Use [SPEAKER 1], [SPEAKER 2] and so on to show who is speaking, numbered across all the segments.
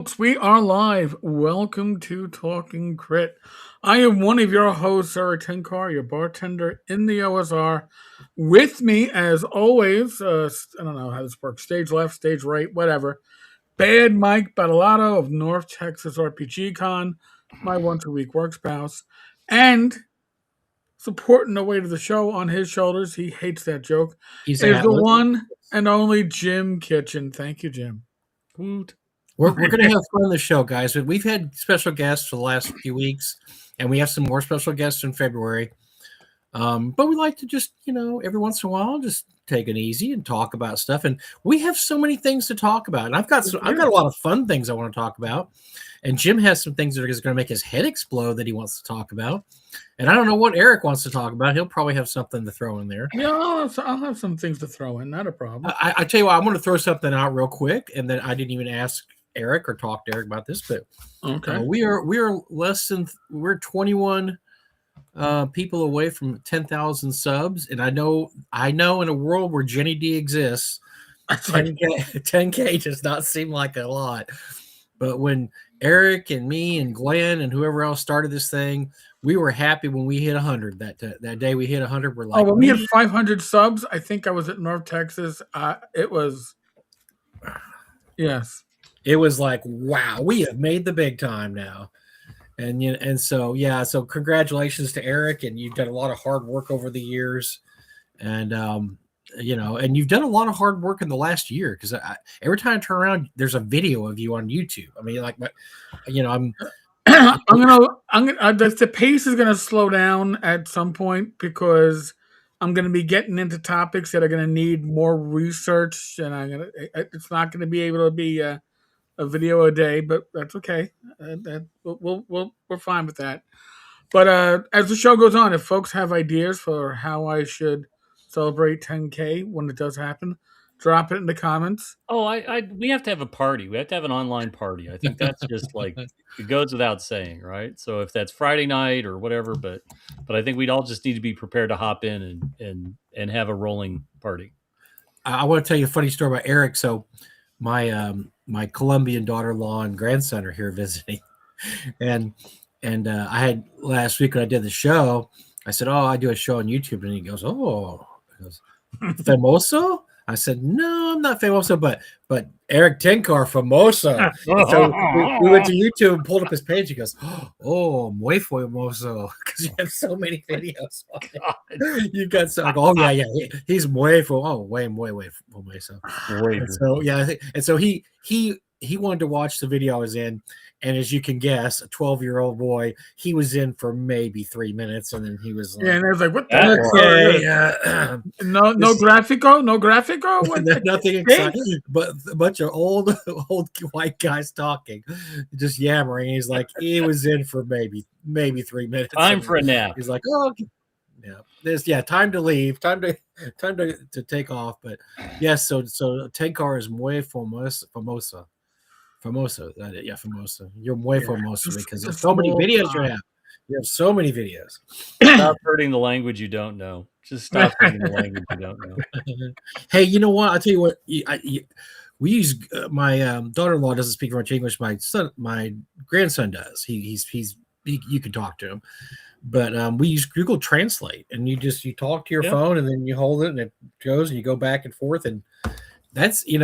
[SPEAKER 1] Folks, we are live. Welcome to Talking Crit. I am one of your hosts, Eric Tenkar, your bartender in the OSR. With me, as always, I don't know how this works, stage left, stage right, whatever. Bad Mike Battalato of North Texas RPG Con, my once a week work spouse, and supporting the weight of the show on his shoulders, he hates that joke,
[SPEAKER 2] He's
[SPEAKER 1] is the
[SPEAKER 2] Atlas.
[SPEAKER 1] one and only Jim Kitchen. Thank you, Jim.
[SPEAKER 2] Woot. We're going to have fun on the show, guys. We've had special guests for the last few weeks, and we have some more special guests in February. But we like to just, every once in a while, just take it easy and talk about stuff. And we have so many things to talk about. And I've got a lot of fun things I want to talk about. And Jim has some things that are going to make his head explode that he wants to talk about. And I don't know what Eric wants to talk about. He'll probably have something to throw in there.
[SPEAKER 1] Yeah, I'll have some things to throw in. Not a problem.
[SPEAKER 2] I tell you what, I'm going to throw something out real quick, and then I didn't even ask Eric or talk to Eric about this, but
[SPEAKER 1] okay,
[SPEAKER 2] we're 21 people away from 10,000 subs, and I know in a world where Jenny D exists, 10K does not seem like a lot, but when Eric and me and Glenn and whoever else started this thing, we were happy when we hit 100. That day we hit 100, we're like,
[SPEAKER 1] when we had 500 subs, I think I was at North Texas. It was, yes,
[SPEAKER 2] it was like, wow, we have made the big time now. And so congratulations to Eric, and you've done a lot of hard work over the years, and and you've done a lot of hard work in the last year, because every time I turn around, there's a video of you on YouTube. I mean,
[SPEAKER 1] the pace is gonna slow down at some point because I'm gonna be getting into topics that are gonna need more research, and it's not gonna be able to be a video a day, but that's okay. We're fine with that. But as the show goes on, if folks have ideas for how I should celebrate 10K when it does happen, drop it in the comments.
[SPEAKER 3] Oh, we have to have a party. We have to have an online party. I think that's just like, it goes without saying, right? So if that's Friday night or whatever, but I think we'd all just need to be prepared to hop in and have a rolling party.
[SPEAKER 2] I want to tell you a funny story about Eric. So my Colombian daughter-in-law and grandson are here visiting, and I had last week when I did the show, I said, "Oh, I do a show on YouTube," and he goes, "Famoso?" I said, "No, I'm not famoso, but Eric Tenkar famoso." So we went to YouTube and pulled up his page. He goes, "Oh, muy famoso," because you have so many videos. You got so, he's muy famoso. Way famoso. And so he wanted to watch the video I was in. And as you can guess, a 12-year-old boy, he was in for maybe 3 minutes, and then he was like,
[SPEAKER 1] and I was like, "What the heck?" No graphico,
[SPEAKER 2] nothing exciting, but a bunch of old white guys talking, just yammering. He's like, he was in for maybe 3 minutes.
[SPEAKER 3] Time for a nap.
[SPEAKER 2] He's like, "Oh, time to leave, time to take off." But yes, so Tenkar is muy famosa. Famoso, famoso. You're muy famoso because there's so many videos you have. You have so many videos.
[SPEAKER 3] Stop hurting the language you don't know. Just stop hurting the language you don't know.
[SPEAKER 2] Hey, you know what? I'll tell you what. We use my daughter-in-law doesn't speak much English. My grandson does. You can talk to him, but we use Google Translate, and you talk to your phone, and then you hold it, and it goes, and you go back and forth, and that's, I'd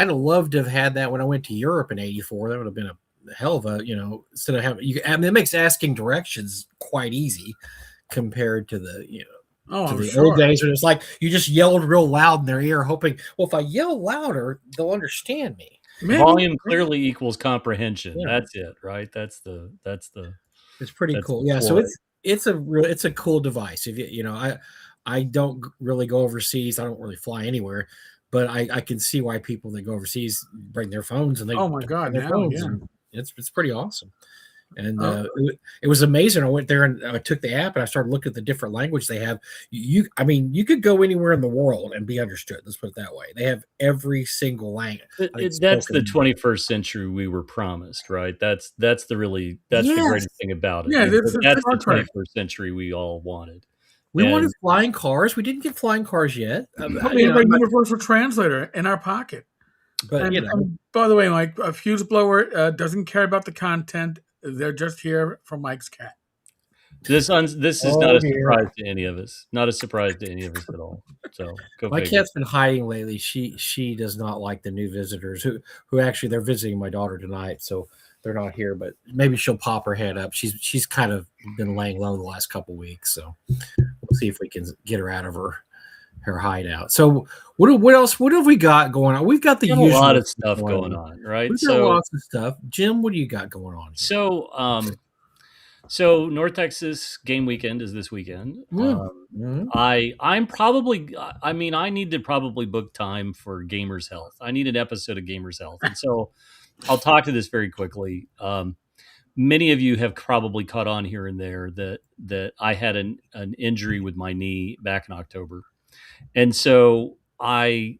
[SPEAKER 2] have loved to have had that when I went to Europe in '84. That would have been a hell of a, instead of having it makes asking directions quite easy compared to the, old days when it's like you just yelled real loud in their ear, hoping, well, if I yell louder, they'll understand me.
[SPEAKER 3] Volume clearly equals comprehension. Yeah. That's it, right? That's the.
[SPEAKER 2] It's pretty cool. Yeah. So it's a cool device. If I don't really go overseas. I don't really fly anywhere. But I can see why people that go overseas bring their phones and they their phones. And it's pretty awesome. And it was amazing. I went there and I took the app and I started looking at the different language they have. You could go anywhere in the world and be understood. Let's put it that way. They have every single language.
[SPEAKER 3] That's the 21st century we were promised, right? That's the greatest thing about it.
[SPEAKER 1] Yeah,
[SPEAKER 3] that's the 21st century we all wanted.
[SPEAKER 2] We wanted flying cars. We didn't get flying cars yet.
[SPEAKER 1] We have a universal translator in our pocket.
[SPEAKER 2] But
[SPEAKER 1] And by the way, Mike, a fuse blower doesn't care about the content. They're just here for Mike's cat.
[SPEAKER 3] This is
[SPEAKER 2] Oh,
[SPEAKER 3] not a
[SPEAKER 2] dear.
[SPEAKER 3] surprise to any of us. Not a surprise to any of us at all. So go
[SPEAKER 2] my
[SPEAKER 3] figure.
[SPEAKER 2] cat's been hiding lately. She does not like the new visitors who actually they're visiting my daughter tonight, so they're not here. But maybe she'll pop her head up. She's kind of been laying low the last couple weeks, so we'll see if we can get her out of her hideout. So what else? What have we got going on? We've got the
[SPEAKER 3] Got
[SPEAKER 2] usual
[SPEAKER 3] a lot of stuff going on, right?
[SPEAKER 2] We've got lots of stuff. Jim, what do you got going on here?
[SPEAKER 3] So North Texas game weekend is this weekend. I'm probably, I mean, I need to probably book time for Gamers Health. I need an episode of Gamers Health. And so I'll talk to this very quickly. Many of you have probably caught on here and there that I had an injury with my knee back in October. And so I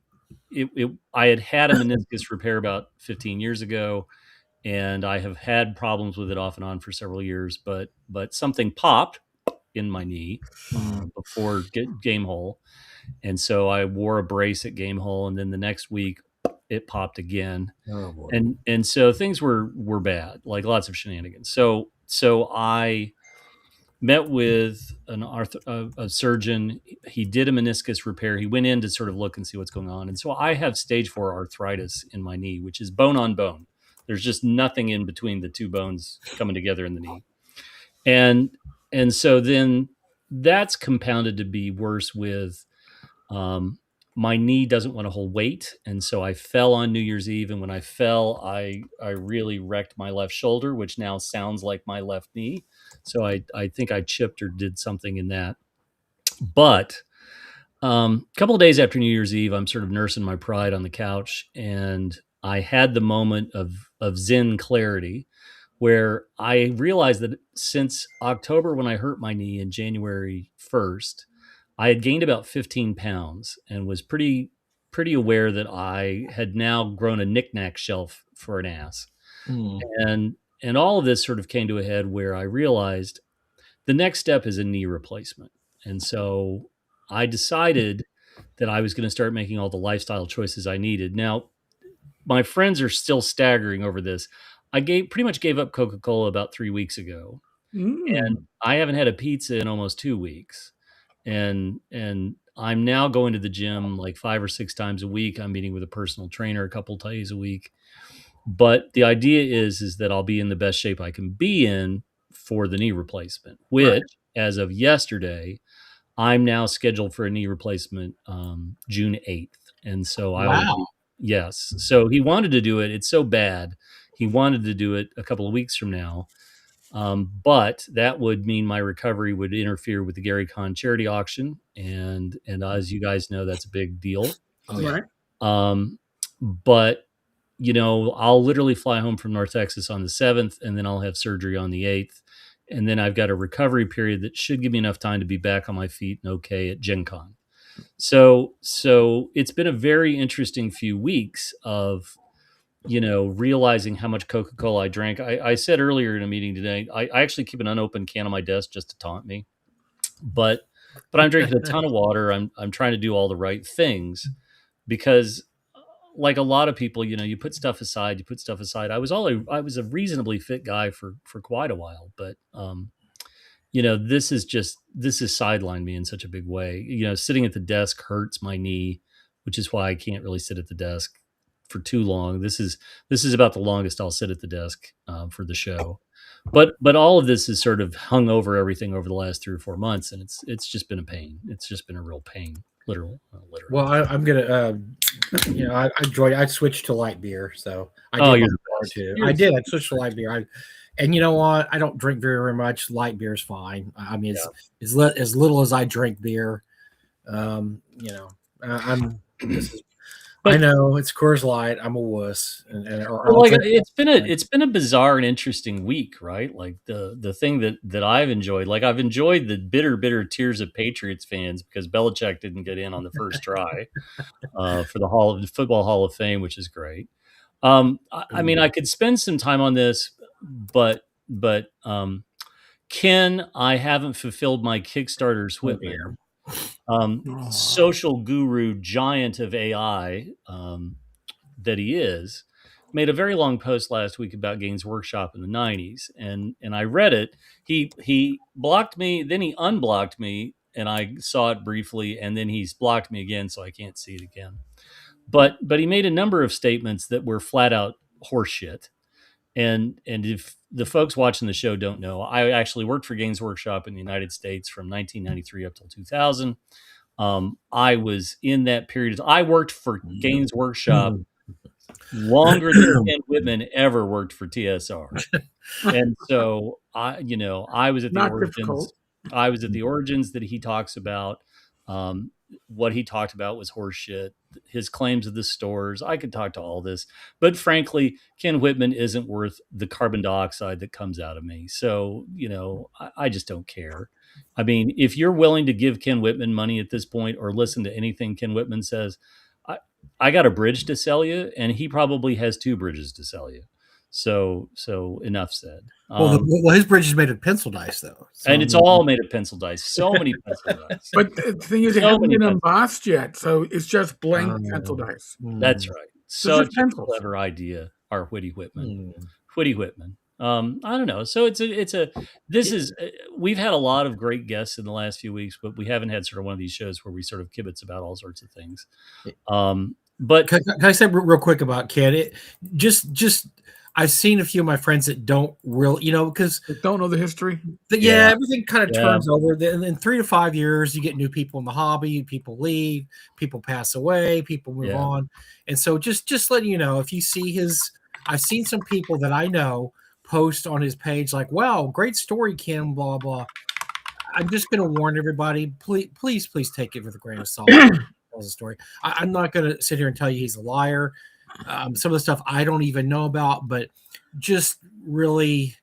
[SPEAKER 3] had a meniscus repair about 15 years ago, and I have had problems with it off and on for several years, but something popped in my knee before game hole. And so I wore a brace at game hole, and then the next week it popped again.
[SPEAKER 2] Oh, boy.
[SPEAKER 3] And so things were bad, like lots of shenanigans. So I met with a surgeon. He did a meniscus repair. He went in to sort of look and see what's going on. And so I have stage 4 arthritis in my knee, which is bone on bone. There's just nothing in between the two bones coming together in the knee. And so then that's compounded to be worse with my knee doesn't want to hold weight. And so I fell on New Year's Eve. And when I fell, I really wrecked my left shoulder, which now sounds like my left knee. So I think I chipped or did something in that. But a couple of days after New Year's Eve, I'm sort of nursing my pride on the couch, and I had the moment of Zen clarity where I realized that since October, when I hurt my knee, in January 1st, I had gained about 15 pounds and was pretty aware that I had now grown a knick-knack shelf for an ass. And all of this sort of came to a head where I realized the next step is a knee replacement. And so I decided that I was going to start making all the lifestyle choices I needed. Now, my friends are still staggering over this. I pretty much gave up Coca-Cola about 3 weeks ago, and I haven't had a pizza in almost 2 weeks. And I'm now going to the gym like 5 or 6 times a week. I'm meeting with a personal trainer a couple days a week. But the idea is that I'll be in the best shape I can be in for the knee replacement, which as of yesterday, I'm now scheduled for a knee replacement June 8th. And so yes. So he wanted to do it. It's so bad. He wanted to do it a couple of weeks from now. But that would mean my recovery would interfere with the Gary Kahn charity auction. And as you guys know, that's a big deal.
[SPEAKER 1] Right.
[SPEAKER 3] But I'll literally fly home from North Texas on the 7th, and then I'll have surgery on the 8th. And then I've got a recovery period that should give me enough time to be back on my feet and okay at Gen Con. So it's been a very interesting few weeks of, realizing how much Coca-Cola I drank. I said earlier in a meeting today, I actually keep an unopened can on my desk just to taunt me. But I'm drinking a ton of water. I'm trying to do all the right things because, like a lot of people, you put stuff aside. I was a reasonably fit guy for quite a while, but this has sidelined me in such a big way. Sitting at the desk hurts my knee, which is why I can't really sit at the desk for too long. This is about the longest I'll sit at the desk for the show. But all of this has sort of hung over everything over the last 3 or 4 months, and it's just been a pain. It's just been a real pain. Literally.
[SPEAKER 2] Well, I'm gonna, I switched to light beer, so I did. I switched to light beer. And you know what? I don't drink beer very much. Light beer is fine. I mean, as little as I drink beer. I know it's Coors Light. I'm a wuss,
[SPEAKER 3] it's been a bizarre and interesting week, right? Like the thing that I've enjoyed, like I've enjoyed the bitter tears of Patriots fans because Belichick didn't get in on the first try for the Football Hall of Fame, which is great. I mean, I could spend some time on this, but Ken, I haven't fulfilled my Kickstarter Whitman. Social guru, giant of AI, that he is, made a very long post last week about Gaines Workshop in the 90s, and I read it. He blocked me, then he unblocked me, and I saw it briefly, and then he's blocked me again, so I can't see it again. But he made a number of statements that were flat out horseshit. And if the folks watching the show don't know, I actually worked for Gaines Workshop in the United States from 1993 up till 2000. I was in that period. I worked for Gaines Workshop longer than Ken Whitman ever worked for TSR. And so I was at the
[SPEAKER 1] Not
[SPEAKER 3] origins.
[SPEAKER 1] difficult.
[SPEAKER 3] I was at the origins that he talks about. What he talked about was horseshit. His claims of the stores. I could talk to all this, but frankly, Ken Whitman isn't worth the carbon dioxide that comes out of me. So, I just don't care. I mean, if you're willing to give Ken Whitman money at this point or listen to anything Ken Whitman says, I got a bridge to sell you, and he probably has 2 bridges to sell you. So enough said.
[SPEAKER 2] Well, his bridge is made of pencil dice, though,
[SPEAKER 3] and it's all made of pencil dice. So many pencil dice.
[SPEAKER 1] But the thing is, it hasn't been embossed yet, so it's just blank pencil dice.
[SPEAKER 3] That's right. Such a clever idea, our Whitty Whitman. Whitty Whitman. I don't know. So we've had a lot of great guests in the last few weeks, but we haven't had sort of one of these shows where we sort of kibitz about all sorts of things. But
[SPEAKER 2] can I say real quick about Ken? I've seen a few of my friends that don't really, because
[SPEAKER 1] they don't know the history.
[SPEAKER 2] Everything kind of turns over. And in 3 to 5 years, you get new people in the hobby. People leave, people pass away, people move on, and so just letting you know, if you see I've seen some people that I know post on his page like, "Wow, great story, Ken." Blah blah. I'm just going to warn everybody. Please take it with a grain of salt. Tells a story. I'm not going to sit here and tell you he's a liar. Some of the stuff I don't even know about, but just really,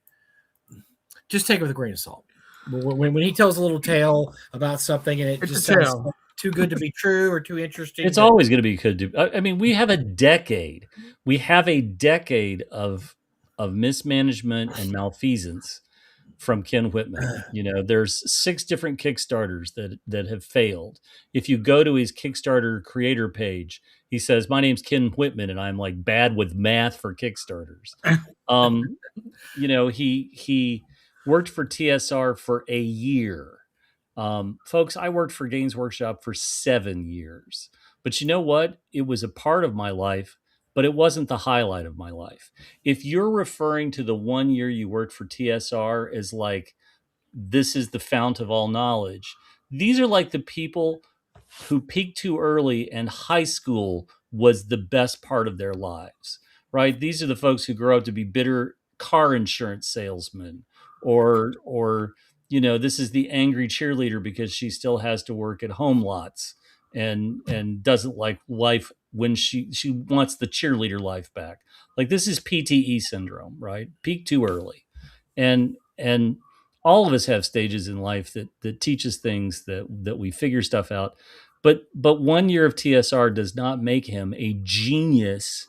[SPEAKER 2] just take it with a grain of salt. When he tells a little tale about something and it just sounds too good to be true or too interesting,
[SPEAKER 3] it's always going to be good. I mean, we have a decade. We have a decade of mismanagement and malfeasance from Ken Whitman. There's 6 different Kickstarters that have failed. If you go to his Kickstarter creator page, he says, "My name's Ken Whitman, and I'm like bad with math for Kickstarters." He worked for TSR for a year. Folks, I worked for Gaines Workshop for 7 years. But you know what? It was a part of my life, but it wasn't the highlight of my life. If you're referring to the 1 year you worked for TSR as like, this is the fount of all knowledge, these are like the people who peaked too early and high school was the best part of their lives, right? These are the folks who grow up to be bitter car insurance salesmen, or this is the angry cheerleader because she still has to work at home lots and doesn't like life when she wants the cheerleader life back. Like, this is PTE syndrome, right? Peak too early. And all of us have stages in life that teach us things that we figure stuff out. But 1 year of TSR does not make him a genius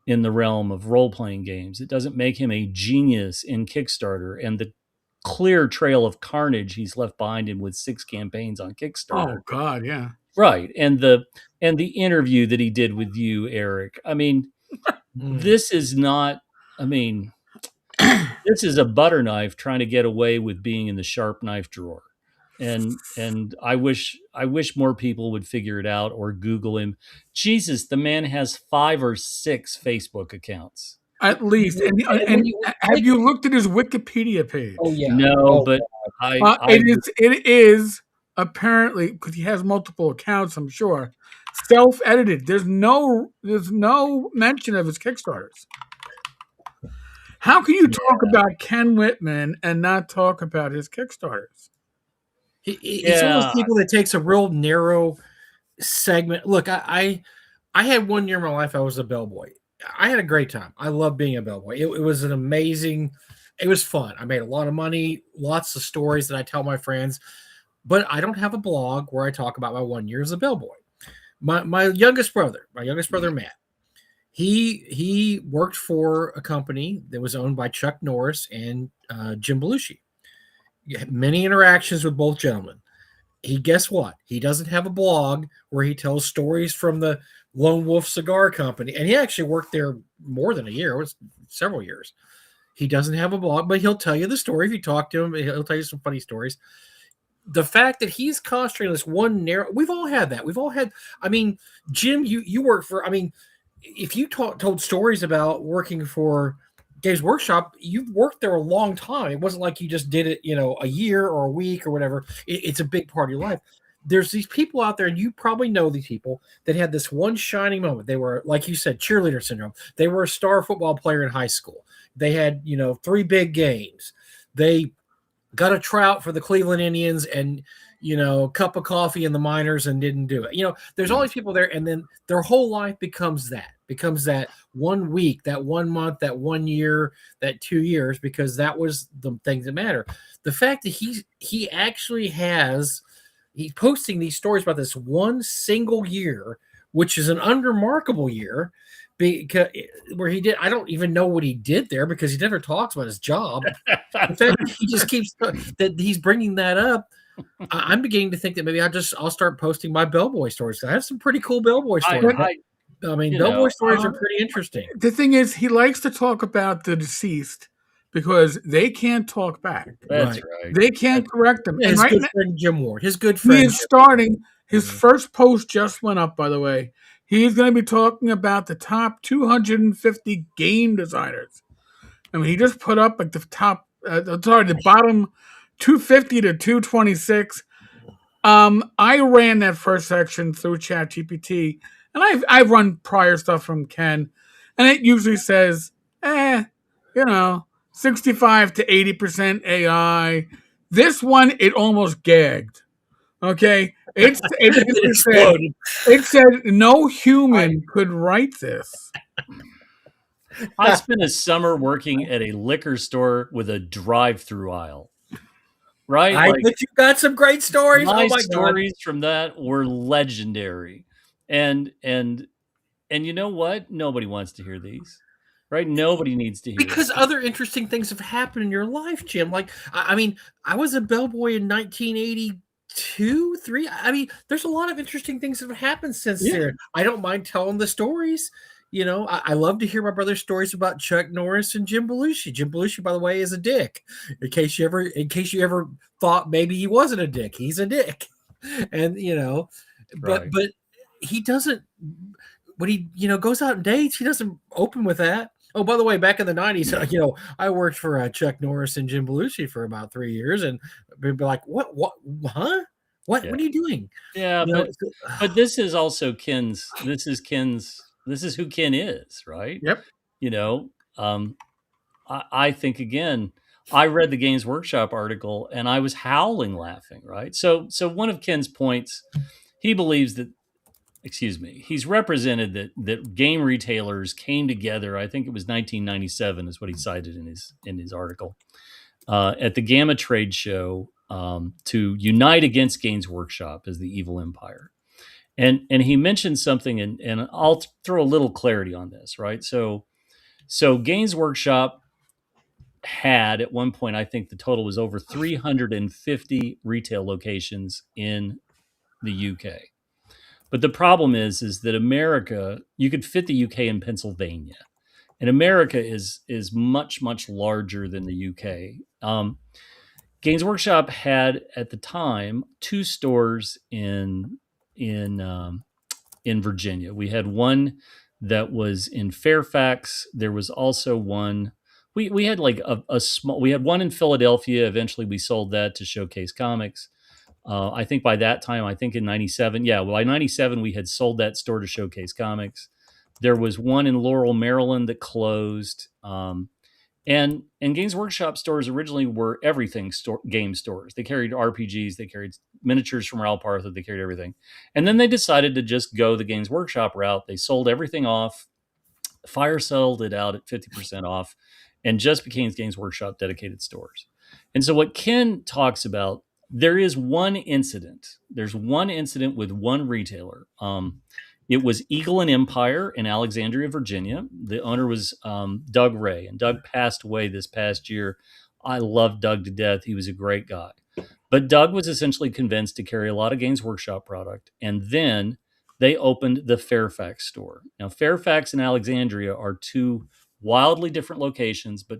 [SPEAKER 3] in the realm of role-playing games. It doesn't make him a genius in Kickstarter and the clear trail of carnage he's left behind him with 6 campaigns on Kickstarter.
[SPEAKER 1] Oh God, yeah.
[SPEAKER 3] Right. And the interview that he did with you, Eric. I mean, this is not, this is a butter knife trying to get away with being in the sharp knife drawer. And I wish more people would figure it out or Google him. Jesus, the man has 5 or 6 Facebook accounts.
[SPEAKER 1] At least. And have you looked at his Wikipedia page?
[SPEAKER 2] Oh yeah.
[SPEAKER 3] No, but
[SPEAKER 1] it is apparently, because he has multiple accounts, I'm sure, self-edited. There's no mention of his Kickstarters. How can you talk about Ken Whitman and not talk about his Kickstarters?
[SPEAKER 2] He's one of those people that takes a real narrow segment. Look, I had 1 year in my life I was a bellboy. I had a great time. I love being a bellboy. It was an amazing. It was fun. I made a lot of money, lots of stories that I tell my friends. But I don't have a blog where I talk about my 1 year as a bellboy. My youngest brother, Matt, he worked for a company that was owned by Chuck Norris and Jim Belushi. Many interactions with both gentlemen. Guess what? He doesn't have a blog where he tells stories from the Lone Wolf Cigar Company, and he actually worked there more than a year. It was several years. He doesn't have a blog, but he'll tell you the story if you talk to him. He'll tell you some funny stories. The fact that he's concentrating on this one narrow, we've all had that. We've all had. I mean, Jim, you work for. I mean, if you told stories about working for Games Workshop, you've worked there a long time. It wasn't like you just did it, a year or a week or whatever. It's a big part of your life. There's these people out there, and you probably know these people that had this one shining moment. They were, like you said, cheerleader syndrome. They were a star football player in high school. They had, 3 big games. They got a tryout for the Cleveland Indians and, a cup of coffee in the minors and didn't do it. There's all these people there, and then their whole life becomes that 1 week, that 1 month, that 1 year, that 2 years, because that was the things that matter. The fact that he actually he's posting these stories about this one single year, which is an unremarkable year, because where he did, I don't even know what he did there because he never talks about his job. The fact that he just keeps that he's bringing that up, I'm beginning to think that maybe I'll start posting my bellboy stories. I have some pretty cool bellboy stories. I mean, bellboy stories are pretty interesting.
[SPEAKER 1] The thing is, he likes to talk about the deceased because they can't talk back.
[SPEAKER 3] That's right.
[SPEAKER 1] They can't correct them.
[SPEAKER 2] Yeah, his
[SPEAKER 1] right
[SPEAKER 2] good friend Jim Ward. His good friend.
[SPEAKER 1] He is starting. His first post just went up, by the way. He's going to be talking about the top 250 game designers. I mean, he just put up like the bottom 250 to 226. I ran that first section through ChatGPT, and I've run prior stuff from Ken, and it usually says, 65 to 80% AI. This one, it almost gagged. Okay, it said no human could write this.
[SPEAKER 3] I spent a summer working at a liquor store with a drive-through aisle. Right?
[SPEAKER 2] I bet you got some great stories.
[SPEAKER 3] My stories from that were legendary. And you know what? Nobody wants to hear these. Right? Nobody needs to hear
[SPEAKER 2] because other interesting things have happened in your life, Jim. Like, I mean, I was a bellboy in 1982, 3. I mean, there's a lot of interesting things that have happened since then. I don't mind telling the stories. I love to hear my brother's stories about Chuck Norris and Jim Belushi. Jim Belushi, by the way, is a dick. In case you ever thought maybe he wasn't a dick, he's a dick. And but he doesn't. When he goes out and dates, he doesn't open with that. Oh, by the way, back in the 90s, I worked for Chuck Norris and Jim Belushi for about 3 years, and they'd be like, "What? Huh? What? Yeah. What are you doing?"
[SPEAKER 3] Yeah, but this is also Ken's. This is who Ken is, right?
[SPEAKER 1] Yep.
[SPEAKER 3] I think again, I read the Games Workshop article and I was howling laughing, right? So one of Ken's points, he believes that, he's represented that game retailers came together. I think it was 1997 is what he cited in his article at the Gamma Trade Show to unite against Games Workshop as the evil empire. And he mentioned something, and I'll throw a little clarity on this, right? So Games Workshop had at one point, I think the total was over 350 retail locations in the UK. But the problem is that America, you could fit the UK in Pennsylvania, and America is much, much larger than the UK. Games Workshop had at the time 2 stores in Virginia. We had one that was in Fairfax. There was also one. We had like a small. We had one in Philadelphia. Eventually, we sold that to Showcase Comics. I think by that time, I think in '97, by '97 we had sold that store to Showcase Comics. There was one in Laurel, Maryland that closed. And Games Workshop stores originally were everything game stores. They carried RPGs, they carried miniatures from Ral Partha, they carried everything. And then they decided to just go the Games Workshop route. They sold everything off, fire sold it out at 50% off, and just became Games Workshop dedicated stores. And so what Ken talks about, there is one incident. There's one incident with one retailer. It was Eagle and Empire in Alexandria, Virginia. The owner was Doug Ray, and Doug passed away this past year. I loved Doug to death. He was a great guy. But Doug was essentially convinced to carry a lot of Games Workshop product. And then they opened the Fairfax store. Now, Fairfax and Alexandria are two wildly different locations, but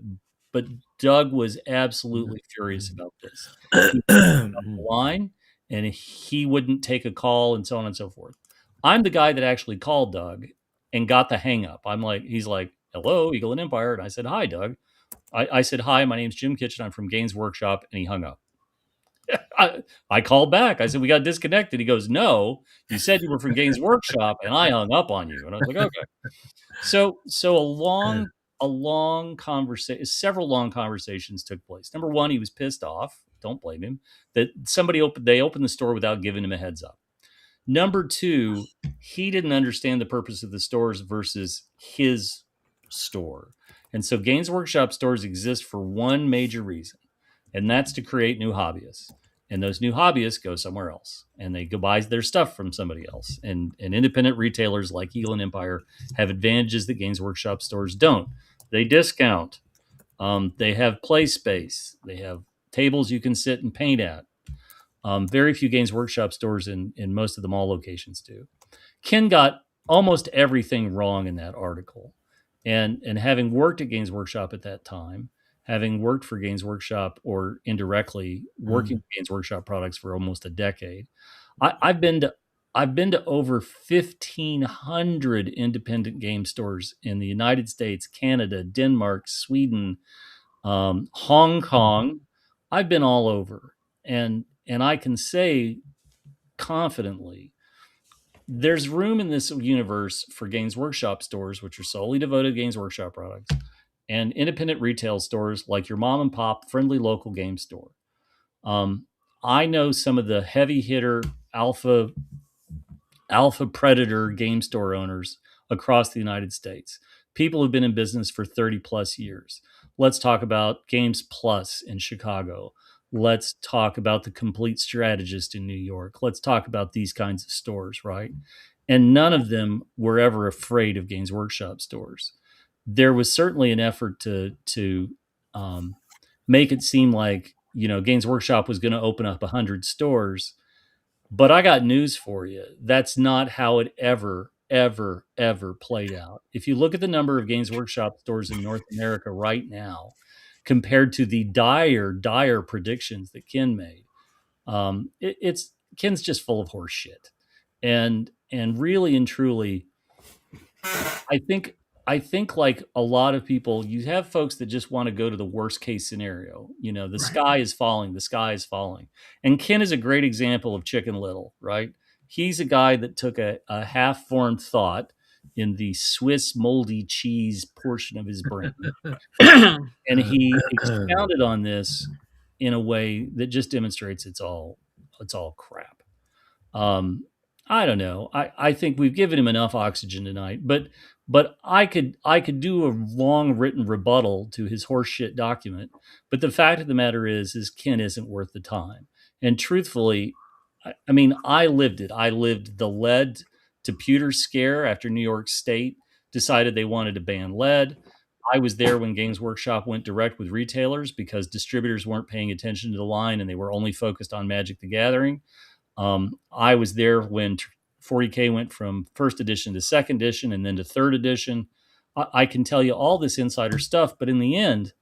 [SPEAKER 3] Doug was absolutely furious about this. He was on the line, and he wouldn't take a call, and so on and so forth. I'm the guy that actually called Doug and got the hang up. He's like, "Hello, Eagle and Empire," and I said, "Hi, Doug." I said, "Hi, my name's Jim Kitchen. I'm from Gaines Workshop," and he hung up. I called back. I said, "We got disconnected." He goes, "No, you said you were from Gaines Workshop, and I hung up on you." And I was like, "Okay." So a long conversation, several long conversations took place. Number one, he was pissed off. Don't blame him that they opened the store without giving him a heads up. Number two, he didn't understand the purpose of the stores versus his store. And so Gaines Workshop stores exist for one major reason, and that's to create new hobbyists. And those new hobbyists go somewhere else, and they go buy their stuff from somebody else. And independent retailers like Eagle and Empire have advantages that Gaines Workshop stores don't. They discount. They have play space. They have tables you can sit and paint at. Very few Gaines Workshop stores in most of the mall locations do. Ken got almost everything wrong in that article. And having worked at Gaines Workshop at that time, having worked for Gaines Workshop or indirectly working with Gaines Workshop products for almost a decade, I've been to over 1,500 independent game stores in the United States, Canada, Denmark, Sweden, Hong Kong. I've been all over, and I can say confidently, there's room in this universe for Gaines Workshop stores, which are solely devoted to Gaines Workshop products, and independent retail stores like your mom and pop friendly local game store. I know some of the heavy hitter alpha predator game store owners across the United States, people who've been in business for 30 plus years. Let's talk about Games Plus in Chicago. Let's talk about the Complete Strategist in New York. Let's talk about these kinds of stores, right? And none of them were ever afraid of Gaines Workshop stores. There was certainly an effort to make it seem like, Gaines Workshop was going to open up 100 stores. But I got news for you. That's not how it ever played out. If you look at the number of Gaines Workshop stores in North America right now, compared to the dire predictions that Ken made, it's Ken's just full of horse shit. And really and truly, I think like a lot of people, you have folks that just want to go to the worst case scenario. The sky is falling, the sky is falling. And Ken is a great example of Chicken Little, right? He's a guy that took a half-formed thought in the Swiss moldy cheese portion of his brain, and he expounded on this in a way that just demonstrates it's all crap. I don't know. I think we've given him enough oxygen tonight, but I could do a long written rebuttal to his horseshit document. But the fact of the matter is Ken isn't worth the time. And truthfully, I mean, I lived it. I lived the lead to pewter scare after New York State decided they wanted to ban lead. I was there when Games Workshop went direct with retailers because distributors weren't paying attention to the line and they were only focused on Magic the Gathering. I was there when 40K went from first edition to second edition and then to third edition. I can tell you all this insider stuff, but in the end,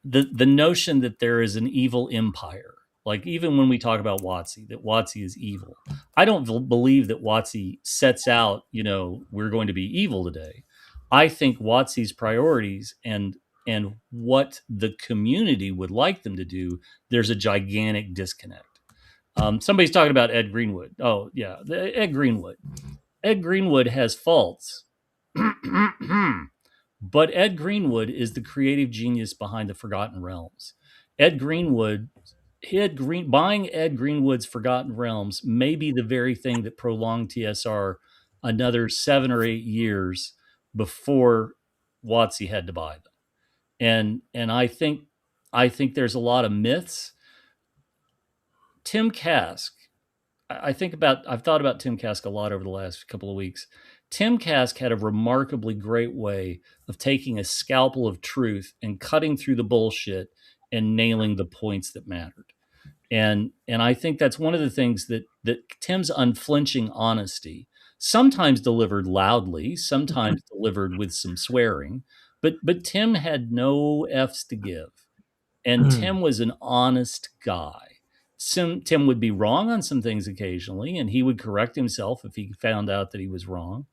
[SPEAKER 3] the notion that there is an evil empire, like even when we talk about WotC, that WotC is evil. I don't believe that WotC sets out, we're going to be evil today. I think WotC's priorities and what the community would like them to do, there's a gigantic disconnect. Somebody's talking about Ed Greenwood. Oh, yeah, Ed Greenwood. Ed Greenwood has faults. But Ed Greenwood is the creative genius behind the Forgotten Realms. Buying Ed Greenwood's Forgotten Realms may be the very thing that prolonged TSR another 7 or 8 years before WotC had to buy them. And I think there's a lot of myths. Tim Kask, I've thought about Tim Kask a lot over the last couple of weeks. Tim Kask had a remarkably great way of taking a scalpel of truth and cutting through the bullshit and nailing the points that mattered. And I think that's one of the things that Tim's unflinching honesty, sometimes delivered loudly, sometimes delivered with some swearing, but Tim had no F's to give. And Tim was an honest guy. Tim would be wrong on some things occasionally, and he would correct himself if he found out that he was wrong.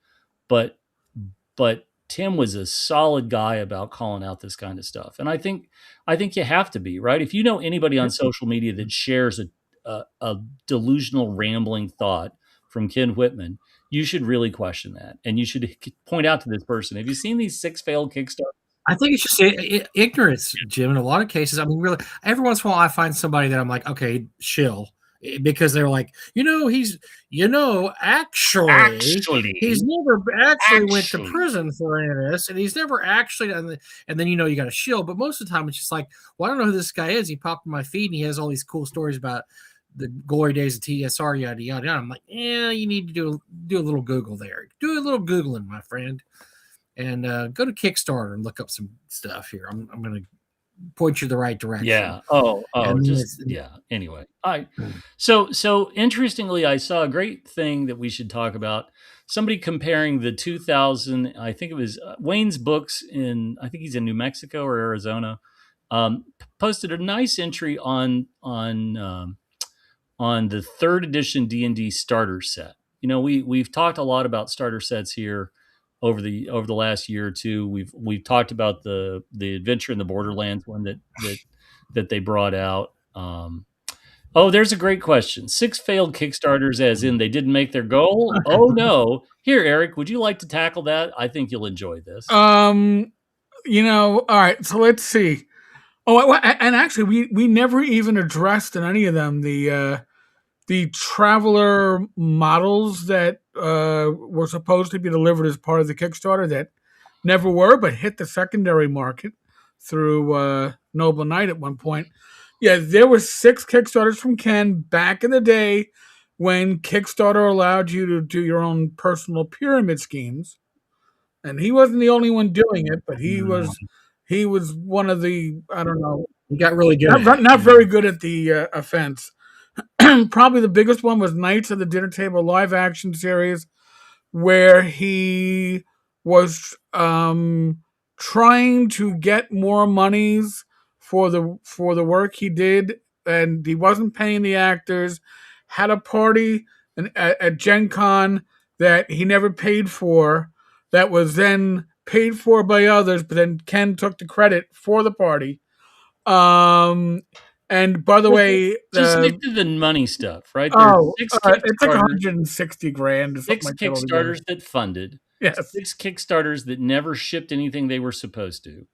[SPEAKER 3] But Tim was a solid guy about calling out this kind of stuff. And I think you have to be, right? If you know anybody on social media that shares a delusional rambling thought from Ken Whitman, you should really question that. And you should point out to this person, have you seen these 6 failed Kickstarters?
[SPEAKER 2] I think it's just ignorance, Jim. In a lot of cases, I mean, really, every once in a while, I find somebody that I'm like, okay, shill, because they're like, actually, he's never actually went to prison for any of this, and he's never actually done. And then you got to shill. But most of the time, it's just like, well, I don't know who this guy is. He popped in my feed, and he has all these cool stories about the glory days of TSR, yada yada. I'm like, you need to do a little Google there. Do a little Googling, my friend. And go to Kickstarter and look up some stuff here. I'm going to point you the right direction.
[SPEAKER 3] Yeah. Anyway, so interestingly, I saw a great thing that we should talk about. Somebody comparing the 2000, I think it was Wayne's Books I think he's in New Mexico or Arizona, posted a nice entry on the 3rd edition D&D starter set. We've talked a lot about starter sets here over the last year or two. We've talked about the Adventure in the Borderlands one that they brought out. There's a great question. 6 failed Kickstarters, as in they didn't make their goal? Oh no. Here, Eric, would you like to tackle that? I think you'll enjoy this.
[SPEAKER 1] All right. So let's see. Oh, and actually, we never even addressed in any of them the Traveler models that were supposed to be delivered as part of the Kickstarter that never were, but hit the secondary market through Noble Knight at one point. Yeah, there were 6 Kickstarters from Ken back in the day when Kickstarter allowed you to do your own personal pyramid schemes. And he wasn't the only one doing it, but he was one of the, I don't know.
[SPEAKER 2] He got really good.
[SPEAKER 1] Not very good at the offense. Probably the biggest one was Knights of the Dinner Table live action series, where he was trying to get more monies for the work he did, and he wasn't paying the actors. Had a party at Gen Con that he never paid for, that was then paid for by others, but then Ken took the credit for the party. And by the way,
[SPEAKER 3] just stick to the money stuff, right?
[SPEAKER 1] It's like $160,000.
[SPEAKER 3] 6 Kickstarters that funded.
[SPEAKER 1] Yes.
[SPEAKER 3] 6 Kickstarters that never shipped anything they were supposed to.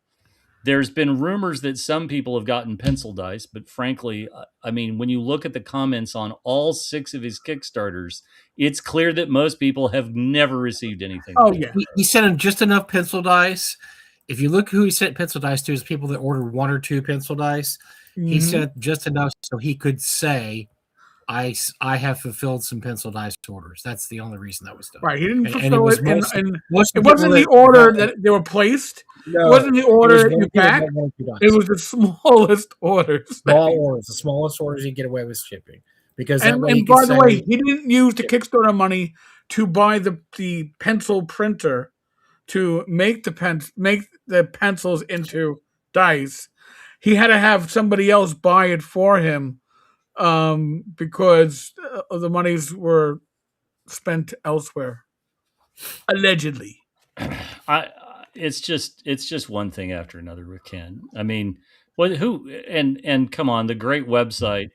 [SPEAKER 3] There's been rumors that some people have gotten pencil dice, but frankly, I mean, when you look at the comments on all 6 of his Kickstarters, it's clear that most people have never received anything.
[SPEAKER 1] Oh, yeah.
[SPEAKER 2] He sent him just enough pencil dice. If you look who he sent pencil dice to, is people that ordered 1 or 2 pencil dice. Mm-hmm. He sent just enough so he could say, I have fulfilled some pencil dice orders. That's the only reason that was done.
[SPEAKER 1] Right. He didn't fulfill it. And it wasn't the order that they were placed. No, it wasn't the order that you back. It was the smallest orders.
[SPEAKER 2] Small orders. The smallest orders you get away with shipping. Because
[SPEAKER 1] and by the way, he didn't use the Kickstarter money to buy the pencil printer to make the pencils into dice. He had to have somebody else buy it for him because the monies were spent elsewhere, allegedly.
[SPEAKER 3] It's just one thing after another with Ken. I mean, and come on, the great website.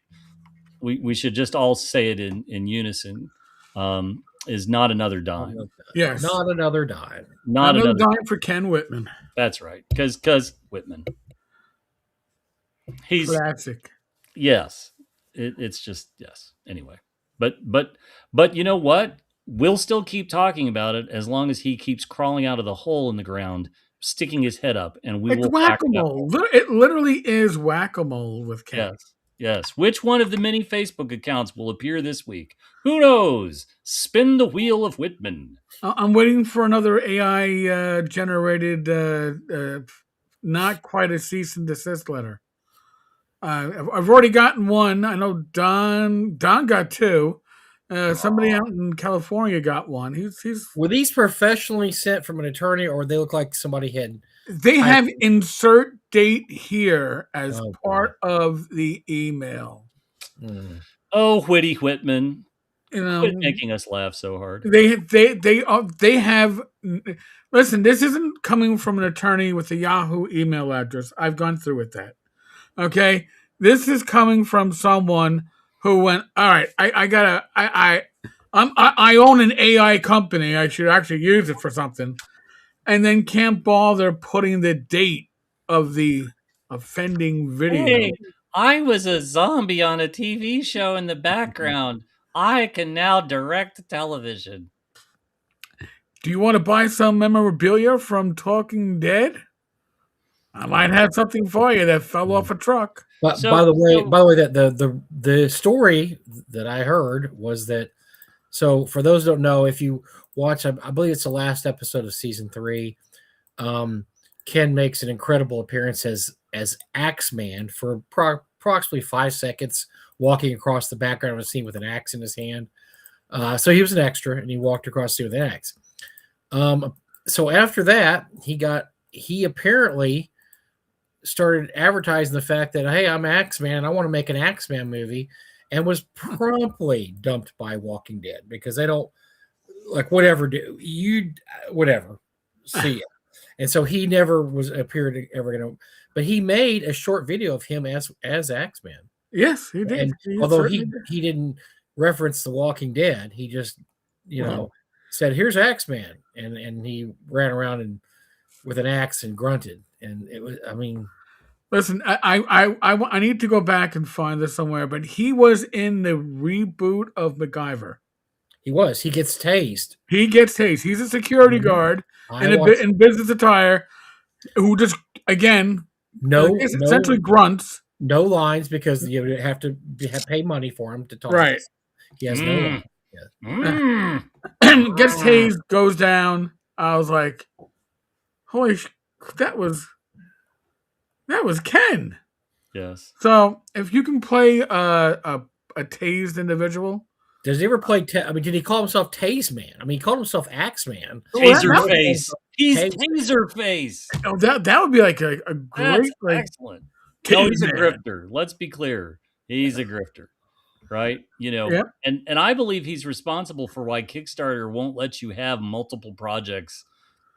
[SPEAKER 3] We should just all say it in unison. Is Not Another Dime.
[SPEAKER 1] Yes,
[SPEAKER 2] Not Another Dime.
[SPEAKER 1] Not another dime for Ken Whitman.
[SPEAKER 3] That's right, because Whitman. He's
[SPEAKER 1] classic.
[SPEAKER 3] Yes, it's just yes. Anyway, but you know what? We'll still keep talking about it as long as he keeps crawling out of the hole in the ground, sticking his head up, and we will.
[SPEAKER 1] Whack-a-mole. It literally is whack-a-mole with Ken.
[SPEAKER 3] Yes. Which one of the many Facebook accounts will appear this week? Who knows? Spin the wheel of Whitman.
[SPEAKER 1] I'm waiting for another AI generated, not quite a cease and desist letter. I've already gotten one. I know Don got two. Somebody out in California got one. He's
[SPEAKER 2] Were these professionally sent from an attorney, or they look like somebody had?
[SPEAKER 1] They have insert date here as
[SPEAKER 2] Oh,
[SPEAKER 1] part of the email.
[SPEAKER 2] Mm.
[SPEAKER 3] Oh, Whitty Whitman,
[SPEAKER 1] You know,
[SPEAKER 3] quit making us laugh so hard.
[SPEAKER 1] they have. Listen, this isn't coming from an attorney with a Yahoo email address. I've gone through with that. Okay, this is coming from someone who went. All right, I own an AI company. I should actually use it for something, and then can't bother putting the date of the offending video.
[SPEAKER 3] Hey, I was a zombie on a TV show in the background. I can now direct television.
[SPEAKER 1] Do you want to buy some memorabilia from Talking Dead? I might have something for you that fell off a truck.
[SPEAKER 2] But
[SPEAKER 3] So-
[SPEAKER 2] by the way,
[SPEAKER 3] so-
[SPEAKER 2] that the story that I heard was that. So for those who don't know, if you watch, I believe it's the last episode of season 3. Ken makes an incredible appearance as Axeman for approximately 5 seconds, walking across the background of a scene with an axe in his hand. So he was an extra, and he walked across the scene with an axe. So after that, he apparently started advertising the fact that, hey, I'm Axeman, I want to make an Axeman movie, and was promptly dumped by Walking Dead because they don't like whatever see it. And so he never was appeared ever going to, but he made a short video of him as Axeman.
[SPEAKER 1] Yes, he did.
[SPEAKER 2] And although he didn't reference The Walking Dead, he just said, "Here's Axeman," and he ran around and with an axe and grunted, and it was. I mean,
[SPEAKER 1] listen, I need to go back and find this somewhere, but he was in the reboot of MacGyver.
[SPEAKER 2] he was. He gets tased.
[SPEAKER 1] He gets tased. He's a security guard in business attire who just again essentially grunts.
[SPEAKER 2] No lines because you have to pay money for him to talk.
[SPEAKER 1] Right.
[SPEAKER 2] He has no lines.
[SPEAKER 1] Gets tased, goes down. I was like, holy that was Ken.
[SPEAKER 3] Yes.
[SPEAKER 1] So if you can play a tased individual.
[SPEAKER 2] Does he ever play? Did he call himself Tase Man? I mean, he called himself Axeman.
[SPEAKER 3] Taser face. He's Taser face.
[SPEAKER 1] Oh, that would be like a great,
[SPEAKER 3] excellent. No, he's a grifter. Let's be clear. He's a grifter, right? And I believe he's responsible for why Kickstarter won't let you have multiple projects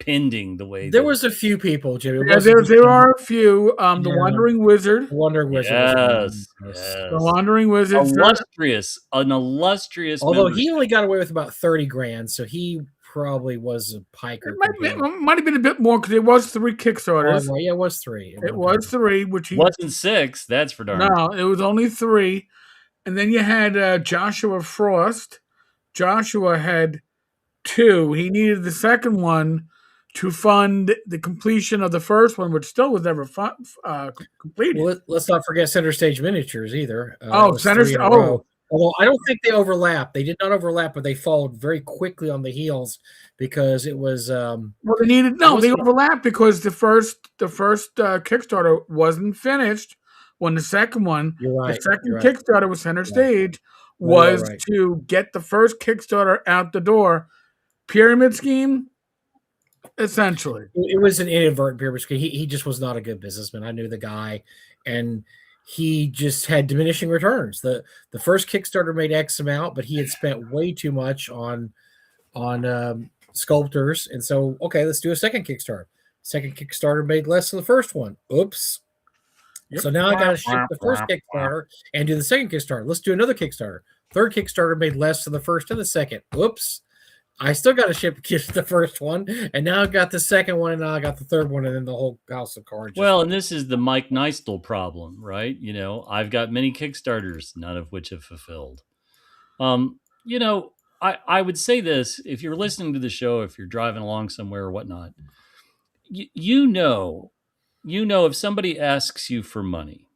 [SPEAKER 3] pending the way
[SPEAKER 2] there was a few people, Jimmy.
[SPEAKER 1] Yeah, there are a few. The Wandering Wizard.
[SPEAKER 2] The Wandering Wizard.
[SPEAKER 3] Yes.
[SPEAKER 1] The Wandering Wizard.
[SPEAKER 3] An illustrious.
[SPEAKER 2] Although he only got away with about 30 grand, so he probably was a piker.
[SPEAKER 1] It might have been a bit more because it was 3 Kickstarters.
[SPEAKER 2] Oh, yeah, it was 3.
[SPEAKER 1] It was 3, which he
[SPEAKER 3] wasn't 6. That's for darn.
[SPEAKER 1] No, it was only 3, and then you had Joshua Frost. Joshua had 2. He needed the second one to fund the completion of the first one, which still was never completed.
[SPEAKER 2] Well, let's not forget Center Stage Miniatures either.
[SPEAKER 1] Center Stage.
[SPEAKER 2] Although I don't think they overlap. They did not overlap, but they followed very quickly on the heels because it was. They
[SPEAKER 1] overlapped because the first Kickstarter wasn't finished when the second one, Kickstarter with Center Stage, was to get the first Kickstarter out the door. Pyramid scheme. Essentially,
[SPEAKER 2] it was an inadvertent pyramid scheme. He just was not a good businessman. I knew the guy, and he just had diminishing returns. The first Kickstarter made X amount, but he had spent way too much on sculptors, and so let's do a second Kickstarter. Second Kickstarter made less than the first one. Oops. Yep. So now I got to ship the first Kickstarter and do the second Kickstarter. Let's do another Kickstarter. Third Kickstarter made less than the first and the second. Oops. I still got to ship the first one, and now I got the second one, and now I got the third one, and then the whole house of cards.
[SPEAKER 3] Well, and this is the Mike Neistel problem, right? I've got many Kickstarters, none of which have fulfilled. I would say this: if you're listening to the show, if you're driving along somewhere or whatnot, you know, if somebody asks you for money,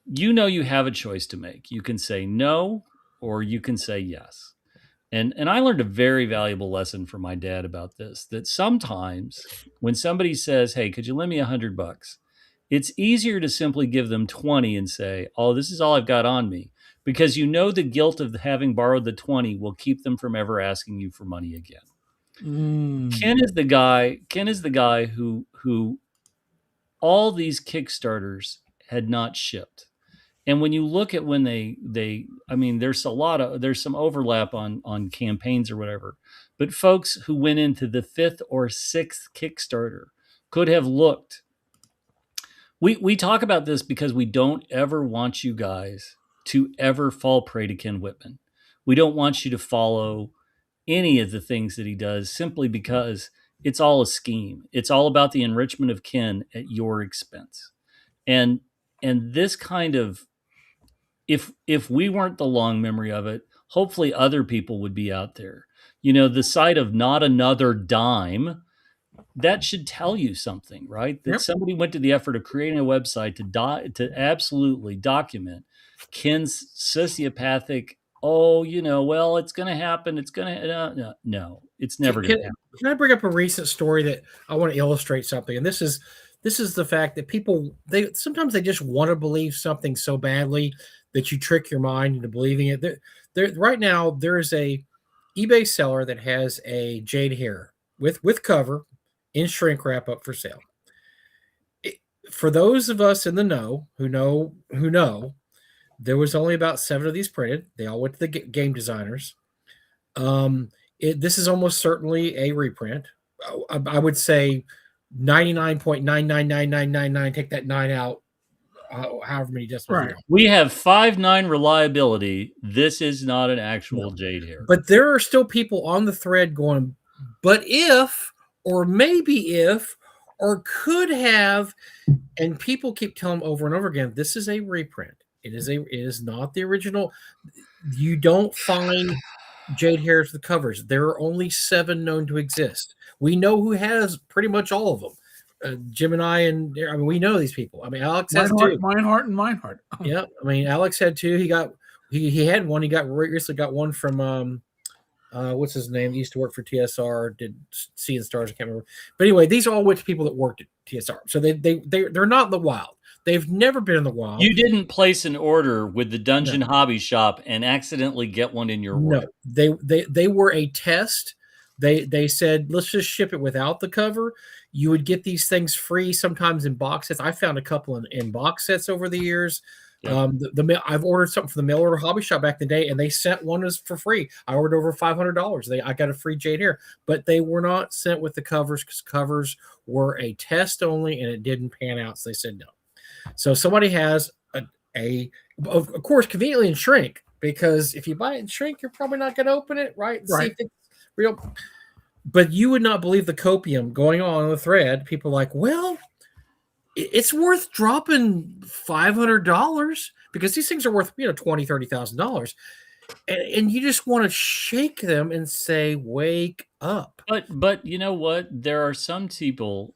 [SPEAKER 3] you have a choice to make. You can say no, or you can say yes. And I learned a very valuable lesson from my dad about this, that sometimes when somebody says, hey, could you lend me $100? It's easier to simply give them 20 and say, "Oh, this is all I've got on me," because you know the guilt of having borrowed the 20 will keep them from ever asking you for money again. Ken is the guy who all these Kickstarters had not shipped. And when you look at when I mean, there's some overlap on campaigns or whatever, but folks who went into the 5th or 6th Kickstarter could have looked. We talk about this because we don't ever want you guys to ever fall prey to Ken Whitman. We don't want you to follow any of the things that he does simply because it's all a scheme. It's all about the enrichment of Ken at your expense. And this kind of, if we weren't the long memory of it, hopefully other people would be out there. The site of Not Another Dime, that should tell you something, right? That somebody went to the effort of creating a website to absolutely document Ken's sociopathic, well, it's going to happen. It's going to, no, it's never going to happen.
[SPEAKER 2] Can I bring up a recent story that I want to illustrate something? And this is the fact that people, sometimes they just want to believe something so badly that you trick your mind into believing it. There right now, there is a eBay seller that has a jade hair with cover in shrink wrap up for sale. For those of us in the know who know, there was only about 7 of these printed. They all went to the game designers. This is almost certainly a reprint. I would say 99.999999. Take that 9 out. However many decimals.
[SPEAKER 1] Right.
[SPEAKER 3] We have 5.9 reliability. This is not an actual jade hair.
[SPEAKER 2] But there are still people on the thread going, but if, or maybe if, or could have, and people keep telling them over and over again, this is a reprint. It is not the original. You don't find jade hairs with covers. There are only 7 known to exist. We know who has pretty much all of them. Jim and I we know these people. I mean, Alex has 2.
[SPEAKER 1] Meinhardt.
[SPEAKER 2] Yeah, I mean, Alex had 2. He had one. He recently got one from what's his name? He used to work for TSR. Did Seeing Stars? I can't remember. But anyway, these are all which people that worked at TSR. So they're not in the wild. They've never been in the wild.
[SPEAKER 3] You didn't place an order with the Dungeon Hobby Shop and accidentally get one in your work.
[SPEAKER 2] No, they were a test. They said, let's just ship it without the cover. You would get these things free sometimes in box sets. I found a couple in box sets over the years. Yeah. I've ordered something from the mail order hobby shop back in the day, and they sent one for free. I ordered over $500. I got a free jade hair, but they were not sent with the covers because covers were a test only, and it didn't pan out. So they said no. So somebody has of course, conveniently in shrink, because if you buy it in shrink, you're probably not going to open it, right?
[SPEAKER 1] Right.
[SPEAKER 2] See if it's real. But you would not believe the copium going on the thread. People are like, well, it's worth dropping $500 because these things are worth, $20,000, $30,000. And you just want to shake them and say, wake up.
[SPEAKER 3] But you know what? There are some people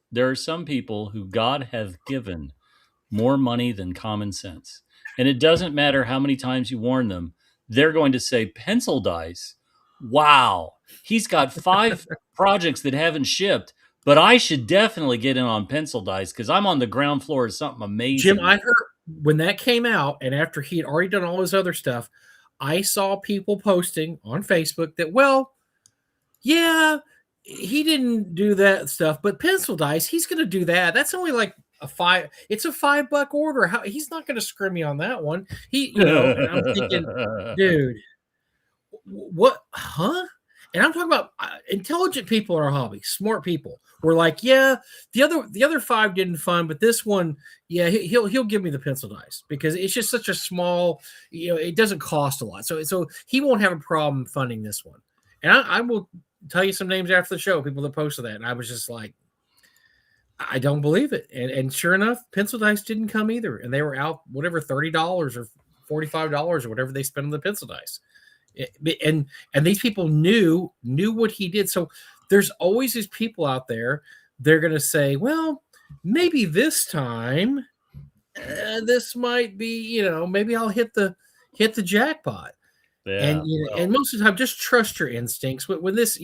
[SPEAKER 3] who God has given more money than common sense. And it doesn't matter how many times you warn them. They're going to say, pencil dice. Wow. He's got 5 projects that haven't shipped, but I should definitely get in on pencil dice because I'm on the ground floor of something amazing.
[SPEAKER 2] Jim, I heard when that came out, and after he had already done all his other stuff, I saw people posting on Facebook that, well, yeah, he didn't do that stuff, but pencil dice, he's going to do that. That's only like it's a $5 order. He's not going to screw me on that one. And I'm thinking, dude, what, huh? And I'm talking about intelligent people in our hobby, smart people. We're like, yeah, the other 5 didn't fund, but this one, yeah, he'll give me the pencil dice because it's just such a small, it doesn't cost a lot. So he won't have a problem funding this one. And I will tell you some names after the show, people that posted that, and I was just like, I don't believe it. And sure enough, pencil dice didn't come either, and they were out whatever $30 or $45 or whatever they spent on the pencil dice. And these people knew what he did. So there's always these people out there. They're going to say, well, maybe this time this might be, maybe I'll hit the jackpot.
[SPEAKER 3] Yeah.
[SPEAKER 2] And most of the time, just trust your instincts. When this,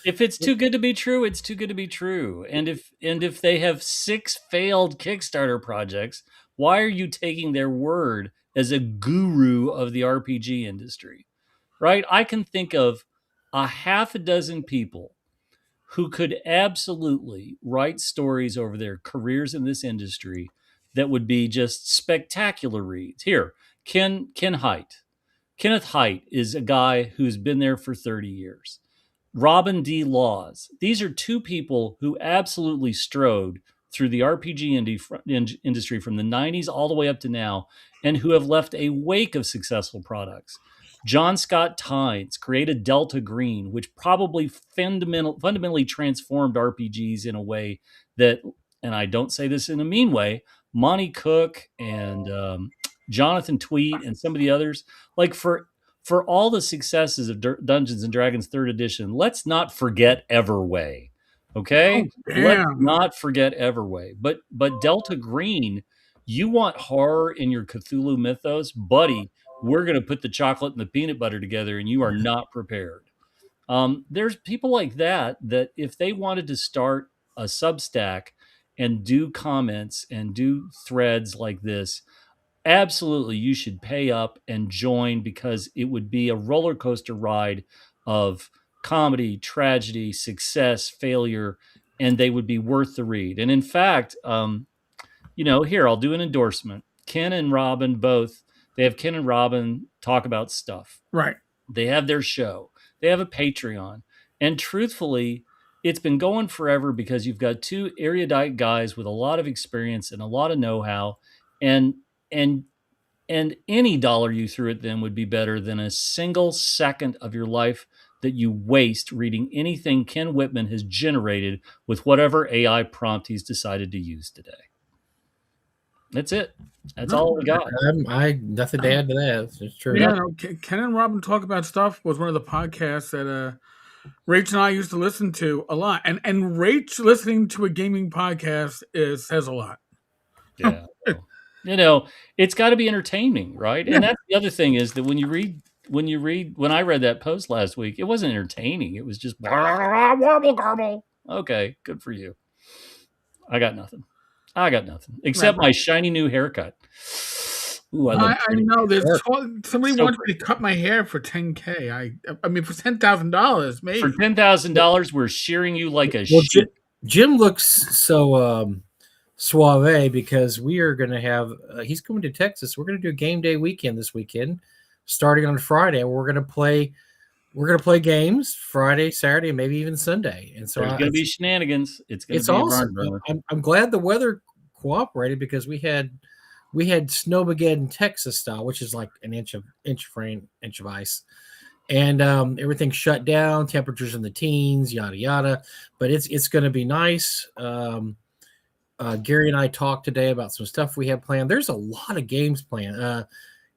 [SPEAKER 3] If it's too good to be true, it's too good to be true. And if they have 6 failed Kickstarter projects, why are you taking their word as a guru of the RPG industry? Right? I can think of a half a dozen people who could absolutely write stories over their careers in this industry that would be just spectacular reads. Here, Ken Hite. Kenneth Hite is a guy who's been there for 30 years. Robin D. Laws. These are two people who absolutely strode through the RPG industry from the 90s all the way up to now, and who have left a wake of successful products. John Scott Tynes created Delta Green, which probably fundamentally transformed RPGs in a way that, and I don't say this in a mean way, Monty Cook and Jonathan Tweet and some of the others, like for all the successes of Dungeons and Dragons Third Edition, let's not forget Everway. Okay, let's not forget Everway. But Delta Green, you want horror in your Cthulhu mythos, buddy? We're going to put the chocolate and the peanut butter together, and you are not prepared. There's people like that if they wanted to start a Substack and do comments and do threads like this, absolutely you should pay up and join, because it would be a roller coaster ride of comedy, tragedy, success, failure, and they would be worth the read. And in fact, here I'll do an endorsement. Ken and Robin both, they have Ken and Robin talk about stuff.
[SPEAKER 1] Right.
[SPEAKER 3] They have their show. They have a Patreon. And truthfully, it's been going forever because you've got two erudite guys with a lot of experience and a lot of know-how, and any dollar you threw at them would be better than a single second of your life that you waste reading anything Ken Whitman has generated with whatever AI prompt he's decided to use today. That's it. That's all we got.
[SPEAKER 2] I nothing to add to that. It's true.
[SPEAKER 1] Yeah, Ken and Robin Talk About Stuff was one of the podcasts that Rach and I used to listen to a lot. And Rach listening to a gaming podcast says a lot.
[SPEAKER 3] Yeah. It's got to be entertaining, right? Yeah. And that's the other thing, is that when I read that post last week, it wasn't entertaining. It was just warble garble. Okay, good for you. I got nothing except my shiny new haircut. Ooh,
[SPEAKER 1] I know. Somebody wants me to cut my hair for $10K. I mean, for $10,000, maybe. For
[SPEAKER 3] $10,000, we're shearing you like a shit.
[SPEAKER 2] Jim looks so suave because we are going to have. He's coming to Texas. We're going to do a game day weekend this weekend, starting on Friday. We're going to play. We're going to play games Friday, Saturday, and maybe even Sunday. And so
[SPEAKER 3] there's going to be shenanigans. It's
[SPEAKER 2] awesome. I'm glad the weather cooperated, because we had Snowmageddon Texas style, which is like an inch of ice, and everything shut down. Temperatures in the teens, yada yada. But it's going to be nice. Gary and I talked today about some stuff we have planned. There's a lot of games planned.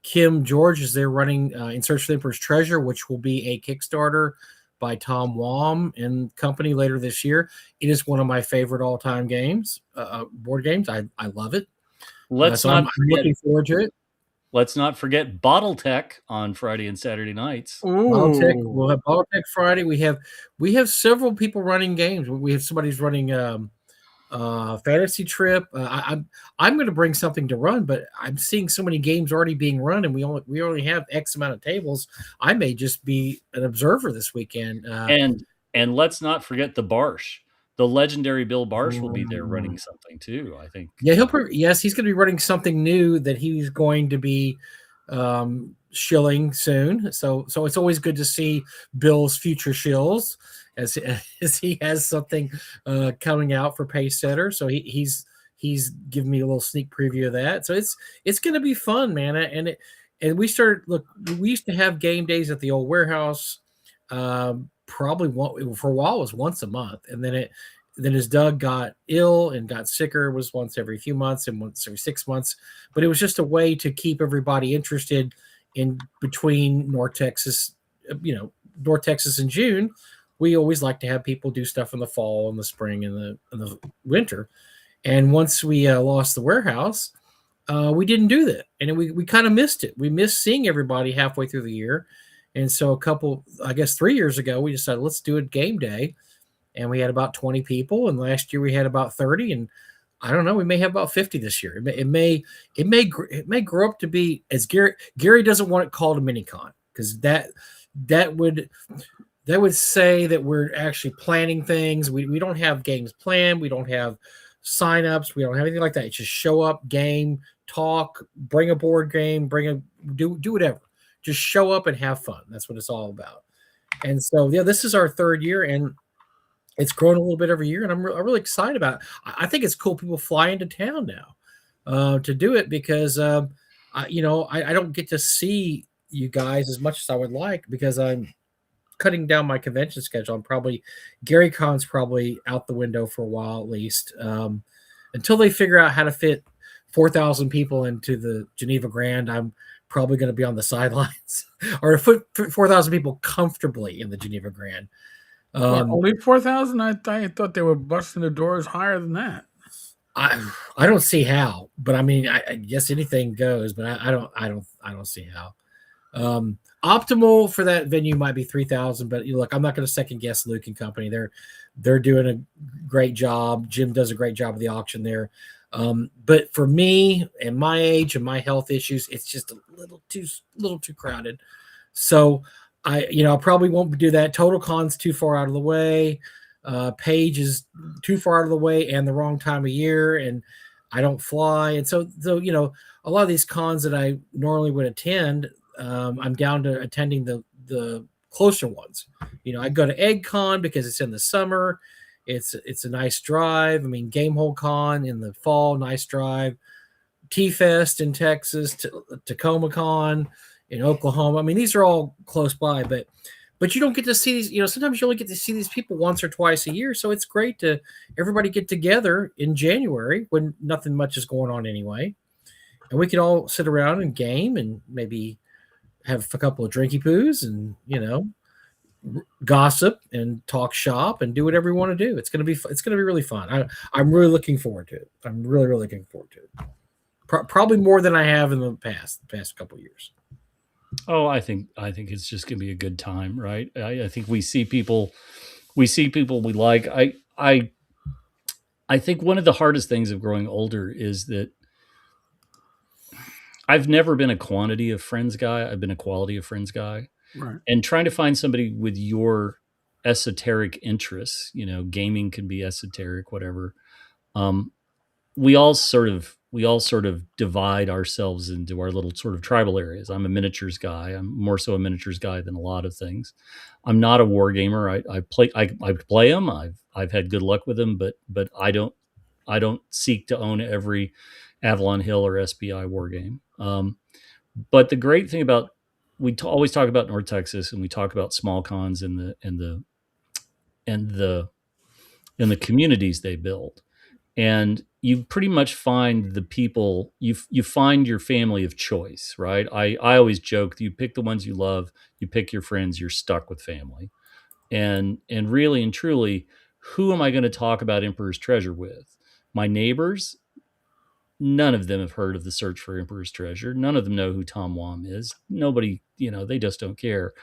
[SPEAKER 2] Kim George is there running In Search for the Emperor's Treasure, which will be a Kickstarter by Tom Wam and company later this year. It is one of my favorite all-time games, board games. I love it.
[SPEAKER 3] I'm looking forward to it. Let's not forget BottleTech on Friday and Saturday nights.
[SPEAKER 2] BottleTech. We'll have BottleTech Friday. We have several people running games. We have somebody's running Fantasy Trip. I'm going to bring something to run, but I'm seeing so many games already being run, and we only have X amount of tables. I may just be an observer this weekend.
[SPEAKER 3] And let's not forget the Barsh. The legendary Bill Barsh will be there running something too, I think.
[SPEAKER 2] Yeah, he's going to be running something new that he's going to be shilling soon. So it's always good to see Bill's future shills as he has something coming out for Pacesetter. So he's given me a little sneak preview of that. So it's going to be fun, man. And we used to have game days at the old warehouse. Probably for a while it was once a month, and then as Doug got ill and got sicker, it was once every few months and once every 6 months. But it was just a way to keep everybody interested in between North Texas in June. We always like to have people do stuff in the fall and the spring and the winter. And once we lost the warehouse, we didn't do that. And we kind of missed it. We missed seeing everybody halfway through the year. And so I guess 3 years ago, we decided let's do a game day, and we had about 20 people. And last year we had about 30, and I don't know, we may have about 50 this year. It may grow up to be, as Gary doesn't want it called a mini con, because that would say that we're actually planning things. We don't have games planned. We don't have signups. We don't have anything like that. It's just show up, game, talk, bring a board game, do whatever. Just show up and have fun. That's what it's all about. And so, yeah, this is our 3rd year, and it's grown a little bit every year, and I'm really excited about it. I think it's cool people fly into town now to do it, because I don't get to see you guys as much as I would like, because I'm cutting down my convention schedule. Gary Con's probably out the window for a while, at least, until they figure out how to fit 4,000 people into the Geneva Grand. I'm probably going to be on the sidelines, or 4,000 people comfortably in the Geneva Grand.
[SPEAKER 1] Only 4,000? I thought they were busting the doors higher than that.
[SPEAKER 2] I don't see how, but I mean, I guess anything goes, but I don't see how. Optimal for that venue might be 3,000, but look, I'm not going to second guess Luke and company. They're doing a great job. Jim does a great job of the auction there. But for me and my age and my health issues, it's just a little too crowded. So I probably won't do that. Total Con's too far out of the way. Page is too far out of the way and the wrong time of year, and I don't fly. And so a lot of these cons that I normally would attend, I'm down to attending the closer ones. I go to Egg Con because it's in the summer. It's a nice drive. I mean, Gamehole Con in the fall, nice drive. T-Fest in Texas, Tacoma Con in Oklahoma. I mean, these are all close by, but you don't get to see these. Sometimes you only get to see these people once or twice a year. So it's great to everybody get together in January when nothing much is going on anyway, and we can all sit around and game and maybe have a couple of drinky poos and gossip and talk shop and do whatever we want to do. It's gonna be really fun. I'm really looking forward to it. I'm really looking forward to it. Probably more than I have in the past couple of years.
[SPEAKER 3] Oh, I think it's just gonna be a good time, right? I think we see people we like. I think one of the hardest things of growing older is that I've never been a quantity of friends guy. I've been a quality of friends guy.
[SPEAKER 1] Right.
[SPEAKER 3] And trying to find somebody with your esoteric interests, gaming can be esoteric, whatever. We all sort of divide ourselves into our little sort of tribal areas. I'm a miniatures guy. I'm more so a miniatures guy than a lot of things. I'm not a war gamer. I play them. I've had good luck with them, but I don't seek to own every Avalon Hill or SPI war game. But the great thing about always talk about North Texas, and we talk about small cons and the communities they build, and you pretty much find the people you find your family of choice, right? I always joke that you pick the ones you love, you pick your friends, you're stuck with family, and really and truly, who am I going to talk about Emperor's Treasure with? My neighbors. None of them have heard of the Search for Emperor's Treasure. None of them know who Tom Wam is. Nobody, they just don't care.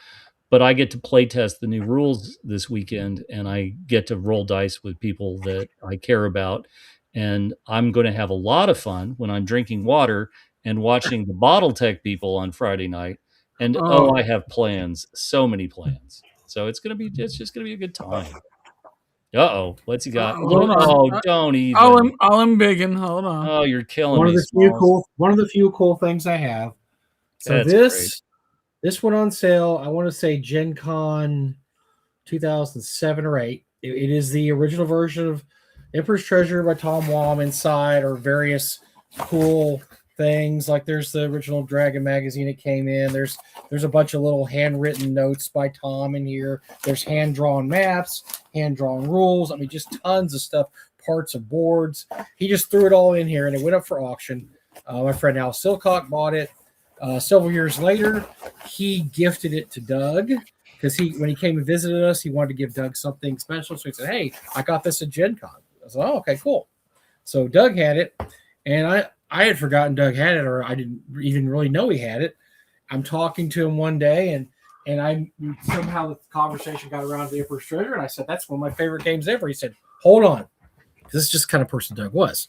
[SPEAKER 3] But I get to play test the new rules this weekend, and I get to roll dice with people that I care about. And I'm going to have a lot of fun when I'm drinking water and watching the Bottle-Tech people on Friday night. And I have plans, so many plans. So it's just going to be a good time. What's he got? Don't even.
[SPEAKER 1] I'm biggin. Hold on.
[SPEAKER 3] Oh, you're killing
[SPEAKER 2] me. One of the few cool things I have. So
[SPEAKER 3] That's
[SPEAKER 2] this went on sale. I want to say Gen Con 2007 or 8. It is the original version of Emperor's Treasure by Tom Wam. Inside or various cool things, like there's the original Dragon magazine it came in. There's a bunch of little handwritten notes by Tom in here. There's hand-drawn maps, hand-drawn rules. I mean, just tons of stuff, parts of boards. He just threw it all in here, and it went up for auction. My friend Al Silcock bought it. Several years later, he gifted it to Doug, because when he came and visited us, he wanted to give Doug something special. So he said, "Hey, I got this at Gen Con." I said, "Oh, okay, cool." So Doug had it, and I had forgotten Doug had it, or I didn't even really know he had it. I'm talking to him one day, And I somehow the conversation got around to the Emperor's Treasure, and I said, that's one of my favorite games ever. He said, hold on. This is just the kind of person Doug was.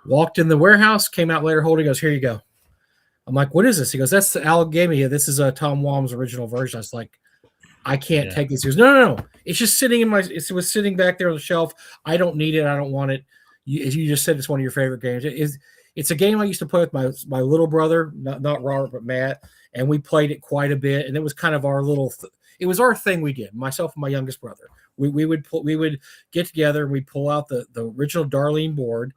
[SPEAKER 2] Walked in the warehouse, came out later holding, goes, here you go. I'm like, what is this? He goes, that's the Algamia. This is Tom Wom's original version. I was like, I can't take this. He goes, no. It's just sitting it was sitting back there on the shelf. I don't need it. I don't want it. As you just said, it's one of your favorite games. It's a game I used to play with my little brother, not Robert, but Matt. And we played it quite a bit. And it was kind of our little, it was our thing we did, myself and my youngest brother. We would get together and we'd pull out the original Darlene board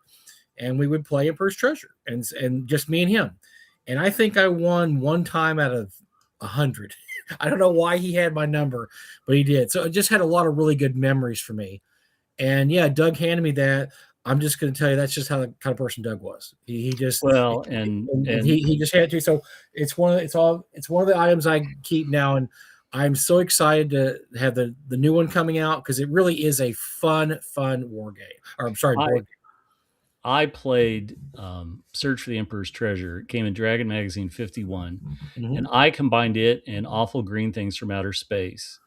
[SPEAKER 2] and we would play Emperor's Treasure and just me and him. And I think I won one time out of 100. I don't know why he had my number, but he did. So it just had a lot of really good memories for me. And yeah, Doug handed me that. I'm just going to tell you that's just how the kind of person Doug was. He just he just had to. So it's one of the items I keep now, and I'm so excited to have the new one coming out because it really is a fun war game. Or I'm sorry, board game.
[SPEAKER 3] I played Search for the Emperor's Treasure. It came in Dragon Magazine 51, and I combined it and Awful Green Things from Outer Space,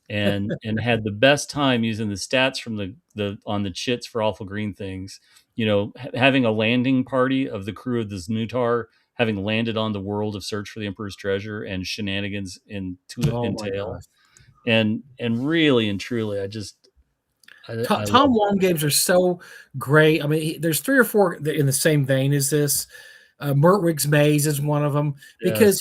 [SPEAKER 3] and had the best time using the stats from the on the chits for Awful Green Things. You know, having a landing party of the crew of the Znootar having landed on the world of Search for the Emperor's Treasure and shenanigans entail, and really and truly,
[SPEAKER 2] Tom Wong games are so great. I mean, there's 3 or 4 in the same vein as this. Mertwig's Maze is one of them because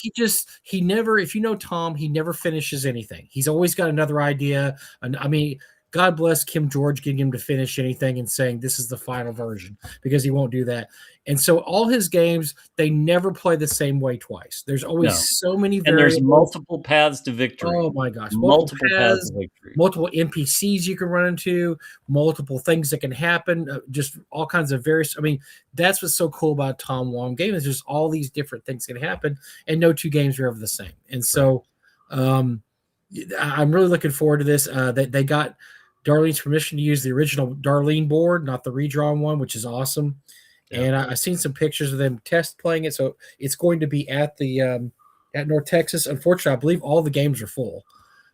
[SPEAKER 2] he never, if you know Tom, he never finishes anything. He's always got another idea. And I mean, God bless Kim George getting him to finish anything and saying this is the final version because he won't do that. And so all his games, they never play the same way twice. There's always so many variables.
[SPEAKER 3] And there's multiple paths to victory.
[SPEAKER 2] Oh my gosh.
[SPEAKER 3] Multiple paths to victory.
[SPEAKER 2] Multiple NPCs you can run into, multiple things that can happen, just all kinds of various. I mean, that's what's so cool about Tom Wong game is just all these different things can happen and no 2 games are ever the same. And so I'm really looking forward to this. They got Darlene's permission to use the original Darlene board, not the redrawn one, which is awesome. Yeah. And I've seen some pictures of them test playing it. So it's going to be at the at North Texas. Unfortunately, I believe all the games are full.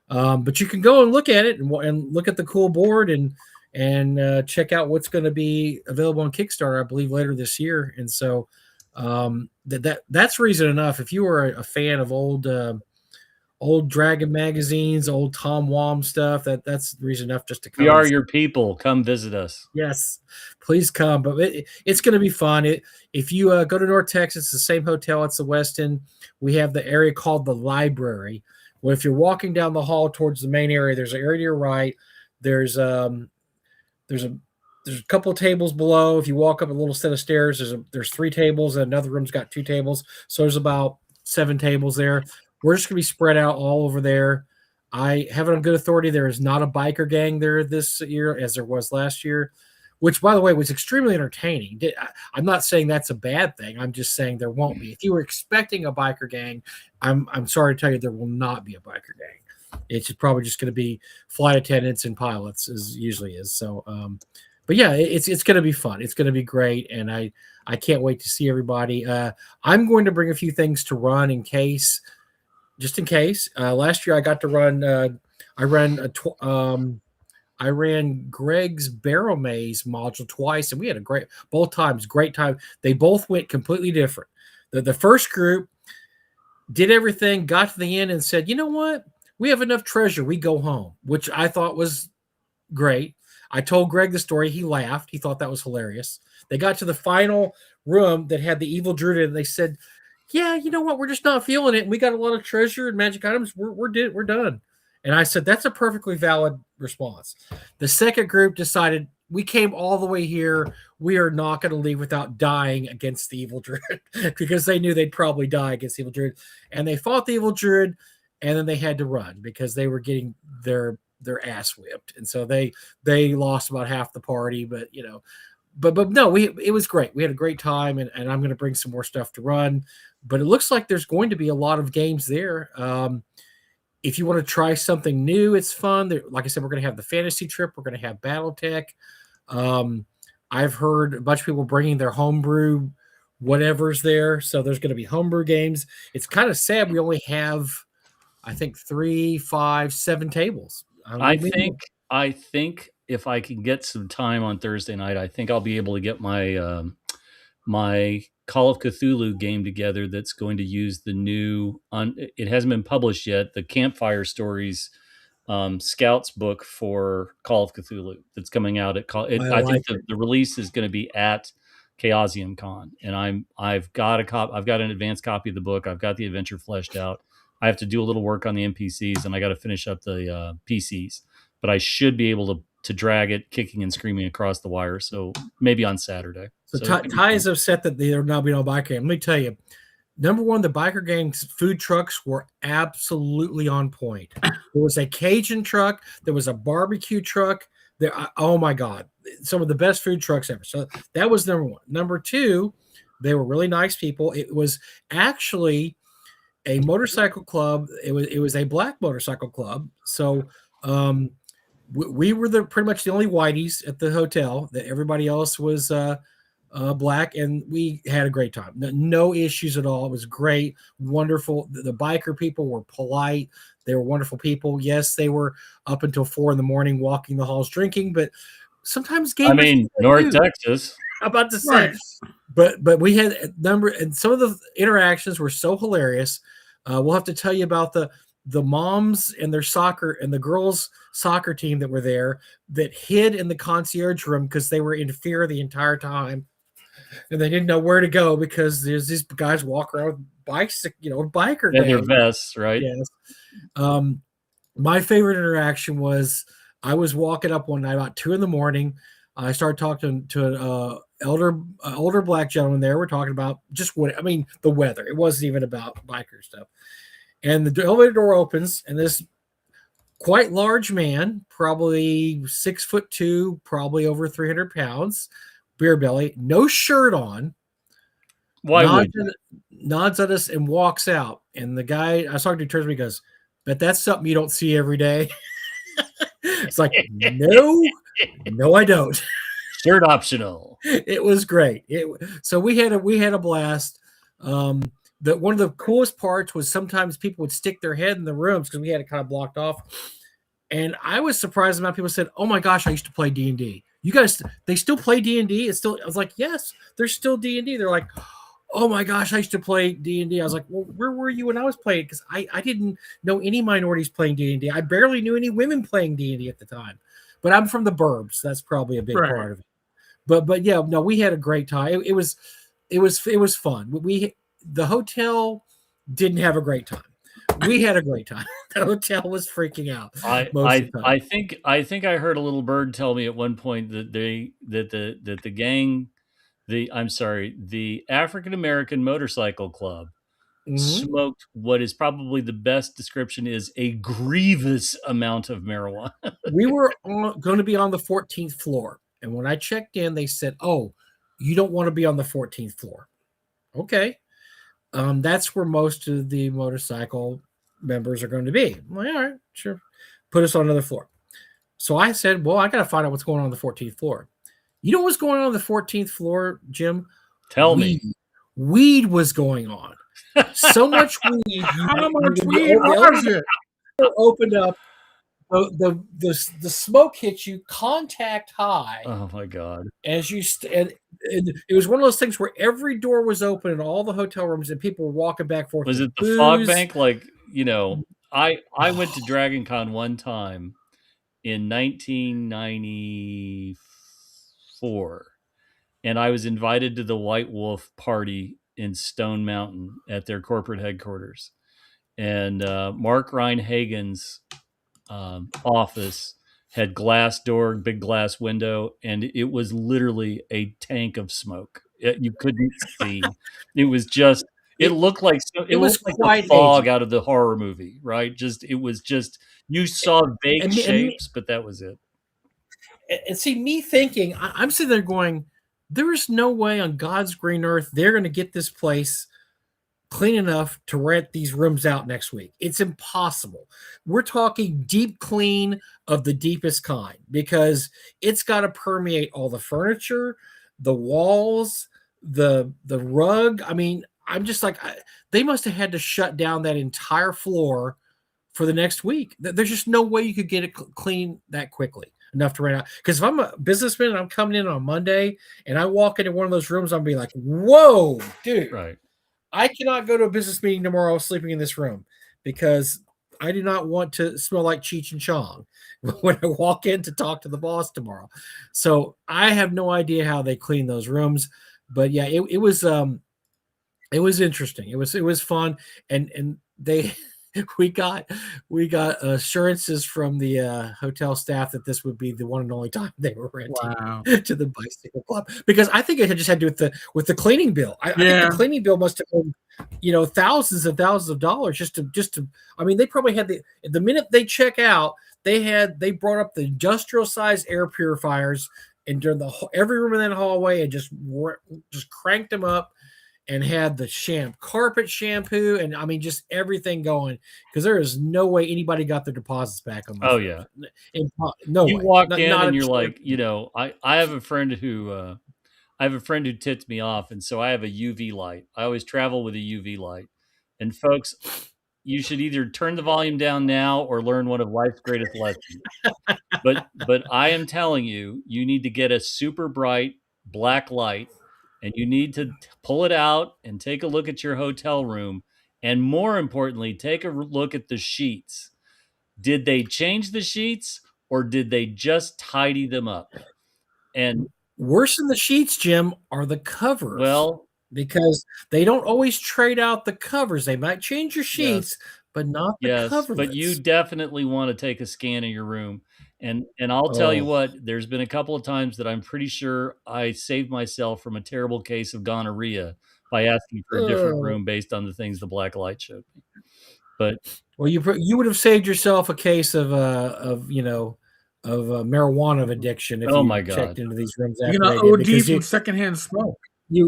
[SPEAKER 2] But you can go and look at it and look at the cool board and check out what's going to be available on Kickstarter, I believe, later this year. And so that's reason enough. If you were a fan of old Dragon magazines, old Tom Wom stuff, that's reason enough just to come.
[SPEAKER 3] We are your people. Come visit us.
[SPEAKER 2] Yes, please come. But it's going to be fun. If you go to North Texas, it's the same hotel. It's the Westin. We have the area called the Library. Well, if you're walking down the hall towards the main area, there's an area to your right. There's a couple of tables below. If you walk up a little set of stairs, there's 3 tables, and another room's got 2 tables. So there's about 7 tables there. We're just going to be spread out all over there. I have it on good authority. There is not a biker gang there this year as there was last year, which, by the way, was extremely entertaining. I'm not saying that's a bad thing. I'm just saying there won't be. If you were expecting a biker gang, I'm sorry to tell you there will not be a biker gang. It's probably just going to be flight attendants and pilots, as usually is. So, but yeah, it's going to be fun. It's going to be great, and I can't wait to see everybody. I'm going to bring a few things to run just in case. Last year I got to run. I ran Greg's Barrel Maze module twice, and we had both times great time. They both went completely different. The first group did everything, got to the end, and said, "You know what? We have enough treasure. We go home," which I thought was great. I told Greg the story. He laughed. He thought that was hilarious. They got to the final room that had the evil druid, and they said, "Yeah, you know what? We're just not feeling it. We got a lot of treasure and magic items. We're done." And I said, "That's a perfectly valid response." The second group decided, we came all the way here. We are not going to leave without dying against the evil druid because they knew they'd probably die against the evil druid. And they fought the evil druid, and then they had to run because they were getting their ass whipped. And so they lost about half the party, but no, it was great. We had a great time, and I'm going to bring some more stuff to run. But it looks like there's going to be a lot of games there. If you want to try something new, it's fun. Like I said, we're going to have the fantasy trip. We're going to have BattleTech. I've heard a bunch of people bringing their homebrew whatever's there. So there's going to be homebrew games. It's kind of sad we only have I think 3, 5, 7 tables.
[SPEAKER 3] I think if I can get some time on Thursday night, I think I'll be able to get my Call of Cthulhu game together. That's going to use the new. It hasn't been published yet. The Campfire Stories Scouts book for Call of Cthulhu that's coming out at. I think the release is going to be at Chaosium Con, and I've got an advanced copy of the book. I've got the adventure fleshed out. I have to do a little work on the NPCs, and I got to finish up the PCs. But I should be able to drag it kicking and screaming across the wire. So maybe on Saturday.
[SPEAKER 2] So Ty is upset that there now be no biker game. Let me tell you, number one, the biker gang's food trucks were absolutely on point. There was a Cajun truck. There was a barbecue truck. There, oh my God, some of the best food trucks ever. So that was number one. Number two, they were really nice people. It was actually a motorcycle club. It was a black motorcycle club. So we were pretty much the only whiteys at the hotel. That everybody else was black, and we had a great time. No issues at all. It was great, wonderful. The biker people were polite. They were wonderful people. Yes, they were up until 4 a.m. walking the halls drinking, but sometimes
[SPEAKER 3] North Texas.
[SPEAKER 2] I'm about to say, but we had a number, and some of the interactions were so hilarious. We'll have to tell you about the moms and their soccer and the girls' soccer team that were there that hid in the concierge room because they were in fear the entire time. And they didn't know where to go because there's these guys walk around with bikes, biker
[SPEAKER 3] and their vests, right?
[SPEAKER 2] Yes. My favorite interaction was I was walking up one night about 2 a.m. I started talking to an older black gentleman there. We're talking about the weather. It wasn't even about biker stuff. And the elevator door opens, and this quite large man, probably 6'2", probably over 300 pounds, beer belly, no shirt on, nods at us and walks out. And the guy I was talking to turns to me and goes, "Bet that's something you don't see every day." It's like, no, I don't.
[SPEAKER 3] Shirt optional.
[SPEAKER 2] It was great. So we had a blast. That one of the coolest parts was sometimes people would stick their head in the rooms because we had it kind of blocked off. And I was surprised about people said, "Oh my gosh, I used to play D&D. You guys, they still play D&D?" I was like, "Yes, there's still D&D." They're like, "Oh my gosh, I used to play D&D." I was like, "Well, where were you when I was playing?" Because I didn't know any minorities playing D&D. I barely knew any women playing D&D at the time. But I'm from the burbs. So that's probably a big part of it. But yeah, no, we had a great time. It was fun. The hotel didn't have a great time. We had a great time. The hotel was freaking out.
[SPEAKER 3] I think I heard a little bird tell me at one point that the gang, the African American Motorcycle Club smoked what is probably the best description is a grievous amount of marijuana.
[SPEAKER 2] We were going to be on the 14th floor. And when I checked in, they said, "Oh, you don't want to be on the 14th floor." Okay. That's where most of the motorcycle members are going to be. I'm like, all right, sure. Put us on another floor. So I said, well, I got to find out what's going on the 14th floor. You know what's going on the 14th floor, Jim?
[SPEAKER 3] Tell me.
[SPEAKER 2] Weed was going on. So much weed.
[SPEAKER 1] How much weed was it?
[SPEAKER 2] Opened up. The smoke hits you contact high.
[SPEAKER 3] Oh my God!
[SPEAKER 2] As you and it was one of those things where every door was open in all the hotel rooms and people were walking back and forth.
[SPEAKER 3] Was it the fog bank? Like, I went to Dragon Con one time in 1994, and I was invited to the White Wolf party in Stone Mountain at their corporate headquarters, and Mark Reinhagen's office had glass door, big glass window, and it was literally a tank of smoke. You couldn't see. It was just. It looked like the fog out of the horror movie, right? It was you saw vague shapes, but that was it.
[SPEAKER 2] And see, me thinking, I'm sitting there going, there is no way on God's green earth they're going to get this place clean enough to rent these rooms out next week. It's impossible. We're talking deep clean of the deepest kind because it's got to permeate all the furniture, the walls, the rug. I mean, I'm just like, they must have had to shut down that entire floor for the next week. There's just no way you could get it clean that quickly enough to rent out. Because if I'm a businessman and I'm coming in on Monday and I walk into one of those rooms, I'll be like, whoa, dude,
[SPEAKER 3] Right.
[SPEAKER 2] I cannot go to a business meeting tomorrow sleeping in this room because I do not want to smell like Cheech and Chong when I walk in to talk to the boss tomorrow. So I have no idea how they clean those rooms, but yeah, it was interesting. It was fun, and they we got assurances from the hotel staff that this would be the one and only time they were renting
[SPEAKER 1] Wow.
[SPEAKER 2] to the bicycle club, because I think it just had to do with the cleaning bill. I think
[SPEAKER 1] Yeah.
[SPEAKER 2] the cleaning bill must have been, thousands and thousands of dollars just to. I mean, they probably had the minute they check out, they brought up the industrial sized air purifiers and during every room in that hallway and just cranked them up. And had the carpet shampoo, and I mean just everything going, because there is no way anybody got their deposits back on.
[SPEAKER 3] Oh yeah,
[SPEAKER 2] no
[SPEAKER 3] you
[SPEAKER 2] way.
[SPEAKER 3] walk in and you're like, I have a friend who tits me off, and so I have a UV light. I always travel with a UV light, and folks, you should either turn the volume down now or learn one of life's greatest lessons. But I am telling you, you need to get a super bright black light. And you need to pull it out and take a look at your hotel room. And more importantly, take a look at the sheets. Did they change the sheets or did they just tidy them up? And
[SPEAKER 2] worse than the sheets, Jim, are the covers.
[SPEAKER 3] Well,
[SPEAKER 2] because they don't always trade out the covers. They might change your sheets, but not the coverlets.
[SPEAKER 3] But you definitely want to take a scan of your room. And I'll tell you what, there's been a couple of times that I'm pretty sure I saved myself from a terrible case of gonorrhea by asking for a different room based on the things the black light showed me. But
[SPEAKER 2] you would have saved yourself a case of marijuana addiction if you checked into these rooms after
[SPEAKER 1] OD from secondhand smoke.
[SPEAKER 2] You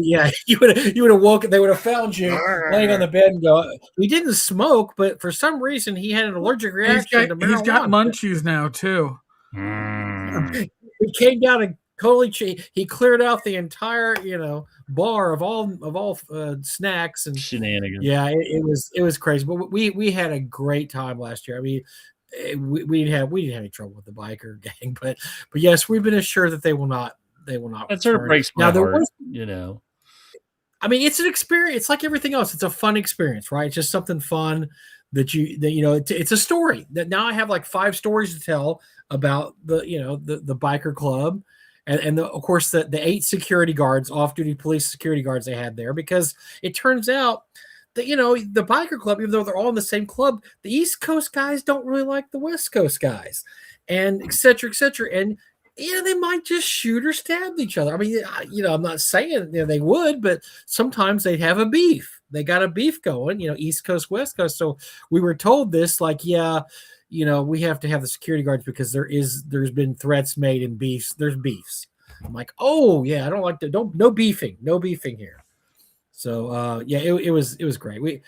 [SPEAKER 2] would have woken. They would have found you laying on the bed and go, "We didn't smoke, but for some reason he had an allergic reaction to marijuana."
[SPEAKER 1] He's got munchies now too.
[SPEAKER 2] He came down and totally he cleared out the entire bar of all snacks and
[SPEAKER 3] shenanigans.
[SPEAKER 2] Yeah, it was crazy, but we had a great time last year. I mean, we didn't have any trouble with the biker gang, but yes, we've been assured that they will not.
[SPEAKER 3] That sort of breaks my heart,
[SPEAKER 2] I mean, it's an experience. It's like everything else. It's a fun experience, right? It's just something fun it's a story. That now I have like 5 stories to tell about the biker club, and of course the 8 security guards, off-duty police security guards they had there, because it turns out that the biker club, even though they're all in the same club, the East Coast guys don't really like the West Coast guys, and et cetera, and they might just shoot or stab each other. I mean, I'm not saying they would, but sometimes they'd have a beef. They got a beef going, East Coast, West Coast. So we were told this, like, we have to have the security guards because there's been threats made and beefs. There's beefs. I'm like, oh yeah, I don't like that. No beefing here. So it was great. We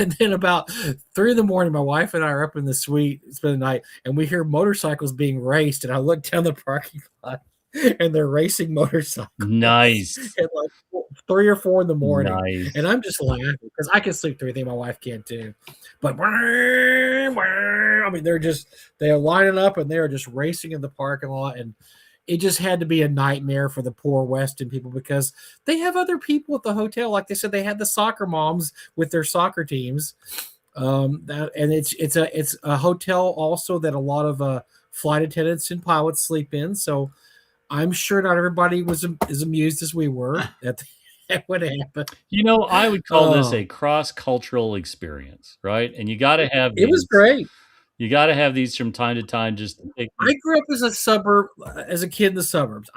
[SPEAKER 2] and then about 3 a.m, my wife and I are up in the suite, spend the night, and we hear motorcycles being raced. And I look down the parking lot, and they're racing motorcycles.
[SPEAKER 3] Nice.
[SPEAKER 2] At like 3 or 4 in the morning.
[SPEAKER 3] Nice.
[SPEAKER 2] And I'm just laughing because I can sleep through anything, my wife can too. But I mean, they're lining up and they're just racing in the parking lot, and it just had to be a nightmare for the poor Weston people because they have other people at the hotel. Like they said, they had the soccer moms with their soccer teams. And it's a hotel also that a lot of flight attendants and pilots sleep in. So I'm sure not everybody was as amused as we were at what happened.
[SPEAKER 3] I would call this a cross-cultural experience, right? And you got to have
[SPEAKER 2] it was great.
[SPEAKER 3] You got to have these from time to time.
[SPEAKER 2] I grew up as a kid in the suburbs.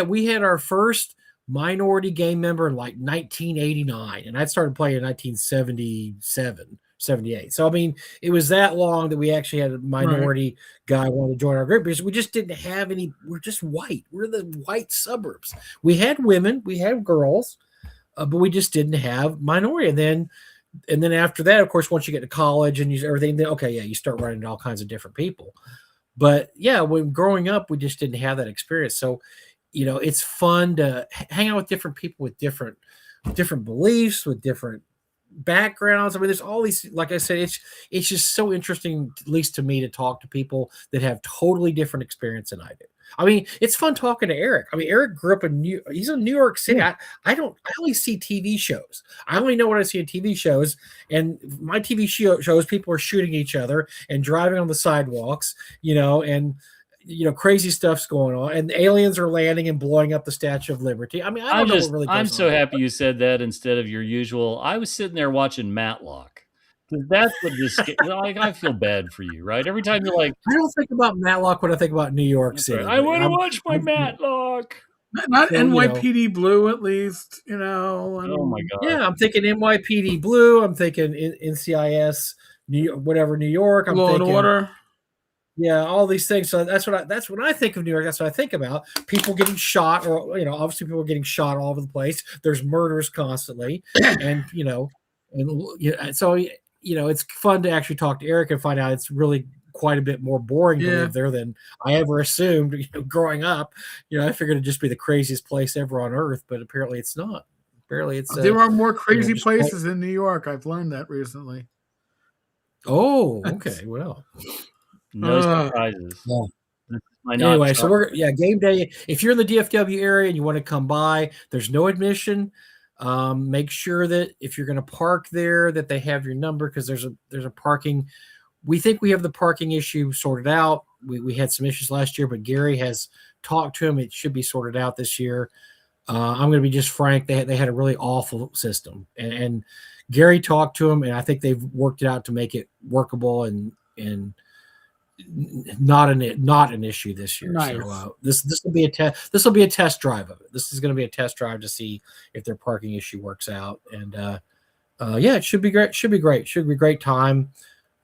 [SPEAKER 2] We had our first minority gang member in like 1989, and I started playing in 1977, 78. So I mean, it was that long that we actually had a minority guy wanted to join our group because we just didn't have any. We're just white. We're the white suburbs. We had women, we had girls, but we just didn't have minority. And then after that, of course, once you get to college and everything, then you start running into all kinds of different people. But yeah, when growing up, we just didn't have that experience. So, it's fun to hang out with different people with different beliefs, with different backgrounds. I mean, there's all these, like I said, it's just so interesting, at least to me, to talk to people that have totally different experience than I do. I mean, it's fun talking to Eric. I mean, Eric grew up in he's in New York City. I only see TV shows. I only know what I see in TV shows. And my TV shows, people are shooting each other and driving on the sidewalks, and crazy stuff's going on, and aliens are landing and blowing up the Statue of Liberty. I mean, I don't know what really goes on.
[SPEAKER 3] I'm so happy you said that instead of your usual. I was sitting there watching Matlock. Because that's what just I feel bad for you, right? Every time you're like,
[SPEAKER 2] I don't think about Matlock when I think about New York City.
[SPEAKER 3] Right. I want to watch my Matlock.
[SPEAKER 1] Not NYPD Blue, at least,
[SPEAKER 3] Oh my god.
[SPEAKER 2] Yeah, I'm thinking NYPD Blue. I'm thinking NCIS, New York. I'm
[SPEAKER 1] Law
[SPEAKER 2] thinking
[SPEAKER 1] and Order.
[SPEAKER 2] Yeah, all these things. So that's when I think of New York. That's what I think about. People getting shot, or obviously people are getting shot all over the place. There's murders constantly, and so it's fun to actually talk to Eric and find out it's really quite a bit more boring to live there than I ever assumed. Growing up, I figured it'd just be the craziest place ever on earth, but apparently it's not. Apparently it's
[SPEAKER 1] there are more crazy places in New York. I've learned that recently.
[SPEAKER 2] Oh, okay. Well.
[SPEAKER 3] No surprises.
[SPEAKER 2] Yeah. Anyway, so game day. If you're in the DFW area and you want to come by, there's no admission. Make sure that if you're going to park there, that they have your number, because there's a parking. We think we have the parking issue sorted out. We had some issues last year, but Gary has talked to him. It should be sorted out this year. I'm going to be just frank. They had a really awful system, and Gary talked to him, and I think they've worked it out to make it workable and not an issue this year.
[SPEAKER 1] Nice.
[SPEAKER 2] So this will be a test. This will be a test drive of it. This is going to be a test drive to see if their parking issue works out. And it should be great. Should be great. Should be a great time.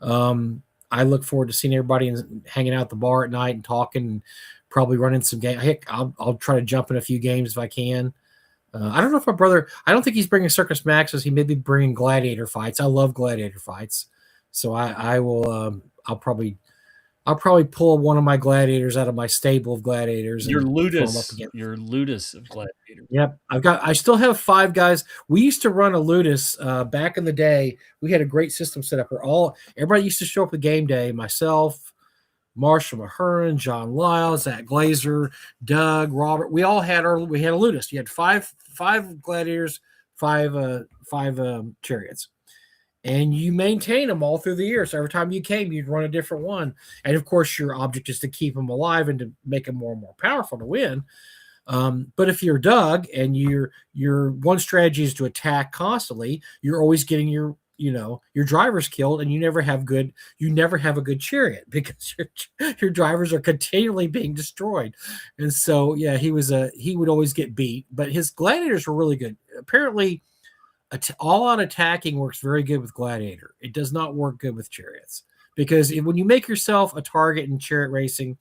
[SPEAKER 2] I look forward to seeing everybody and hanging out at the bar at night and talking, and probably running some games. Heck, I'll try to jump in a few games if I can. I don't know if my brother. I don't think he's bringing Circus Maxes. He may be bringing gladiator fights. I love gladiator fights, so I will. I'll probably pull one of my gladiators out of my stable of gladiators.
[SPEAKER 3] Your Ludus of gladiators.
[SPEAKER 2] Yep. I still have 5 guys. We used to run a Ludus back in the day. We had a great system set up where everybody used to show up at game day. Myself, Marshall Mahurin, John Lyle, Zach Glazer, Doug, Robert. We all had a Ludus. You had five gladiators, five chariots. And you maintain them all through the year. So every time you came, you'd run a different one. And of course, your object is to keep them alive and to make them more and more powerful to win. But if you're Doug and your one strategy is to attack constantly, you're always getting your drivers killed, and you never have a good chariot because your drivers are continually being destroyed. And so, he would always get beat, but his gladiators were really good. Apparently, all-out attacking works very good with gladiator. It does not work good with chariots, because when you make yourself a target in chariot racing,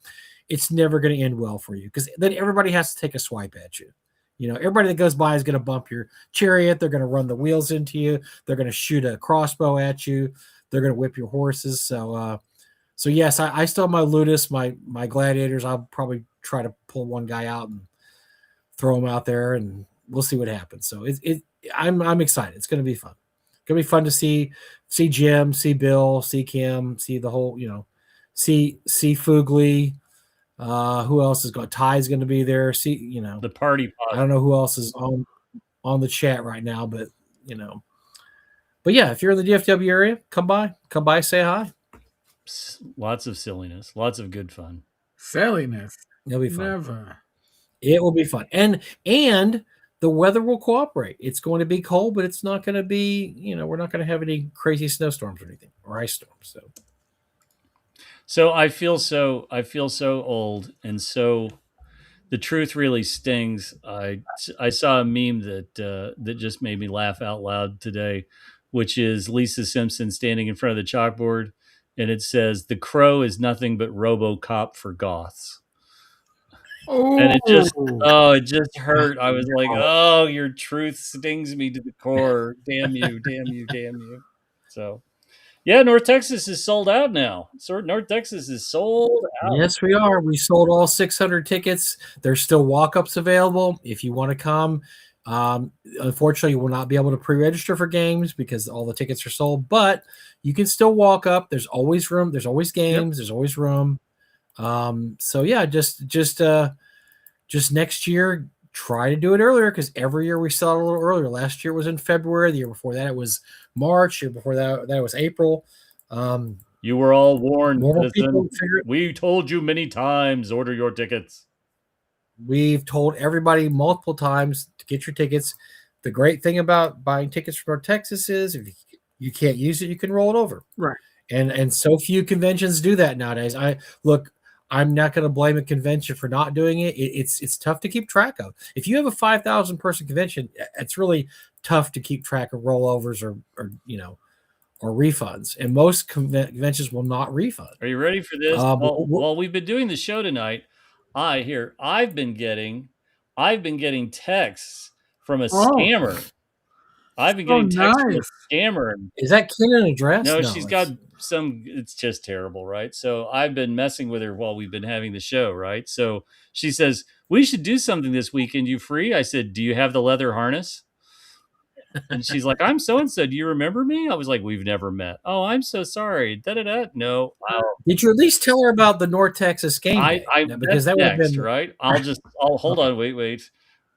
[SPEAKER 2] it's never going to end well for you, because then everybody has to take a swipe at you. Everybody that goes by is going to bump your chariot. They're going to run the wheels into you. They're going to shoot a crossbow at you. They're going to whip your horses. So yes, I still have my Ludus, my gladiators. I'll probably try to pull one guy out and throw him out there, and we'll see what happens. So I'm excited. It's going to be fun. It's going to be fun to see Jim, see Bill, see Kim, see the whole, see Fugly. Who else is going? Ty's going to be there. See,
[SPEAKER 3] the party pod.
[SPEAKER 2] I don't know who else is on the chat right now, but but yeah, if you're in the DFW area, come by, say hi.
[SPEAKER 3] Lots of silliness, lots of good fun.
[SPEAKER 1] Silliness.
[SPEAKER 2] It'll be fun.
[SPEAKER 1] Never.
[SPEAKER 2] It will be fun, and the weather will cooperate. It's going to be cold, but it's not going to be, we're not going to have any crazy snowstorms or anything, or ice storms.
[SPEAKER 3] So I feel so old, and so the truth really stings. I saw a meme that just made me laugh out loud today, which is Lisa Simpson standing in front of the chalkboard, and it says, "The Crow is nothing but RoboCop for goths."
[SPEAKER 1] Oh.
[SPEAKER 3] And it just hurt. I was like, oh, your truth stings me to the core. Damn you, damn you, damn you. So, yeah, North Texas is sold out now. North Texas is sold out.
[SPEAKER 2] Yes, we are. We sold all 600 tickets. There's still walk-ups available if you want to come. Unfortunately, you will not be able to pre-register for games because all the tickets are sold. But you can still walk up. There's always room. There's always games. There's always room. So yeah, just next year, try to do it earlier because every year we sell it a little earlier. Last year was in February. The year before that it was March. The year before that was April.
[SPEAKER 3] You were all warned,
[SPEAKER 2] Normal people
[SPEAKER 3] citizen.
[SPEAKER 2] figure it.
[SPEAKER 3] We told you many times, order your tickets.
[SPEAKER 2] We've told everybody multiple times to get your tickets. The great thing about buying tickets from North Texas is if you can't use it, you can roll it over.
[SPEAKER 1] Right.
[SPEAKER 2] And so few conventions do that nowadays. I'm not going to blame a convention for not doing it. It's tough to keep track of. If you have a 5,000 person convention, it's really tough to keep track of rollovers or refunds. And most conventions will not refund.
[SPEAKER 3] Are you ready for this? While we've been doing the show tonight, I've been getting texts from a scammer. I've been getting texts from a scammer.
[SPEAKER 2] Is that Ken an address?
[SPEAKER 3] No, she's got some. It's just terrible, right? So I've been messing with her while we've been having the show, right? So she says we should do something this weekend. You free? I said, do you have the leather harness? And she's like, I'm so and so. Do you remember me? I was like, we've never met. Oh, I'm so sorry. Da-da-da. No.
[SPEAKER 2] Did you at least tell her about the North Texas game day?
[SPEAKER 3] Because that would have been right. I'll hold on. Wait.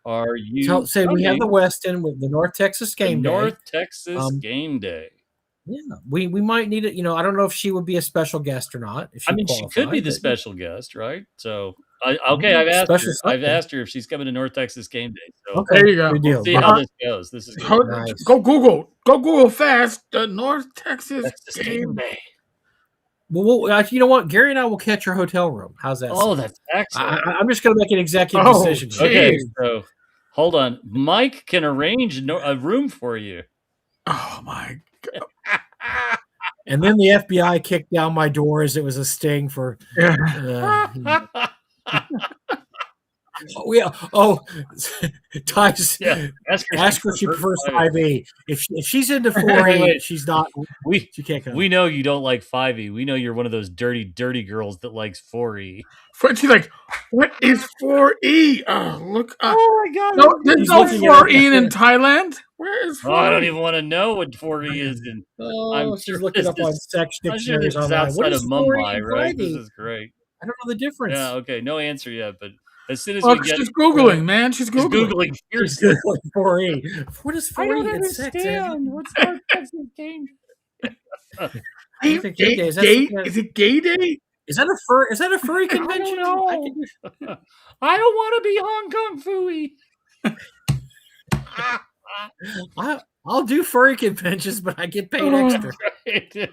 [SPEAKER 3] Are you
[SPEAKER 2] say we have the Westin with the North Texas game day?
[SPEAKER 3] North Texas game day.
[SPEAKER 2] Yeah, we might need it. I don't know if she would be a special guest or not.
[SPEAKER 3] She could be the special guest, right? So I've asked her if she's coming to North Texas game day. So
[SPEAKER 2] okay,
[SPEAKER 1] there you go.
[SPEAKER 3] We'll see how this goes. This is
[SPEAKER 1] nice. Go Google fast. The North Texas game day.
[SPEAKER 2] Well, you know what? Gary and I will catch your hotel room. How's that?
[SPEAKER 3] Oh, that's excellent.
[SPEAKER 2] I'm just going to make an executive decision.
[SPEAKER 3] Okay, so hold on. Mike can arrange a room for you.
[SPEAKER 1] Oh my God.
[SPEAKER 2] And then the FBI kicked down my door as it was a sting for. Ty's.
[SPEAKER 3] Yeah.
[SPEAKER 2] Ask her if she prefers 5E. If she's into 4E, she's not. She can't come.
[SPEAKER 3] We know you don't like 5E. We know you're one of those dirty girls that likes 4E.
[SPEAKER 1] She's like, what is 4E? Oh, look up.
[SPEAKER 3] Oh my God!
[SPEAKER 1] No, there's no 4E in Thailand. Where is 4E?
[SPEAKER 3] Oh, I don't even want to know what 4E is.
[SPEAKER 2] She's looking up on sex dictionaries
[SPEAKER 3] online. What is Mumbai, right? This is great.
[SPEAKER 2] I don't know the difference.
[SPEAKER 3] Yeah, okay. No answer yet, but as soon as we get...
[SPEAKER 1] She's Googling, man. She's Googling.
[SPEAKER 2] She's Googling 4E. What is 4E?
[SPEAKER 3] I don't understand. What's North Texas game?
[SPEAKER 1] Is it gay day?
[SPEAKER 2] Is that a furry convention?
[SPEAKER 3] I don't know. I don't want to be Hong Kong Phooey.
[SPEAKER 2] I'll do furry conventions, but I get paid extra.
[SPEAKER 3] Right.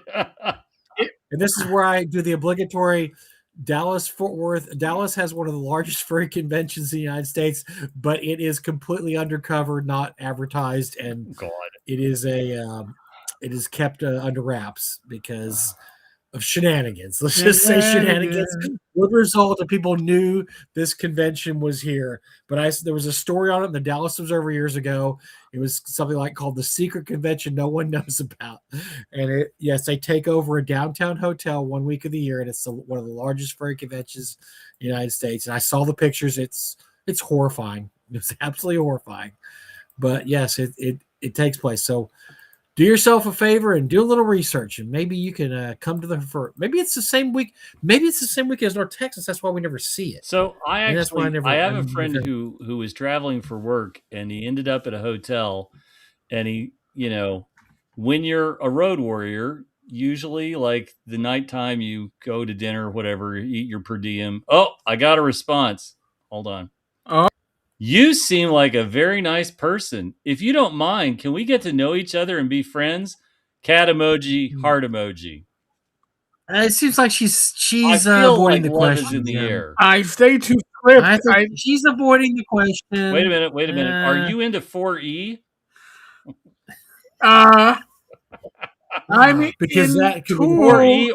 [SPEAKER 2] And this is where I do the obligatory Dallas-Fort Worth. Dallas has one of the largest furry conventions in the United States, but it is completely undercover, not advertised, and it is kept under wraps because of shenanigans. Let's just say shenanigans would result if people knew this convention was here. But there was a story on it in the Dallas Observer years ago. It was something like called the secret convention no one knows about. And they take over a downtown hotel 1 week of the year, and it's one of the largest furry conventions in the United States. And I saw the pictures. It's horrifying. It's absolutely horrifying. But yes, it takes place. So do yourself a favor and do a little research, and maybe you can come to maybe it's the same week. Maybe it's the same week as North Texas. That's why we never see it.
[SPEAKER 3] So I have a friend who was traveling for work, and he ended up at a hotel, and he, when you're a road warrior, usually like the nighttime you go to dinner or whatever, eat your per diem. Oh, I got a response. Hold on. You seem like a very nice person. If you don't mind, can we get to know each other and be friends? Cat emoji, heart emoji.
[SPEAKER 2] It seems like she's avoiding the question.
[SPEAKER 3] In the air.
[SPEAKER 1] I stay too swift.
[SPEAKER 2] She's avoiding the question.
[SPEAKER 3] Wait a minute. Are you into 4E?
[SPEAKER 1] I'm
[SPEAKER 2] because that could be
[SPEAKER 3] 4E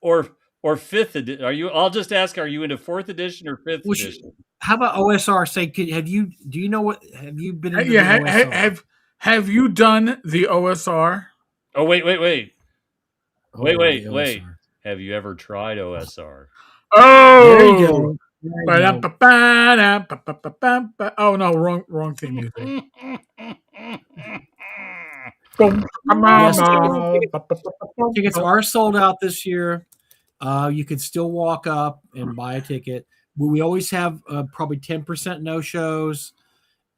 [SPEAKER 3] or 5th edition. I'll just ask, are you into 4th edition or 5th edition?
[SPEAKER 2] How about OSR? Have you been into
[SPEAKER 1] the
[SPEAKER 2] OSR?
[SPEAKER 1] Have you done the OSR?
[SPEAKER 3] Oh, wait. Wait. Have you ever tried OSR?
[SPEAKER 1] Oh,
[SPEAKER 2] there you go. There you go.
[SPEAKER 1] Ba-da-ba-ba-da-ba-ba-ba-ba. Oh no, wrong theme music.
[SPEAKER 2] Yes, tickets are sold out this year. You can still walk up and buy a ticket. We always have probably 10% no shows,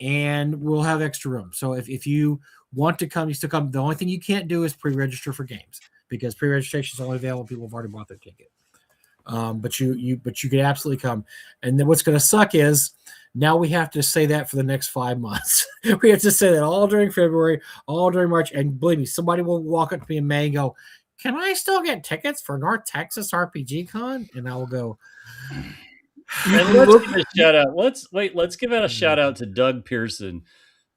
[SPEAKER 2] and we'll have extra room. So if you want to come, you still come. The only thing you can't do is pre-register for games because pre-registration is only available to people who've already bought their ticket. But you could absolutely come. And then what's going to suck is now we have to say that for the next 5 months. We have to say that all during February, all during March, and believe me, somebody will walk up to me in May and go, "Can I still get tickets for North Texas RPG Con?" And I will go.
[SPEAKER 3] And let's give a shout out. Let's give out a shout out to Doug Pearson.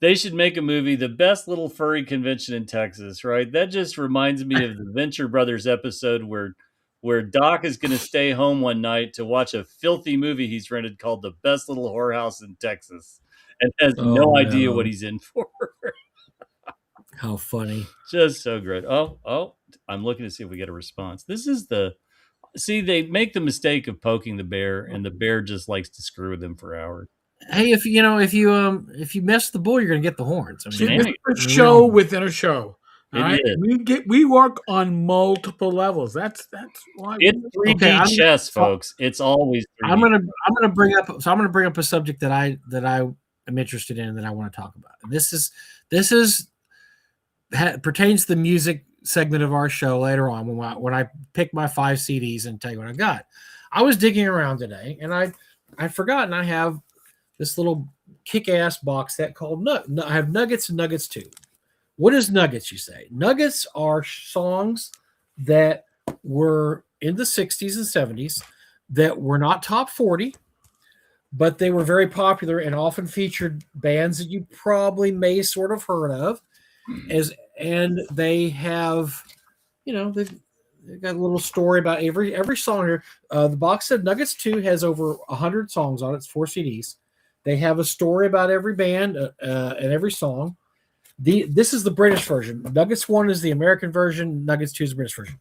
[SPEAKER 3] They should make a movie, The Best Little Furry Convention in Texas, right? That just reminds me of the Venture Brothers episode where Doc is going to stay home one night to watch a filthy movie he's rented called The Best Little Whorehouse in Texas and has no idea what he's in for.
[SPEAKER 2] How funny.
[SPEAKER 3] Just so great. Oh, I'm looking to see if we get a response. This is see, they make the mistake of poking the bear, and the bear just likes to screw with them for hours.
[SPEAKER 2] Hey, if you mess the bull, you're gonna get the horns.
[SPEAKER 1] See, this is a show within a show. Right? We work on multiple levels. That's why
[SPEAKER 3] it's 3D chess, folks. It's always 3D.
[SPEAKER 2] I'm gonna bring up a subject that I am interested in and that I want to talk about. And this pertains to the music segment of our show later on when I pick my 5 CDs and tell you what I got. I was digging around today and I'd forgotten I have this little kick-ass box set called I have Nuggets and Nuggets 2. What is Nuggets, you say? Nuggets are songs that were in the 60s and 70s that were not top 40, but they were very popular and often featured bands that you probably may sort of heard of. And they have, they've got a little story about every song here. The box set Nuggets 2 has over 100 songs on it. It's 4 CDs. They have a story about every band and every song. This is the British version. Nuggets 1 is the American version. Nuggets 2 is the British version.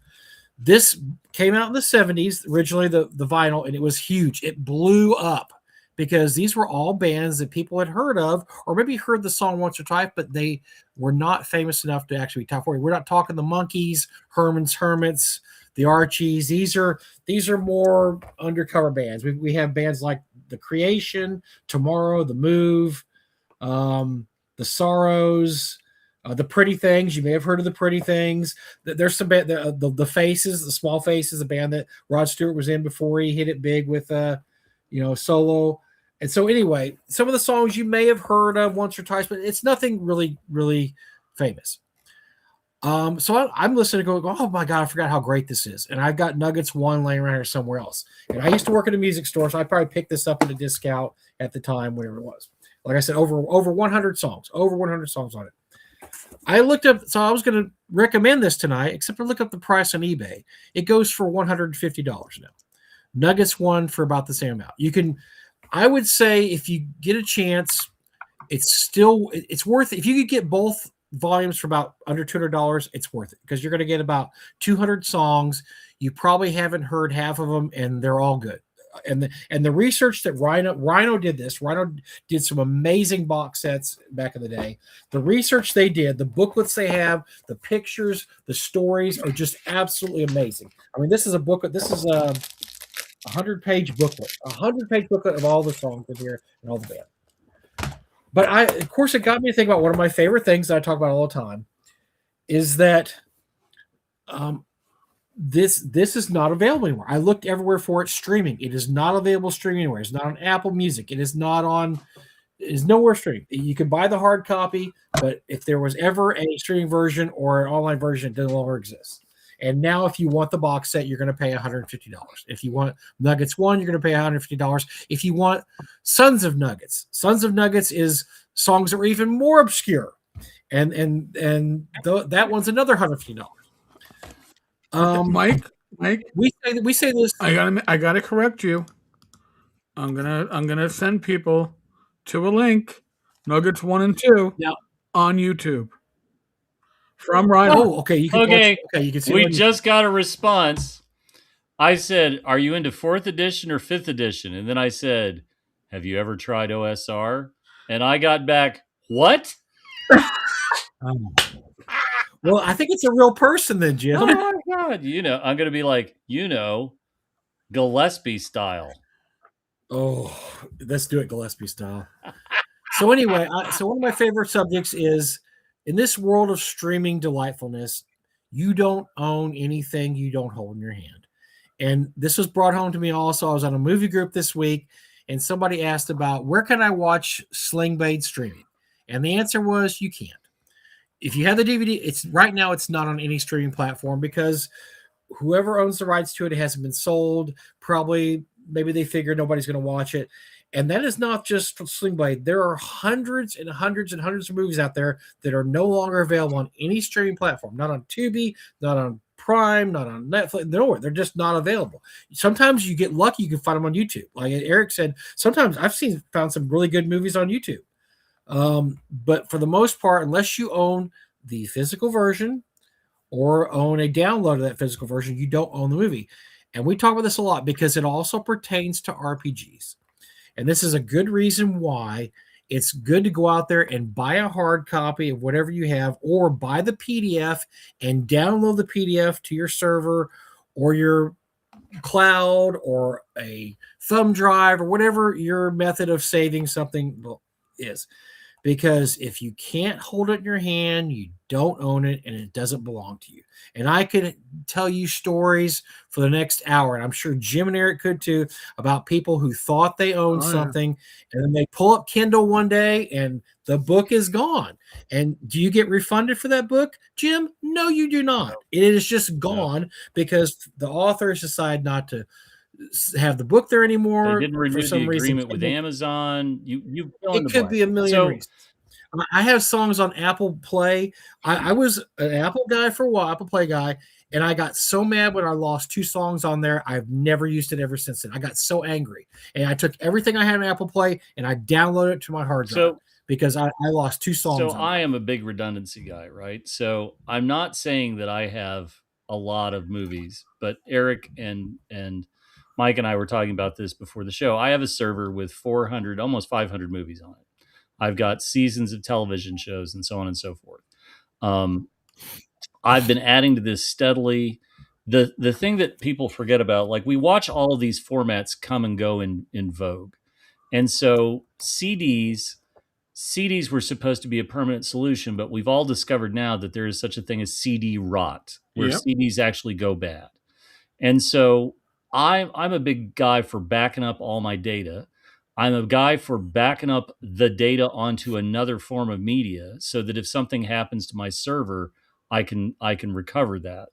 [SPEAKER 2] This came out in the 70s, originally the vinyl, and it was huge. It blew up because these were all bands that people had heard of or maybe heard the song once or twice, but they were not famous enough to actually be top 40. We're not talking the Monkees, Herman's Hermits, the Archies. These are more undercover bands. We have bands like The Creation, Tomorrow, The Move, The Sorrows, The Pretty Things. You may have heard of The Pretty Things. There's some band, the Faces, the Small Faces, a band that Rod Stewart was in before he hit it big with solo. And so anyway, some of the songs you may have heard of once or twice, but it's nothing really, really famous. So I'm listening to go, oh my God, I forgot how great this is. And I've got Nuggets 1 laying around here somewhere else. And I used to work at a music store, so I probably picked this up at a discount at the time, whatever it was. Like I said, over 100 songs on it. I looked up, so I was going to recommend this tonight, except I looked up the price on eBay. It goes for $150 now. Nuggets 1 for about the same amount. I would say if you get a chance, it's worth it. If you could get both volumes for about under $200, it's worth it because you're going to get about 200 songs. You probably haven't heard half of them, and they're all good. And the research that Rhino did this. Rhino did some amazing box sets back in the day. The research they did, the booklets they have, the pictures, the stories are just absolutely amazing. I mean, this is a booklet. This is a 100-page booklet. A 100-page booklet of all the songs in here and all the band. But of course, it got me to think about one of my favorite things that I talk about all the time is that this is not available anymore. I looked everywhere for it streaming. It is not available streaming anywhere. It's not on Apple Music. It is nowhere streaming. You can buy the hard copy, but if there was ever a streaming version or an online version, it no longer exists. And now if you want the box set, you're going to pay $150. If you want Nuggets 1, you're going to pay $150. If you want Sons of Nuggets is songs that were even more obscure. And that one's another $150.
[SPEAKER 1] Mike,
[SPEAKER 2] we say this.
[SPEAKER 1] I gotta correct you. I'm gonna send people to a link, Nuggets 1 and 2, on YouTube. From Rhino.
[SPEAKER 2] Oh, okay. You can
[SPEAKER 3] okay.
[SPEAKER 2] You can see.
[SPEAKER 3] We just got a response. I said, "Are you into 4th edition or 5th edition?" And then I said, "Have you ever tried OSR?" And I got back, "What?"
[SPEAKER 2] Oh. Well, I think it's a real person then, Jim.
[SPEAKER 3] Oh my god! I'm gonna be like, Gillespie style.
[SPEAKER 2] Oh, let's do it Gillespie style. So anyway, so one of my favorite subjects is in this world of streaming delightfulness, you don't own anything you don't hold in your hand. And this was brought home to me also. I was on a movie group this week, and somebody asked about where can I watch Sling Blade streaming, and the answer was you can't. If you have the DVD, it's right now it's not on any streaming platform because whoever owns the rights to it, it hasn't been sold. Probably, maybe they figure nobody's going to watch it. And that is not just for Sling Blade. There are hundreds and hundreds and hundreds of movies out there that are no longer available on any streaming platform. Not on Tubi, not on Prime, not on Netflix. Nowhere. They're just not available. Sometimes you get lucky; you can find them on YouTube. Like Eric said, sometimes I've found some really good movies on YouTube. But for the most part, unless you own the physical version or own a download of that physical version, you don't own the movie. And we talk about this a lot because it also pertains to RPGs. And this is a good reason why it's good to go out there and buy a hard copy of whatever you have, or buy the PDF and download the PDF to your server or your cloud or a thumb drive or whatever your method of saving something is. Because if you can't hold it in your hand, you don't own it and it doesn't belong to you. And I could tell you stories for the next hour, and I'm sure Jim and Eric could too, about people who thought they owned something and then they pull up Kindle one day and the book is gone. And do you get refunded for that book, Jim? No, you do not. It is just gone because the authors decide not to have the book there anymore.
[SPEAKER 3] They didn't renew
[SPEAKER 2] for some
[SPEAKER 3] the
[SPEAKER 2] reason.
[SPEAKER 3] agreement with Amazon. You fill in
[SPEAKER 2] It
[SPEAKER 3] the
[SPEAKER 2] could
[SPEAKER 3] blank.
[SPEAKER 2] be a million reasons. I have songs on Apple Play. I was an Apple guy for a while, Apple Play guy, and I got so mad when I lost 2 songs on there. I've never used it ever since then. I got so angry, and I took everything I had on Apple Play and I downloaded it to my hard drive because I lost 2 songs.
[SPEAKER 3] So I am a big redundancy guy, right? So I'm not saying that I have a lot of movies, but Eric and Mike and I were talking about this before the show. I have a server with 400, almost 500 movies on it. I've got seasons of television shows and so on and so forth. I've been adding to this steadily. The thing that people forget about, like we watch all of these formats come and go in vogue. And so CDs were supposed to be a permanent solution, but we've all discovered now that there is such a thing as CD rot, where CDs actually go bad. And so I'm a big guy for backing up all my data. I'm a guy for backing up the data onto another form of media so that if something happens to my server, I can recover that.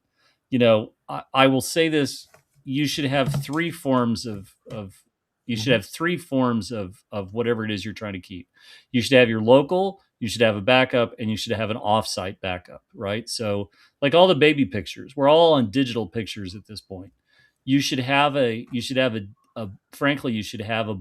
[SPEAKER 3] I will say this: you should have 3 forms of you should have 3 forms of whatever it is you're trying to keep. You should have your local, you should have a backup, and you should have an offsite backup, right? So like all the baby pictures, we're all on digital pictures at this point. You should have a frankly, you should have a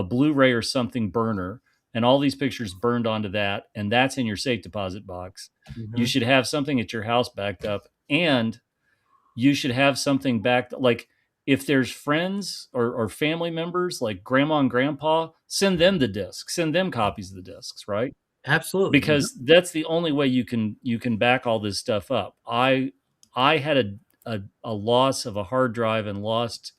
[SPEAKER 3] Blu-ray or something burner, and all these pictures burned onto that, and that's in your safe deposit box.
[SPEAKER 2] Mm-hmm.
[SPEAKER 3] You should have something at your house backed up, and you should have something backed, like if there's friends or family members like grandma and grandpa, send them the discs, send them copies of the discs, right?
[SPEAKER 2] Absolutely.
[SPEAKER 3] Because that's the only way you can back all this stuff up. I had a loss of a hard drive and lost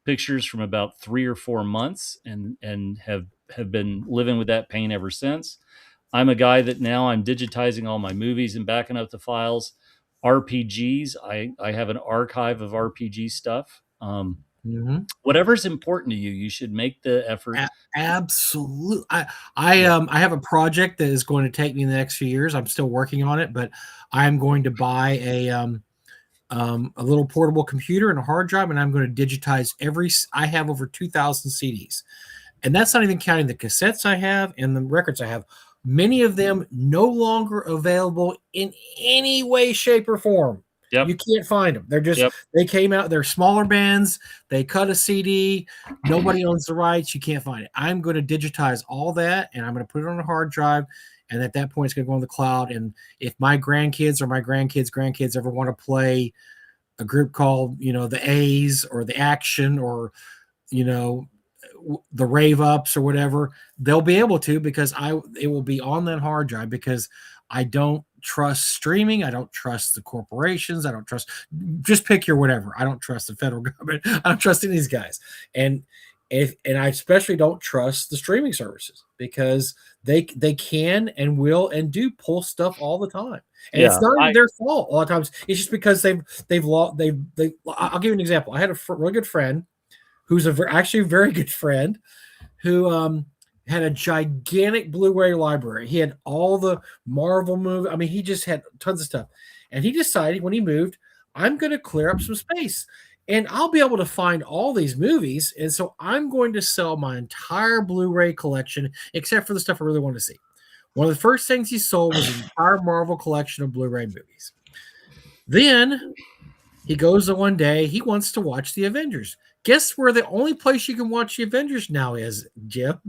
[SPEAKER 3] pictures from about 3 or 4 months and have been living with that pain ever since. I'm a guy that now I'm digitizing all my movies and backing up the files. RPGs, I have an archive of RPG stuff. Whatever's important to you, you should make the effort.
[SPEAKER 2] Absolutely. I have a project that is going to take me the next few years. I'm still working on it, but I'm going to buy a little portable computer and a hard drive, and I'm going to digitize I have over 2,000 CDs, and that's not even counting the cassettes I have and the records I have. Many of them no longer available in any way, shape, or form.
[SPEAKER 3] Yep.
[SPEAKER 2] You can't find them. They're just They came out. They're smaller bands. They cut a CD. Nobody owns the rights. You can't find it. I'm going to digitize all that, and I'm going to put it on a hard drive. And at that point, it's going to go on the cloud. And if my grandkids or my grandkids' grandkids ever want to play a group called, the A's or the Action or, you know, the Rave Ups or whatever, they'll be able to, because it will be on that hard drive, because I don't trust streaming. I don't trust the corporations. I don't trust, just pick your whatever. I don't trust the federal government. I don't trust any of these guys. And I especially don't trust the streaming services, because they can and will and do pull stuff all the time. And it's not even their fault. A lot of times it's just because they've lost. I'll give you an example. I had a really good friend who's actually a very good friend who had a gigantic Blu-ray library. He had all the Marvel movies. I mean, he just had tons of stuff. And he decided when he moved, I'm going to clear up some space and I'll be able to find all these movies. And so I'm going to sell my entire Blu-ray collection, except for the stuff I really want to see. One of the first things he sold was an entire Marvel collection of Blu-ray movies. Then he goes to one day, he wants to watch the Avengers. Guess where the only place you can watch the Avengers now is, Jim?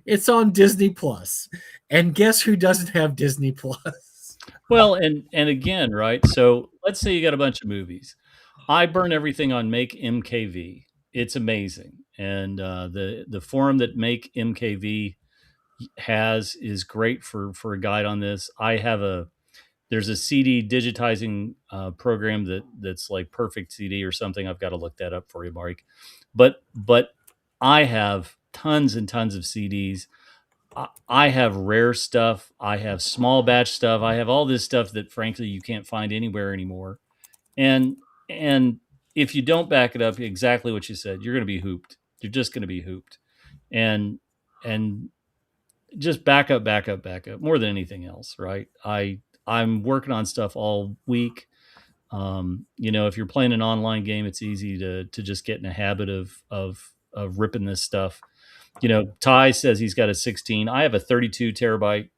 [SPEAKER 2] It's on Disney Plus. And guess who doesn't have Disney Plus?
[SPEAKER 3] Well, and again, right? So let's say you got a bunch of movies. I burn everything on Make MKV. It's amazing. And the forum that Make MKV has is great for a guide on this. There's a CD digitizing program that's like Perfect CD or something. I've got to look that up for you, Mike. But I have tons and tons of CDs. I have rare stuff. I have small batch stuff. I have all this stuff that frankly you can't find anywhere anymore. And if you don't back it up, exactly what you said, you're going to be hooped. You're just going to be hooped. And just back up more than anything else, right? I'm working on stuff all week. If you're playing an online game, it's easy to just get in a habit of ripping this stuff. Ty says he's got a 16. I have a 32 terabyte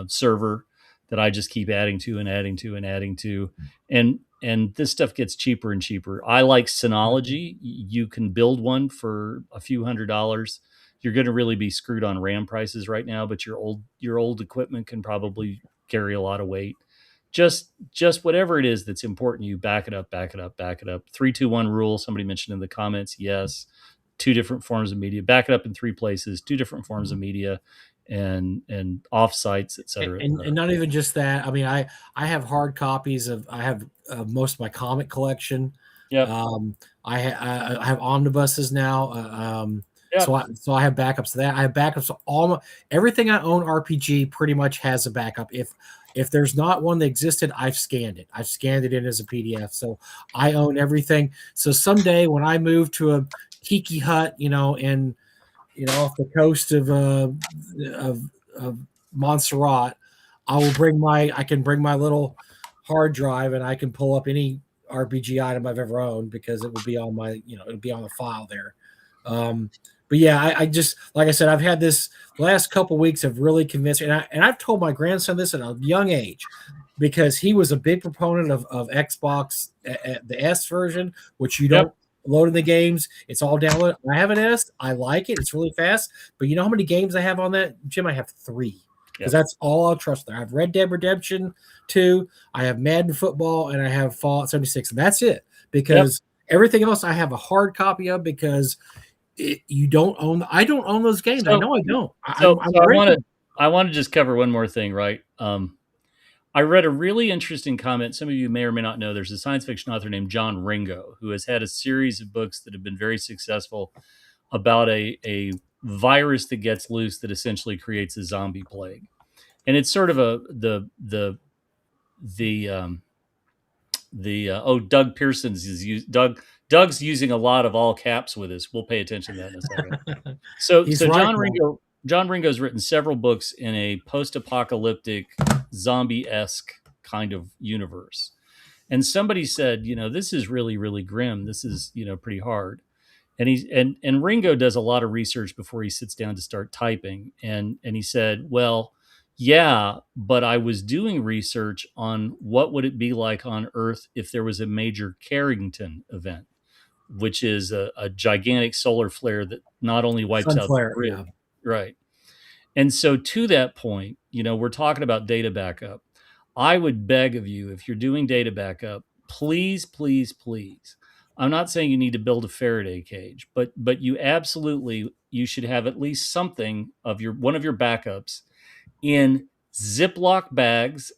[SPEAKER 3] server that I just keep adding to and adding to and adding to, and this stuff gets cheaper and cheaper. I like Synology. You can build one for a few $100s. You're going to really be screwed on RAM prices right now, but your old equipment can probably carry a lot of weight. Just whatever it is that's important, you back it up. 3-2-1 rule. Somebody mentioned in the comments. Yes. 2 different forms of media. Back it up in 3 places. 2 different forms of media, and off sites, etc.
[SPEAKER 2] And not even just that. I mean, I have hard copies of. I have most of my comic collection.
[SPEAKER 3] Yeah.
[SPEAKER 2] I have omnibuses now.
[SPEAKER 3] Yep.
[SPEAKER 2] So I have backups of that. I have backups of everything I own RPG pretty much has a backup. If there's not one that existed, I've scanned it. I've scanned it in as a PDF. So I own everything. So someday when I move to a tiki hut, in off the coast of Montserrat, I can bring my little hard drive and I can pull up any RPG item I've ever owned, because it will be on my, it'll be on the file there. But yeah, I just, like I said, I've had this last couple weeks have really convinced me, and I've told my grandson this at a young age, because he was a big proponent of Xbox, the S version, which you don't load in the games. It's all downloaded. I have an S. I like it. It's really fast. But you know how many games I have on that, Jim? I have 3. Because that's all I'll trust there. I have Red Dead Redemption 2, I have Madden Football, and I have Fallout 76. And that's it. Because everything else I have a hard copy of, because you don't own. I don't own those games. I know I don't.
[SPEAKER 3] I want to just cover one more thing, right? I read a really interesting comment. Some of you may or may not know. There's a science fiction author named John Ringo who has had a series of books that have been very successful about a virus that gets loose that essentially creates a zombie plague, and it's sort of Doug Pearson's is Doug's using a lot of all caps with us. We'll pay attention to that in a second. So John Ringo's written several books in a post-apocalyptic zombie-esque kind of universe. And somebody said, this is really, really grim. This is, pretty hard. And Ringo does a lot of research before he sits down to start typing. And he said, well, yeah, but I was doing research on what would it be like on Earth if there was a major Carrington event, which is a gigantic solar flare that not only wipes out the grid, right? And so to that point, we're talking about data backup. I would beg of you, if you're doing data backup, please, please, please. I'm not saying you need to build a Faraday cage, but you should have at least something of one of your backups in Ziploc bags,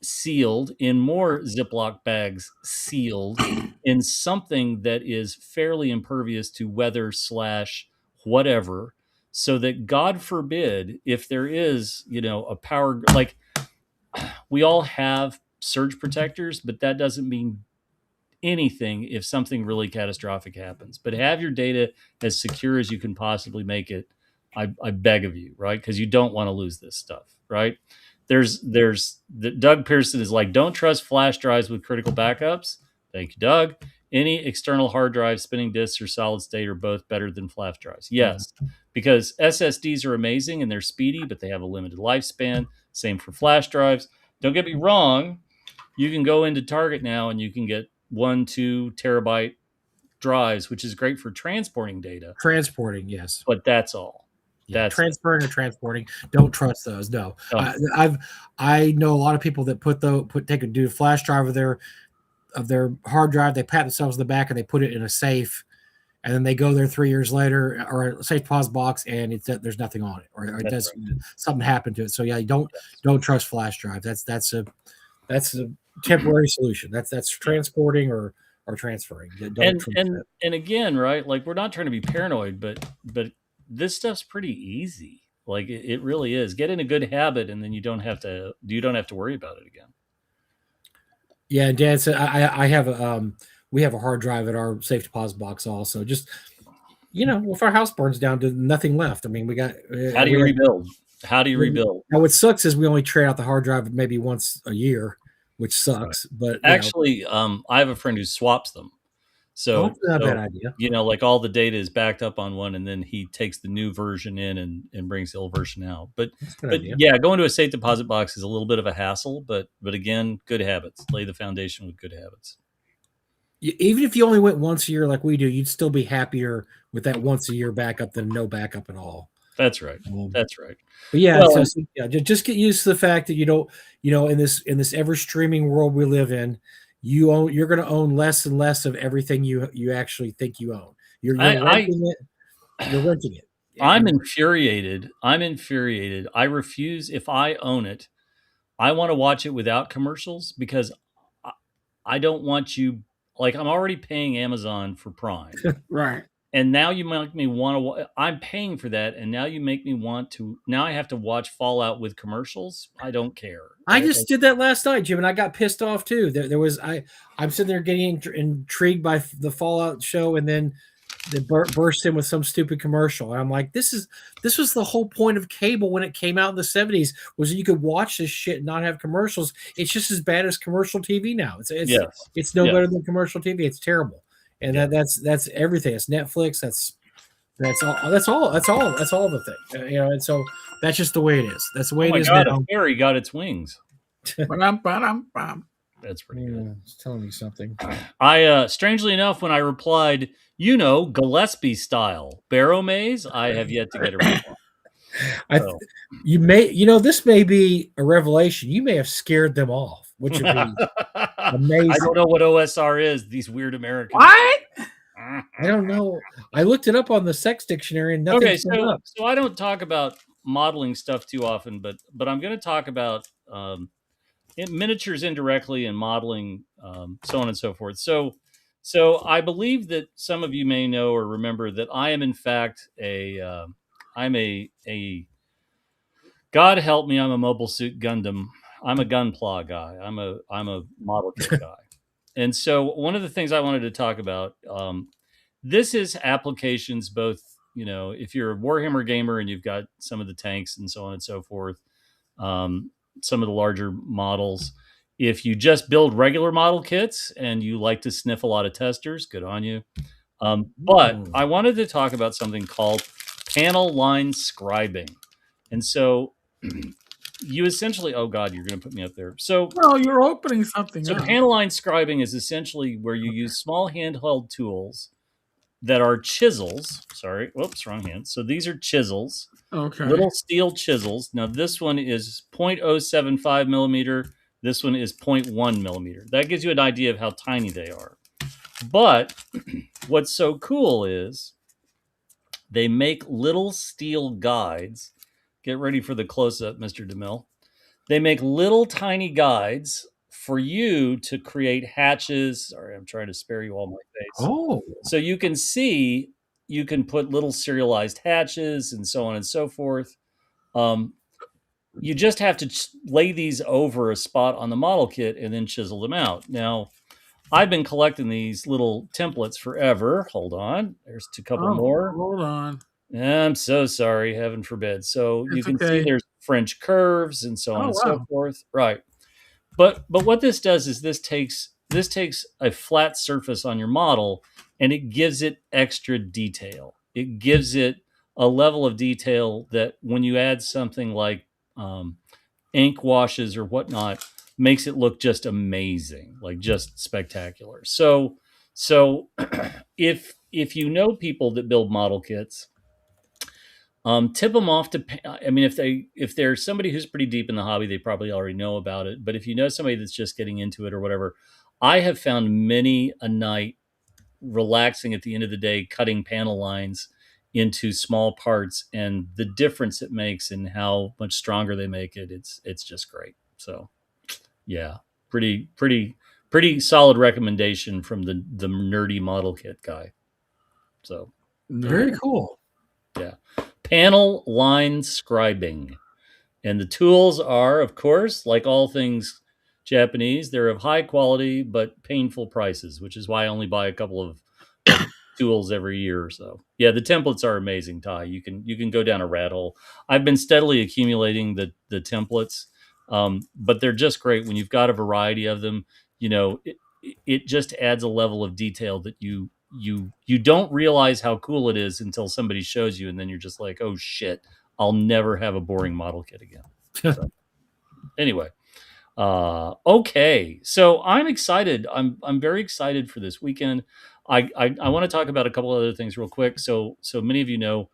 [SPEAKER 3] sealed, in more Ziploc bags, sealed, in something that is fairly impervious to weather / whatever, so that God forbid if there is, a power, like, we all have surge protectors, but that doesn't mean anything if something really catastrophic happens. But have your data as secure as you can possibly make it. I beg of you, right? Because you don't want to lose this stuff, right? Doug Pearson is like, don't trust flash drives with critical backups. Thank you, Doug. Any external hard drive, spinning disks, or solid state are both better than flash drives. Yes, because SSDs are amazing and they're speedy, but they have a limited lifespan. Same for flash drives. Don't get me wrong. You can go into Target now and you can get 1-2 terabyte drives, which is great for transporting data.
[SPEAKER 2] Transporting, yes.
[SPEAKER 3] But that's all.
[SPEAKER 2] Yeah,
[SPEAKER 3] That's
[SPEAKER 2] transferring or transporting. Don't trust those. No, I know a lot of people that do a flash drive of their hard drive. They pat themselves in the back and they put it in a safe, and then they go there 3 years later, or a safe deposit box, and there's nothing on it, or it does something happened to it. So yeah, don't trust flash drive. That's a temporary solution. That's transporting or transferring.
[SPEAKER 3] And again, right? Like, we're not trying to be paranoid, but this stuff's pretty easy. Like, it really is. Get in a good habit, and then you don't have to worry about it again.
[SPEAKER 2] Yeah, Dan said I have we have a hard drive at our safe deposit box also. Just if our house burns down to nothing left, I mean, we got.
[SPEAKER 3] How do you rebuild? How do you rebuild?
[SPEAKER 2] Now, what sucks is we only trade out the hard drive maybe once a year, which sucks. But
[SPEAKER 3] actually, I have a friend who swaps them. So
[SPEAKER 2] that's not a bad idea.
[SPEAKER 3] Like, all the data is backed up on one, and then he takes the new version in and brings the old version out. But yeah, going to a safe deposit box is a little bit of a hassle. But again, good habits. Lay the foundation with good habits.
[SPEAKER 2] Even if you only went once a year like we do, you'd still be happier with that once a year backup than no backup at all.
[SPEAKER 3] That's right. That's right.
[SPEAKER 2] But yeah, just get used to the fact that you don't, in this ever streaming world we live in, you're going to own less and less of everything you actually think you own. You're renting it. You're renting it.
[SPEAKER 3] I'm infuriated. I refuse. If I own it, I want to watch it without commercials, because I don't want you. Like, I'm already paying Amazon for Prime.
[SPEAKER 1] Right.
[SPEAKER 3] And now you make me want to. I'm paying for that, and now you make me want to. Now I have to watch Fallout with commercials. I don't care.
[SPEAKER 2] I just did that last night, Jim, and I got pissed off too. I'm sitting there getting intrigued by the Fallout show, and then they burst in with some stupid commercial, and I'm like, this was the whole point of cable when it came out in the 70s, was that you could watch this shit and not have commercials. It's just as bad as commercial TV now. It's no better than commercial TV. It's terrible. And that's everything. It's Netflix. That's all the thing. And so that's just the way it is. That's the way it is
[SPEAKER 3] now.
[SPEAKER 2] A
[SPEAKER 3] fairy got its wings. That's pretty good.
[SPEAKER 2] It's telling me something.
[SPEAKER 3] I strangely enough, when I replied, Gillespie style Barrow Maze, I have yet to get a reply.
[SPEAKER 2] This may be a revelation. You may have scared them off, which would be amazing.
[SPEAKER 3] I don't know what OSR is. These weird Americans.
[SPEAKER 1] What?
[SPEAKER 2] I don't know. I looked it up on the sex dictionary and nothing.
[SPEAKER 3] Okay, so I don't talk about modeling stuff too often, but I'm going to talk about miniatures indirectly and modeling, so on and so forth. So I believe that some of you may know or remember that I am in fact I'm a God help me, I'm a Mobile Suit Gundam. I'm a Gunpla guy. I'm a model kit guy. And so one of the things I wanted to talk about, this is applications both, if you're a Warhammer gamer and you've got some of the tanks and so on and so forth, some of the larger models. If you just build regular model kits and you like to sniff a lot of testers, good on you. But I wanted to talk about something called panel line scribing. And so you essentially, oh God, you're going to put me up there. So,
[SPEAKER 1] well, you're opening something.
[SPEAKER 3] So panel line scribing is essentially where you use small handheld tools that are chisels. Sorry, whoops, wrong hand. So these are chisels.
[SPEAKER 1] Okay.
[SPEAKER 3] Little steel chisels. Now this one is 0.075 millimeter This one is 0.1 millimeter. That gives you an idea of how tiny they are. But what's so cool is they make little steel guides. Get ready for the close-up, Mr. DeMille. They make little tiny guides for you to create hatches. Sorry, I'm trying to spare you all my face.
[SPEAKER 2] Oh,
[SPEAKER 3] So you can see, you can put little serialized hatches and so on and so forth. You just have to lay these over a spot on the model kit and then chisel them out. Now, I've been collecting these little templates forever. Hold on. There's a couple more.
[SPEAKER 1] Hold on.
[SPEAKER 3] I'm so sorry, heaven forbid. So you
[SPEAKER 1] It's
[SPEAKER 3] can see
[SPEAKER 1] okay.
[SPEAKER 3] there's French curves and so on
[SPEAKER 1] Oh,
[SPEAKER 3] and so
[SPEAKER 1] wow.
[SPEAKER 3] forth. Right. But what this does is this takes a flat surface on your model and it gives it extra detail. It gives it a level of detail that when you add something like ink washes or whatnot, makes it look just amazing, like just spectacular. So if you know people that build model kits, tip them off to. I mean, if there's somebody who's pretty deep in the hobby, they probably already know about it. But if you know somebody that's just getting into it or whatever, I have found many a night relaxing at the end of the day, cutting panel lines into small parts, and the difference it makes and how much stronger they make it. It's just great. So, yeah, pretty solid recommendation from the nerdy model kit guy. So
[SPEAKER 2] very cool.
[SPEAKER 3] yeah. Panel line scribing. And the tools are, of course, like all things Japanese, they're of high quality but painful prices, which is why I only buy a couple of tools every year or so. Yeah, the templates are amazing, Ty. You can go down a rat hole. I've been steadily accumulating the templates, but they're just great when you've got a variety of them. You know, it just adds a level of detail that you don't realize how cool it is until somebody shows you, and then you're just like, oh shit, I'll never have a boring model kit again. So, anyway, okay, so I'm excited. I'm very excited for this weekend. I want to talk about a couple other things real quick. So many of you know,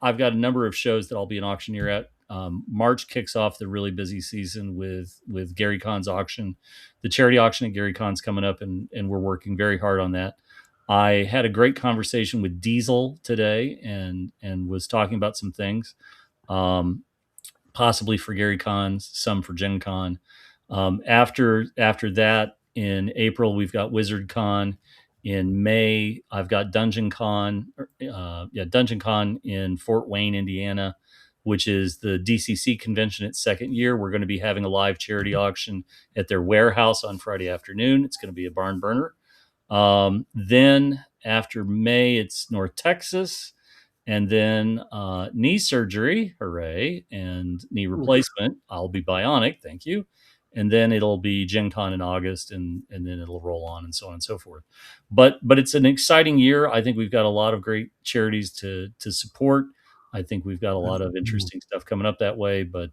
[SPEAKER 3] I've got a number of shows that I'll be an auctioneer at. March kicks off the really busy season with Gary Kahn's auction. The charity auction at Gary Kahn's coming up, and we're working very hard on that. I had a great conversation with Diesel today, and was talking about some things, possibly for Gary Kahn's, some for Gen Con. After that, in April, we've got Wizard Con. In May, I've got Dungeon Con. Dungeon Con in Fort Wayne, Indiana, which is the DCC convention its second year. We're going to be having a live charity auction at their warehouse on Friday afternoon. It's going to be a barn burner. Then after May, it's North Texas. And then knee surgery, hooray, and knee replacement. I'll be bionic, thank you. And then it'll be Gen Con in August, and then it'll roll on and so on and so forth. But it's an exciting year. I think we've got a lot of great charities to support. I think we've got a lot of interesting stuff coming up that way. But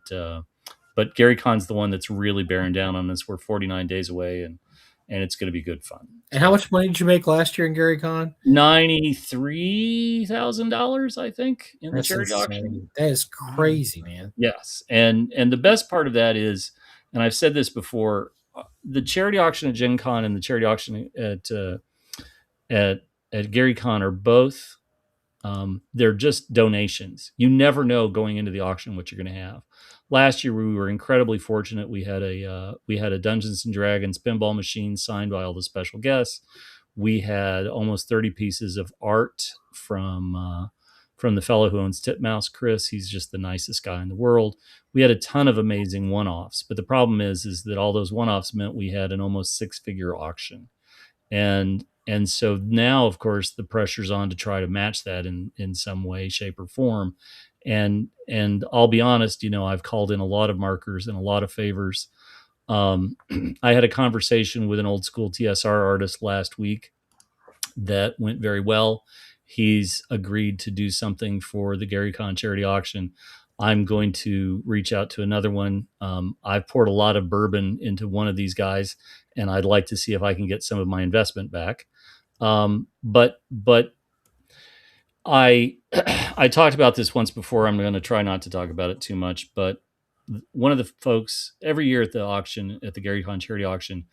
[SPEAKER 3] Gary Kahn's the one that's really bearing down on us. We're 49 days away, and it's going to be good fun.
[SPEAKER 2] And how much money did you make last year in Gary Kahn?
[SPEAKER 3] $93,000, I think, in
[SPEAKER 2] That's
[SPEAKER 3] the charity
[SPEAKER 2] insane.
[SPEAKER 3] auction.
[SPEAKER 2] That is crazy, man.
[SPEAKER 3] Yes, and the best part of that is, and I've said this before, the charity auction at Gen Con and the charity auction at Gary Kahn are both. They're just donations. You never know going into the auction what you're going to have. Last year we were incredibly fortunate. We had a Dungeons and Dragons pinball machine signed by all the special guests. We had almost 30 pieces of art from the fellow who owns Titmouse, Chris. He's just the nicest guy in the world. We had a ton of amazing one-offs, but the problem is that all those one-offs meant we had an almost six-figure auction, and so now, of course, the pressure's on to try to match that in some way, shape, or form. And I'll be honest, you know, I've called in a lot of markers and a lot of favors. I had a conversation with an old school TSR artist last week that went very well. He's agreed to do something for the Gary Kahn charity auction. I'm going to reach out to another one. I've poured a lot of bourbon into one of these guys, and I'd like to see if I can get some of my investment back. But I I talked about this once before. I'm going to try not to talk about it too much, but one of the folks every year at the auction, at the Gary Con charity auction,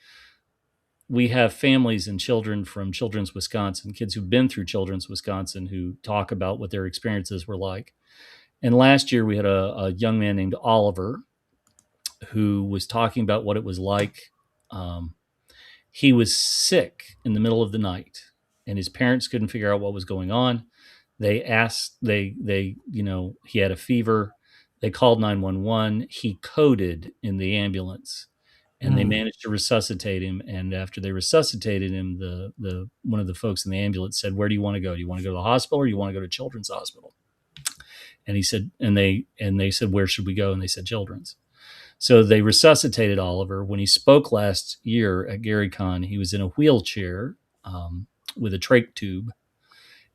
[SPEAKER 3] we have families and children from Children's Wisconsin, kids who've been through Children's Wisconsin, who talk about what their experiences were like. And last year we had a young man named Oliver who was talking about what it was like. He was sick in the middle of the night, and his parents couldn't figure out what was going on. They asked, he had a fever. They called 911. He coded in the ambulance, and they managed to resuscitate him. And after they resuscitated him, the one of the folks in the ambulance said, "Where do you want to go? Do you want to go to the hospital, or do you want to go to Children's Hospital?" And he said, and they said, "Where should we go?" And they said, "Children's." So they resuscitated Oliver. When he spoke last year at GaryCon, he was in a wheelchair with a trach tube,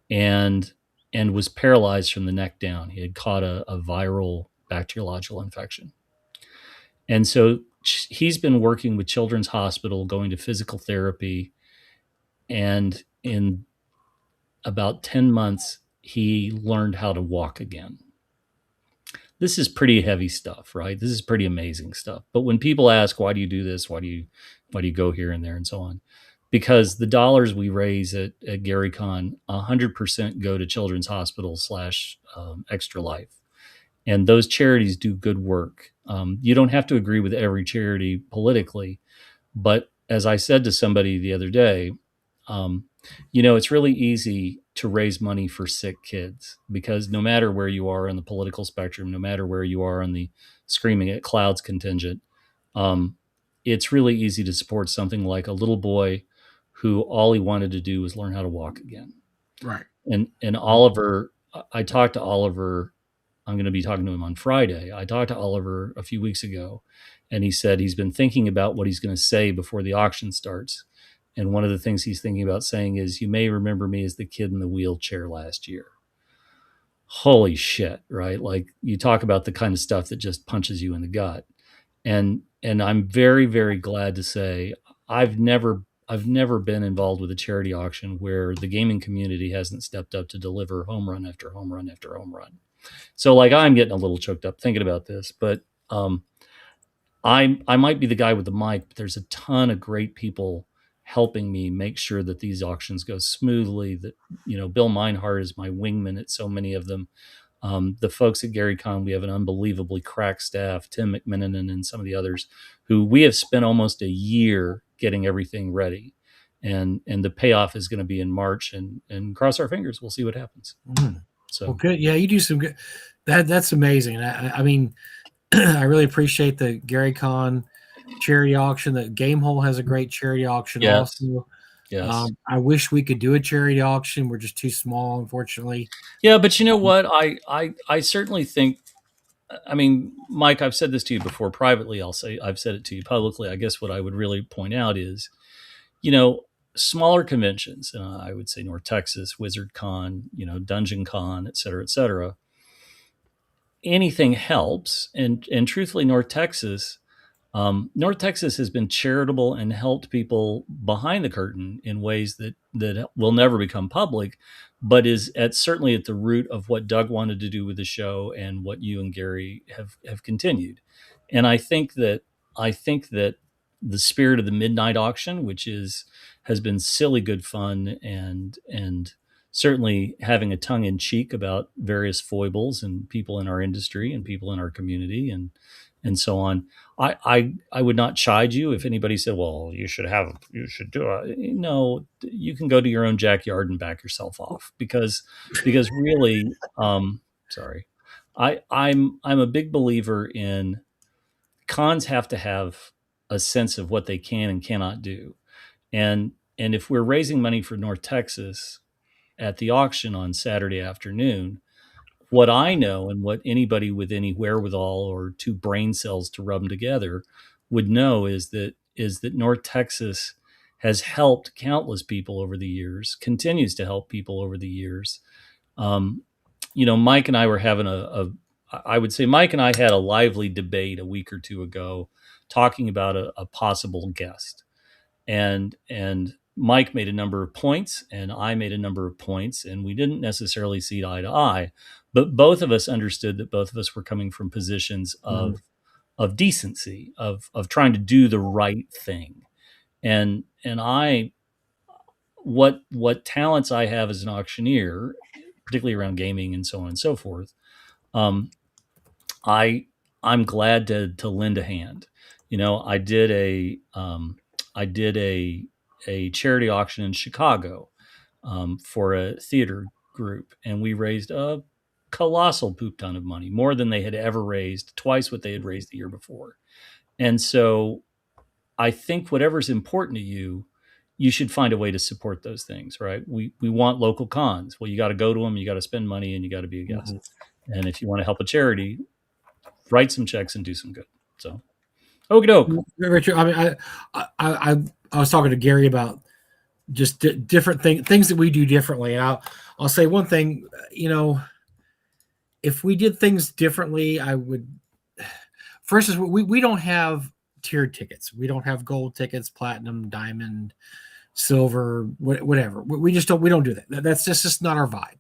[SPEAKER 3] and was paralyzed from the neck down. He had caught a viral bacteriological infection. And so he's been working with Children's Hospital, going to physical therapy, and in about 10 months, he learned how to walk again. This is pretty heavy stuff, right? This is pretty amazing stuff. But when people ask, why do you do this? Why do you go here and there and so on? Because the dollars we raise at GaryCon, 100% go to Children's Hospital / Extra Life. And those charities do good work. You don't have to agree with every charity politically. But as I said to somebody the other day, it's really easy to raise money for sick kids, because no matter where you are on the political spectrum, no matter where you are on the screaming at clouds contingent, it's really easy to support something like a little boy who all he wanted to do was learn how to walk again.
[SPEAKER 1] Right.
[SPEAKER 3] And Oliver, I talked to Oliver. I'm going to be talking to him on Friday. I talked to Oliver a few weeks ago, and he said he's been thinking about what he's going to say before the auction starts. And one of the things he's thinking about saying is, "You may remember me as the kid in the wheelchair last year." Holy shit, right? Like, you talk about the kind of stuff that just punches you in the gut. And I'm very, very glad to say I've never been involved with a charity auction where the gaming community hasn't stepped up to deliver home run after home run after home run. So, like, I'm getting a little choked up thinking about this, but I might be the guy with the mic, but there's a ton of great people helping me make sure that these auctions go smoothly. That, Bill Meinhardt is my wingman at so many of them. The folks at GaryCon, we have an unbelievably crack staff, Tim McMenamin and some of the others, who we have spent almost a year getting everything ready. And the payoff is going to be in March, and cross our fingers. We'll see what happens. So,
[SPEAKER 2] well, good. Yeah, you do some good. That's amazing. I mean, I really appreciate the GaryCon charity auction. The Gamehole has a great charity auction also.
[SPEAKER 3] Yes.
[SPEAKER 2] I wish we could do a charity auction. We're just too small, unfortunately.
[SPEAKER 3] Yeah, but you know what? I certainly think, I mean, Mike, I've said this to you before privately. I've said it to you publicly. I guess what I would really point out is, smaller conventions, I would say North Texas, Wizard Con, Dungeon Con, et cetera, anything helps. And truthfully, North Texas has been charitable and helped people behind the curtain in ways that will never become public, but is certainly at the root of what Doug wanted to do with the show and what you and Gary have continued. And I think that the spirit of the midnight auction, which has been silly good fun, and certainly having a tongue in cheek about various foibles and people in our industry and people in our community and so on. I would not chide you if anybody said, "Well, you should do it." No, you can go to your own backyard and back yourself off, because really, sorry, I'm a big believer in cons have to have a sense of what they can and cannot do, and if we're raising money for North Texas at the auction on Saturday afternoon, what I know and what anybody with any wherewithal or two brain cells to rub them together would know is that North Texas has helped countless people over the years, continues to help people over the years. Mike and I were having I would say Mike and I had a lively debate a week or two ago talking about a possible guest. And Mike made a number of points and I made a number of points, and we didn't necessarily see eye to eye, but both of us understood that both of us were coming from positions of decency, of trying to do the right thing. And I what talents I have as an auctioneer, particularly around gaming and so on and so forth, um, I I'm glad to lend a hand. You know, I did a charity auction in Chicago, for a theater group, and we raised a colossal poop ton of money, more than they had ever raised, twice what they had raised the year before. And so I think whatever's important to you, you should find a way to support those things, right? We want local cons. Well, you got to go to them, you got to spend money, and you got to be a guest. And if you want to help a charity, write some checks and do some good. So, okie doke.
[SPEAKER 2] Richard, I mean, I was talking to Gary about just different things that we do differently. And I'll say one thing, you know, if we did things differently, I would. First is we don't have tiered tickets. We don't have gold tickets, platinum, diamond, silver, whatever. We just don't. We don't do that. That's just not our vibe.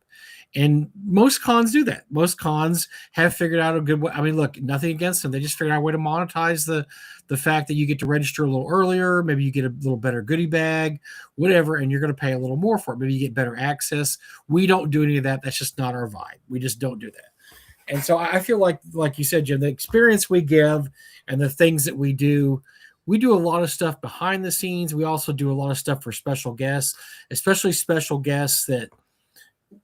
[SPEAKER 2] And most cons do that. Most cons have figured out a good way. I mean, look, nothing against them. They just figured out a way to monetize the fact that you get to register a little earlier. Maybe you get a little better goodie bag, whatever, and you're going to pay a little more for it. Maybe you get better access. We don't do any of that. That's just not our vibe. We just don't do that. And so I feel like you said, Jim, the experience we give and the things that we do a lot of stuff behind the scenes. We also do a lot of stuff for special guests, especially special guests that,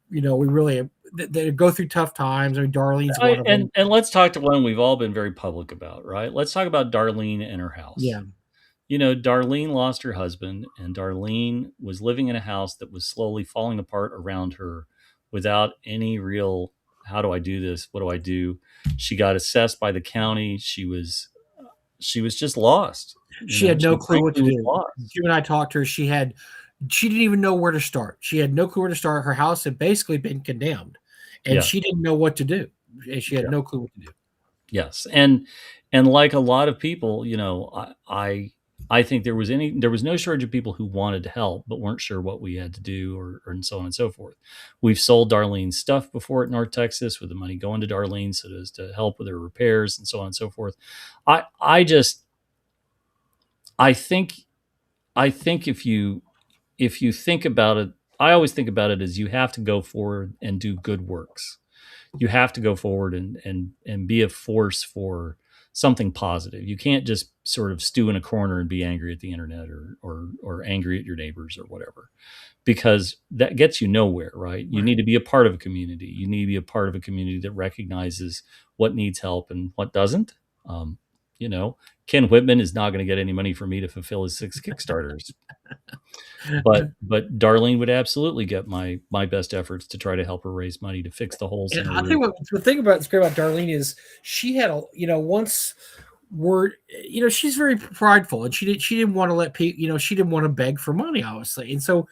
[SPEAKER 2] you know, we really they go through tough times. I mean, Darlene's one of them.
[SPEAKER 3] And let's talk to one we've all been very public about, right? Let's talk about Darlene and her house.
[SPEAKER 2] Yeah.
[SPEAKER 3] You know, Darlene lost her husband, and Darlene was living in a house that was slowly falling apart around her without any real, how do I do this? What do I do? She got assessed by the county. She was just lost.
[SPEAKER 2] She had no clue what to do. Jim and I talked to her. She didn't even know where to start. She had no clue where to start. Her house had basically been condemned, and she didn't know what to do. She had no clue what to do.
[SPEAKER 3] Yes, and like a lot of people, you know, I think there was no shortage of people who wanted to help but weren't sure what we had to do, or and so on and so forth. We've sold Darlene's stuff before at North Texas, with the money going to Darlene so as to help with her repairs and so on and so forth. I think if you think about it, I always think about it as you have to go forward and do good works. You have to go forward and be a force for something positive. You can't just sort of stew in a corner and be angry at the internet, or angry at your neighbors or whatever, because that gets you nowhere, right? You need to be a part of a community. You need to be a part of a community that recognizes what needs help and what doesn't. You know, Ken Whitman is not going to get any money from me to fulfill his 6 Kickstarters. But Darlene would absolutely get my best efforts to try to help her raise money to fix the holes in her
[SPEAKER 2] I think what the thing about Darlene is she had once word, she's very prideful, and she didn't want to let people, she didn't want to beg for money, obviously. And so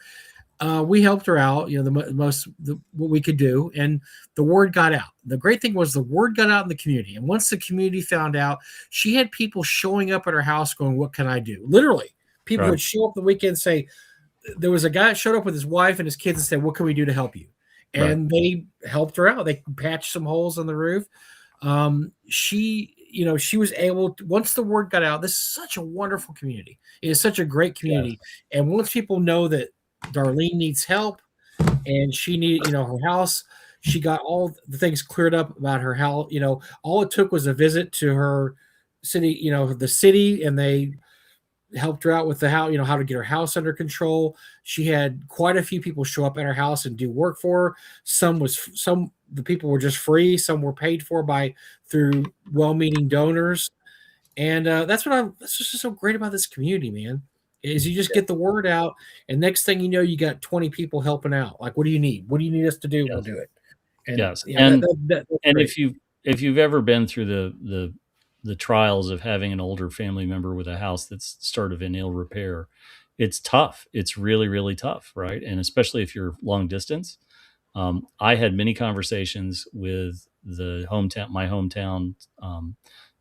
[SPEAKER 2] we helped her out, what we could do, and the word got out. The great thing was the word got out in the community. And once the community found out, she had people showing up at her house going, "What can I do?" Literally, people would show up the weekend and say, there was a guy that showed up with his wife and his kids and said, "What can we do to help you?" And they helped her out. They patched some holes on the roof. She was able to, once the word got out, this is such a wonderful community. It is such a great community. Yeah. And once people know that Darlene needs help and she needed, her house, she got all the things cleared up about her house. All it took was a visit to her city, the city, and they helped her out with the house, how to get her house under control. She had quite a few people show up at her house and do work for her. The people were just free. Some were paid for through well-meaning donors. And that's just so great about this community, man, is you just get the word out, and next thing you know, you got 20 people helping out. Like, what do you need? What do you need us to do? We'll do it. And,
[SPEAKER 3] yes.
[SPEAKER 2] And
[SPEAKER 3] if you've ever been through the trials of having an older family member with a house that's sort of in ill repair, it's tough. It's really, really tough, right? And especially if you're long distance. I had many conversations with my hometown,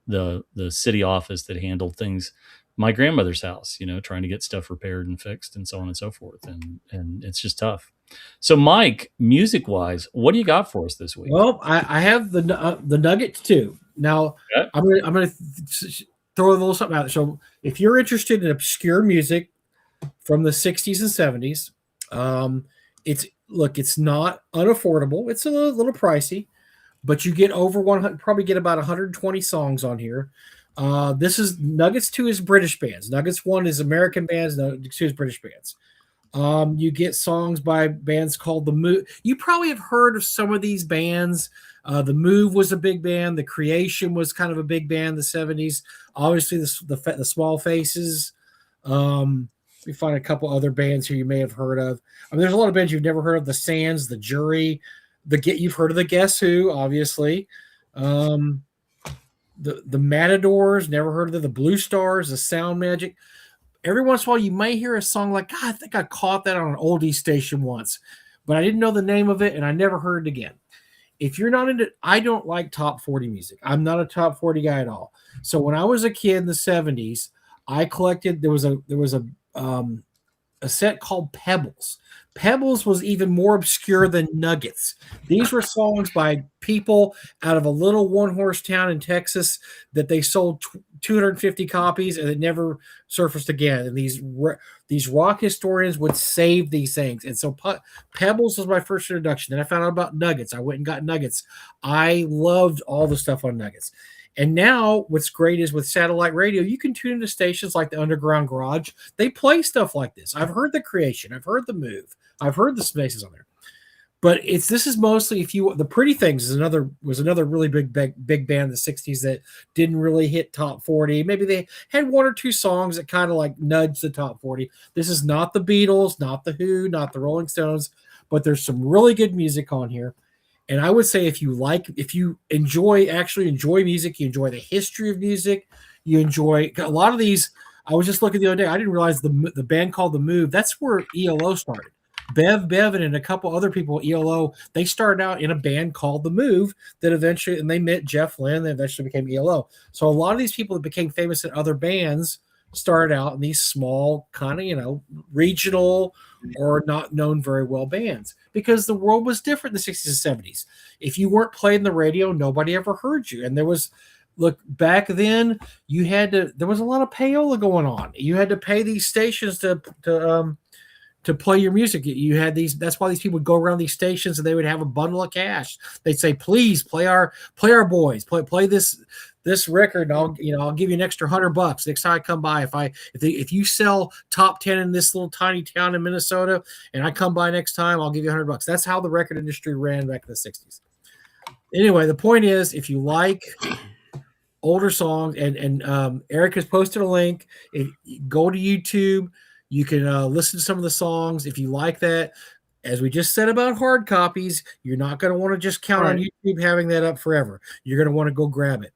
[SPEAKER 3] the city office that handled things, my grandmother's house, trying to get stuff repaired and fixed and so on and so forth. And it's just tough. So, Mike, music wise, what do you got for us this week?
[SPEAKER 2] Well, I have the Nuggets too. Now
[SPEAKER 3] Okay.
[SPEAKER 2] I'm gonna throw a little something out. So if you're interested in obscure music from the 60s and 70s, it's not unaffordable. It's a little pricey, but you get over 100, probably get about 120 songs on here. This is Nuggets 2 is British bands. Nuggets 1 is American bands. Nuggets 2 is British bands. You get songs by bands called The Move. You probably have heard of some of these bands. The Move was a big band. The Creation was kind of a big band in the 70s. Obviously, the Small Faces. We find a couple other bands here you may have heard of. I mean, there's a lot of bands you've never heard of. The Sands, The Jury, you've heard of the Guess Who, obviously. The Matadors, never heard of the Blue Stars, the Sound Magic. Every once in a while, you may hear a song like, God, I think I caught that on an oldie station once, but I didn't know the name of it, and I never heard it again. If you're not into, I don't like top 40 music. I'm not a top 40 guy at all. So when I was a kid in the 70s, I collected. There was a set called Pebbles. Pebbles was even more obscure than Nuggets. These were songs by people out of a little one-horse town in Texas that they sold 250 copies and it never surfaced again. And these rock historians would save these things. And so Pebbles was my first introduction. Then I found out about Nuggets. I went and got Nuggets. I loved all the stuff on Nuggets. And now what's great is with satellite radio, you can tune into stations like the Underground Garage. They play stuff like this. I've heard The Creation. I've heard The Move. I've heard the Spaces on there. But this is mostly the Pretty Things was another really big band in the 60s that didn't really hit top 40. Maybe they had one or two songs that kind of like nudged the top 40. This is not the Beatles, not the Who, not the Rolling Stones, but there's some really good music on here. And I would say if you enjoy music, you enjoy the history of music, you enjoy a lot of these. I was just looking the other day. I didn't realize the band called The Move. That's where ELO started. Bevan and a couple other people, ELO, they started out in a band called The Move that eventually, and they met Jeff Lynne, they eventually became ELO. So a lot of these people that became famous in other bands started out in these small kind of, regional or not known very well bands because the world was different in the 60s and 70s. If you weren't playing the radio, nobody ever heard you. And back then there was a lot of payola going on. You had to pay these stations to play your music. You had that's why these people would go around these stations and they would have a bundle of cash. They'd say, please play our boys, play this record. And I'll give you an extra $100 next time I come by. If you sell top 10 in this little tiny town in Minnesota and I come by next time, I'll give you $100. That's how the record industry ran back in the 60s. Anyway, the point is, if you like older songs and Eric has posted a link, go to YouTube. You can listen to some of the songs if you like that. As we just said about hard copies, you're not going to want to just count on YouTube having that up forever. You're going to want to go grab it.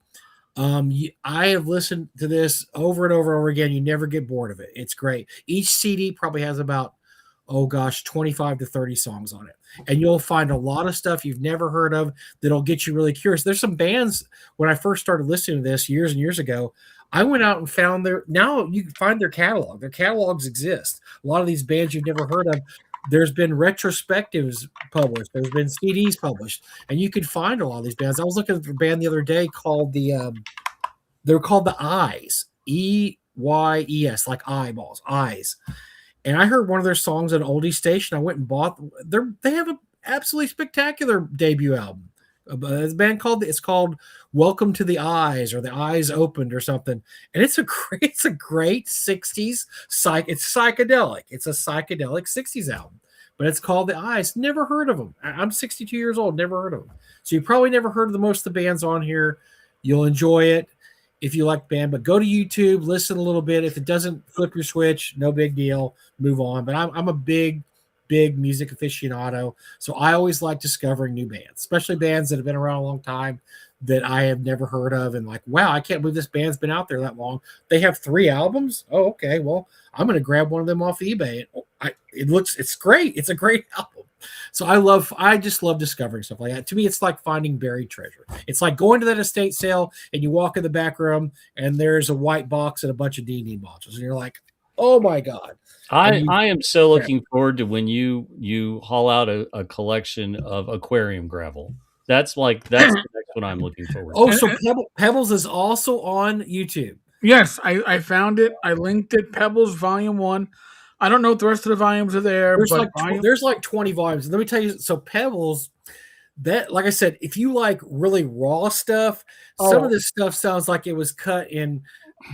[SPEAKER 2] I have listened to this over and over and over again. You never get bored of it. It's great. Each CD probably has about, 25 to 30 songs on it. And you'll find a lot of stuff you've never heard of that'll get you really curious. There's some bands, when I first started listening to this years and years ago, I went out and found now you can find their catalog. Their catalogs exist. A lot of these bands you've never heard of, there's been retrospectives published. There's been CDs published, and you can find a lot of these bands. I was looking at a band the other day called they're called the Eyes, EYES, like eyeballs, Eyes. And I heard one of their songs at an oldie station. I went and bought. They have an absolutely spectacular debut album. It's a band called Welcome to the Eyes or The Eyes Opened or something. And it's a great 60s it's psychedelic. It's a psychedelic 60s album. But it's called The Eyes. Never heard of them. I'm 62 years old, never heard of them. So you probably never heard of most of the bands on here. You'll enjoy it if you like the band, but go to YouTube, listen a little bit. If it doesn't flip your switch, no big deal, move on. But I'm a big music aficionado. So I always like discovering new bands, especially bands that have been around a long time that I have never heard of. And like, wow, I can't believe this band's been out there that long. They have 3 albums. Oh, okay. Well, I'm going to grab one of them off eBay. It's great. It's a great album. So I just love discovering stuff like that. To me, it's like finding buried treasure. It's like going to that estate sale and you walk in the back room and there's a white box and a bunch of D&D modules. And you're like, Oh my god! And you,
[SPEAKER 3] I am so looking forward to when you haul out a collection of aquarium gravel. That's the next one I'm looking forward
[SPEAKER 2] oh,
[SPEAKER 3] to.
[SPEAKER 2] so Pebbles is also on YouTube.
[SPEAKER 1] Yes, I found it. I linked it. Pebbles Volume 1. I don't know if the rest of the volumes are there,
[SPEAKER 2] There's
[SPEAKER 1] but
[SPEAKER 2] like there's like 20 volumes. And let me tell you, so Pebbles, that like I said, if you like really raw stuff, some of this stuff sounds like it was cut in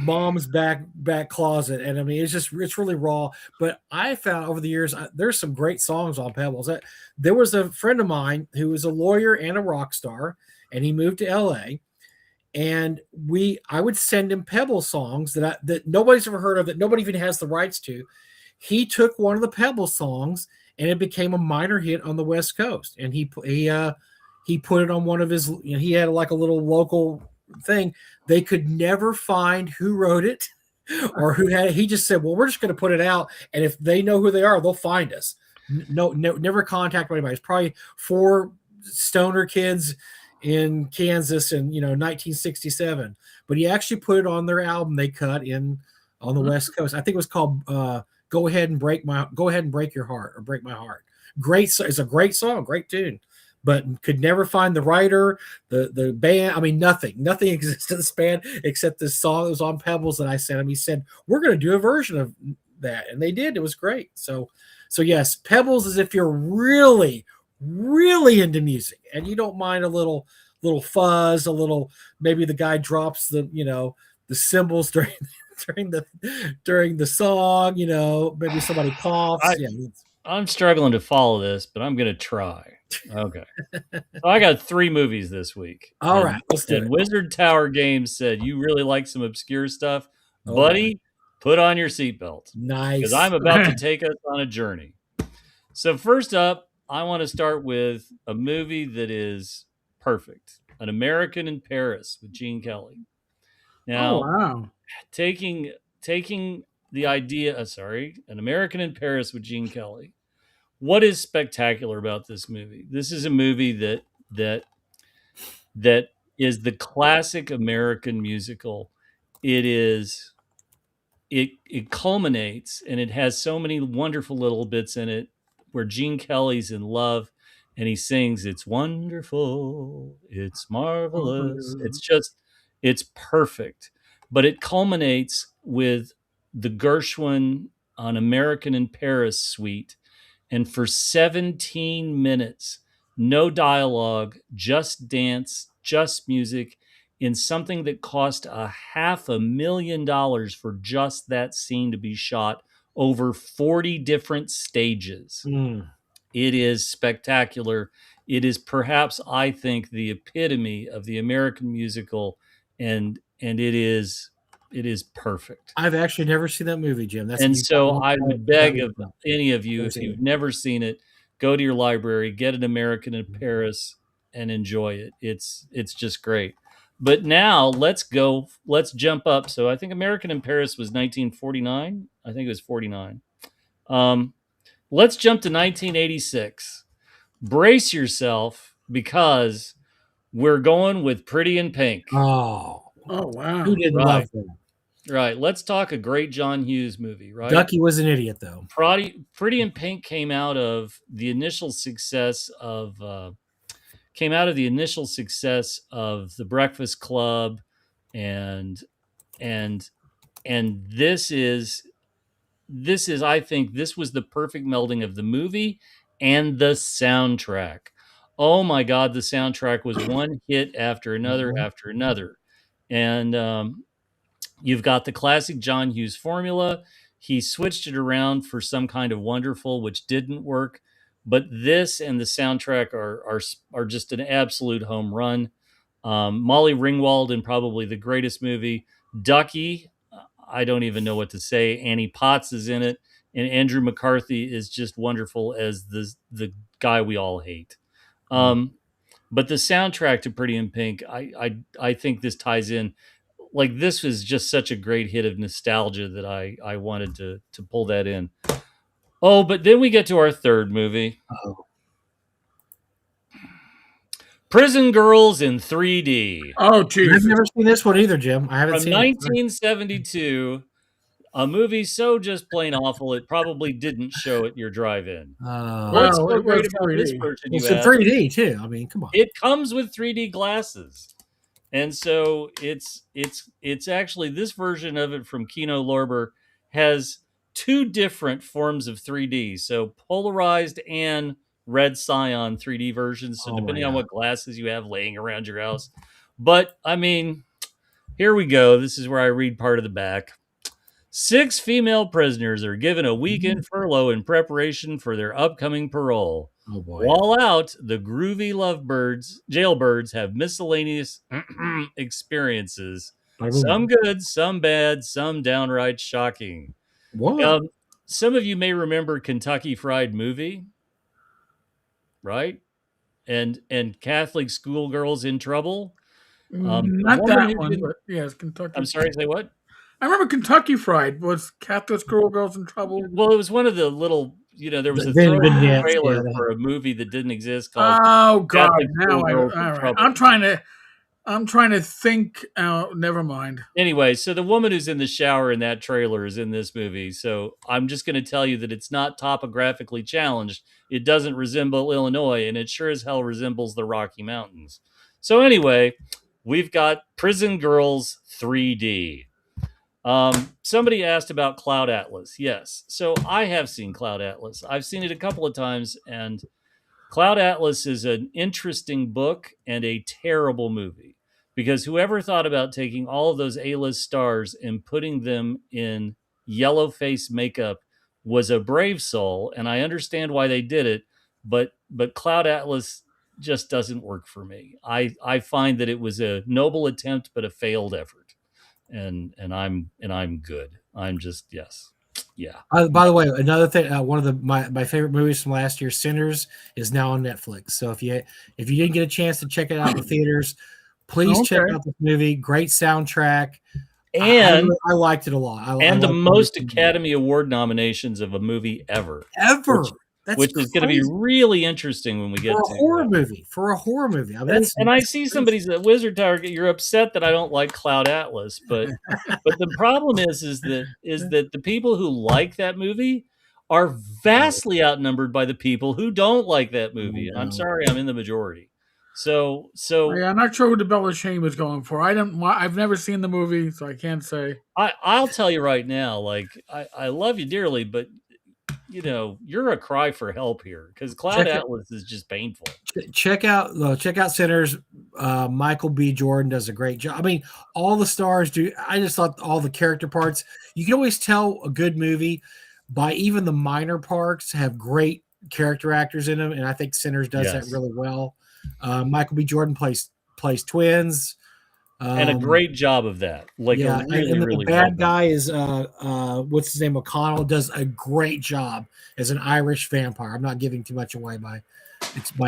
[SPEAKER 2] mom's back closet, and I mean it's really raw. But I found over the years there's some great songs on Pebbles. There was a friend of mine who was a lawyer and a rock star, and he moved to LA. And I would send him Pebble songs that nobody's ever heard of, that nobody even has the rights to. He took one of the Pebble songs and it became a minor hit on the West Coast. And he put it on one of his. He had like a little local thing. They could never find who wrote it or who had it. He just said, "Well, we're just going to put it out, and if they know who they are, they'll find us." No, never contact anybody. It's probably 4 stoner kids in Kansas in 1967, but he actually put it on their album they cut on the West Coast. I think it was called Go Ahead and Break Your Heart, or Break My Heart. It's a great song, great tune, but could never find the writer, the band. I mean, nothing exists in this band except this song that was on Pebbles that I sent him. He said, "We're going to do a version of that," and they did. It was great. So yes, Pebbles is if you're really into music and you don't mind a little fuzz, a little, maybe the guy drops the cymbals during the song, maybe somebody coughs.
[SPEAKER 3] I'm struggling to follow this, but I'm gonna try. Okay. So I got 3 movies this week.
[SPEAKER 2] All right, let's do it.
[SPEAKER 3] Wizard Tower Games said, "You really like some obscure stuff, buddy? Put on your seatbelt."
[SPEAKER 2] Nice.
[SPEAKER 3] Because I'm about to take us on a journey. So first up, I want to start with a movie that is perfect: An American in Paris with Gene Kelly. Now,
[SPEAKER 1] wow.
[SPEAKER 3] taking the idea, An American in Paris with Gene Kelly. What is spectacular about this movie? This is a movie that is the classic American musical. It culminates, and it has so many wonderful little bits in it where Gene Kelly's in love and he sings, "It's wonderful, it's marvelous." It's perfect. But it culminates with the Gershwin on American in Paris suite. And for 17 minutes, no dialogue, just dance, just music, in something that cost $500,000 for just that scene to be shot over 40 different stages. It is spectacular. It is perhaps, I think, the epitome of the American musical, and it is perfect.
[SPEAKER 2] I've actually never seen that movie, Jim.
[SPEAKER 3] So I would beg of any of you, if you've never seen it, go to your library, get An American in Paris, and enjoy it. It's just great. But now let's jump up. So I think American in Paris was 1949. I think it was 49. Let's jump to 1986. Brace yourself, because we're going with Pretty in Pink.
[SPEAKER 2] Oh
[SPEAKER 1] wow.
[SPEAKER 2] Who didn't love that?
[SPEAKER 3] Right. Let's talk a great John Hughes movie, right?
[SPEAKER 2] Ducky was an idiot, though.
[SPEAKER 3] Pretty in Pink came out of the initial success of The Breakfast Club, and this is, I think, this was the perfect melding of the movie and the soundtrack. Oh my God, the soundtrack was one hit after another after another. And you've got the classic John Hughes formula. He switched it around for Some Kind of Wonderful, which didn't work. But this and the soundtrack are just an absolute home run. Molly Ringwald in probably the greatest movie. Ducky, I don't even know what to say. Annie Potts is in it. And Andrew McCarthy is just wonderful as the guy we all hate. But the soundtrack to Pretty in Pink, I think this ties in. Like, this was just such a great hit of nostalgia that I wanted to pull that in. Oh, but then we get to our third movie. Prison Girls in 3D.
[SPEAKER 1] Oh, geez.
[SPEAKER 2] I've never seen this one either, Jim. I haven't
[SPEAKER 3] From
[SPEAKER 2] seen
[SPEAKER 3] 1972. A movie so just plain awful it probably didn't show at your drive-in. What's
[SPEAKER 1] Well,
[SPEAKER 3] so
[SPEAKER 1] it was
[SPEAKER 3] great about this
[SPEAKER 1] 3D.
[SPEAKER 3] version, you
[SPEAKER 2] It's in
[SPEAKER 3] ask?
[SPEAKER 2] 3D too. I mean, come on.
[SPEAKER 3] It comes with 3D glasses. And so it's actually this version of it from Kino Lorber has two different forms of 3D. So polarized and red cyan 3D versions. So
[SPEAKER 2] Oh my
[SPEAKER 3] depending on
[SPEAKER 2] God.
[SPEAKER 3] what glasses you have laying around your house. But I mean, here we go. This is where I read part of the back. 6 female prisoners are given a weekend furlough in preparation for their upcoming parole.
[SPEAKER 2] Oh boy.
[SPEAKER 3] While out, the groovy lovebirds, jailbirds have miscellaneous experiences. Some good, some bad, some downright shocking.
[SPEAKER 2] What?
[SPEAKER 3] Some of you may remember Kentucky Fried Movie, right? And Catholic schoolgirls in trouble.
[SPEAKER 1] Not that one, but yes, Kentucky.
[SPEAKER 3] I'm sorry, say what?
[SPEAKER 1] I remember Kentucky Fried was Catholic Girls in Trouble.
[SPEAKER 3] Well, it was one of the little, there was a
[SPEAKER 2] vignettes,
[SPEAKER 3] trailer
[SPEAKER 2] yeah.
[SPEAKER 3] for a movie that didn't exist called
[SPEAKER 1] Oh God!
[SPEAKER 3] Catholic
[SPEAKER 1] Now
[SPEAKER 3] Schoolgirls in
[SPEAKER 1] all right.
[SPEAKER 3] Trouble.
[SPEAKER 1] I'm trying to think. Never mind.
[SPEAKER 3] Anyway, so the woman who's in the shower in that trailer is in this movie. So I'm just going to tell you that it's not topographically challenged. It doesn't resemble Illinois, and it sure as hell resembles the Rocky Mountains. So anyway, we've got Prison Girls 3D. Somebody asked about Cloud Atlas. Yes. So I have seen Cloud Atlas. I've seen it a couple of times, and Cloud Atlas is an interesting book and a terrible movie because whoever thought about taking all of those A-list stars and putting them in yellow face makeup was a brave soul, and I understand why they did it, but Cloud Atlas just doesn't work for me. I find that it was a noble attempt but a failed effort. And I'm good. I'm just yes. Yeah.
[SPEAKER 2] By the way, another thing, one of my favorite movies from last year, Sinners, is now on Netflix. So if you didn't get a chance to check it out in the theaters, please check out this movie. Great soundtrack,
[SPEAKER 3] and
[SPEAKER 2] I liked it a lot.
[SPEAKER 3] I the most Academy Award nominations of a movie ever. Which is going to be really interesting when we get to
[SPEAKER 2] a horror movie. For a horror movie, I mean,
[SPEAKER 3] and I see somebody's at Wizard Tower. You're upset that I don't like Cloud Atlas, but the problem is that the people who like that movie are vastly outnumbered by the people who don't like that movie. I'm sorry, I'm in the majority. So
[SPEAKER 1] yeah, I'm not sure who the Bella Shane was going for. I've never seen the movie, so I can't say.
[SPEAKER 3] I'll tell you right now, like I love you dearly, but you're a cry for help here because Cloud Atlas is just painful.
[SPEAKER 2] Check out Sinners. Michael B. Jordan does a great job. I mean, all the stars do. I just thought all the character parts. You can always tell a good movie by even the minor parts have great character actors in them, and I think Sinners does that really well. Michael B. Jordan plays twins.
[SPEAKER 3] And a great job of that. Like,
[SPEAKER 2] yeah, and the bad guy is what's his name? O'Connell does a great job as an Irish vampire. I'm not giving too much away by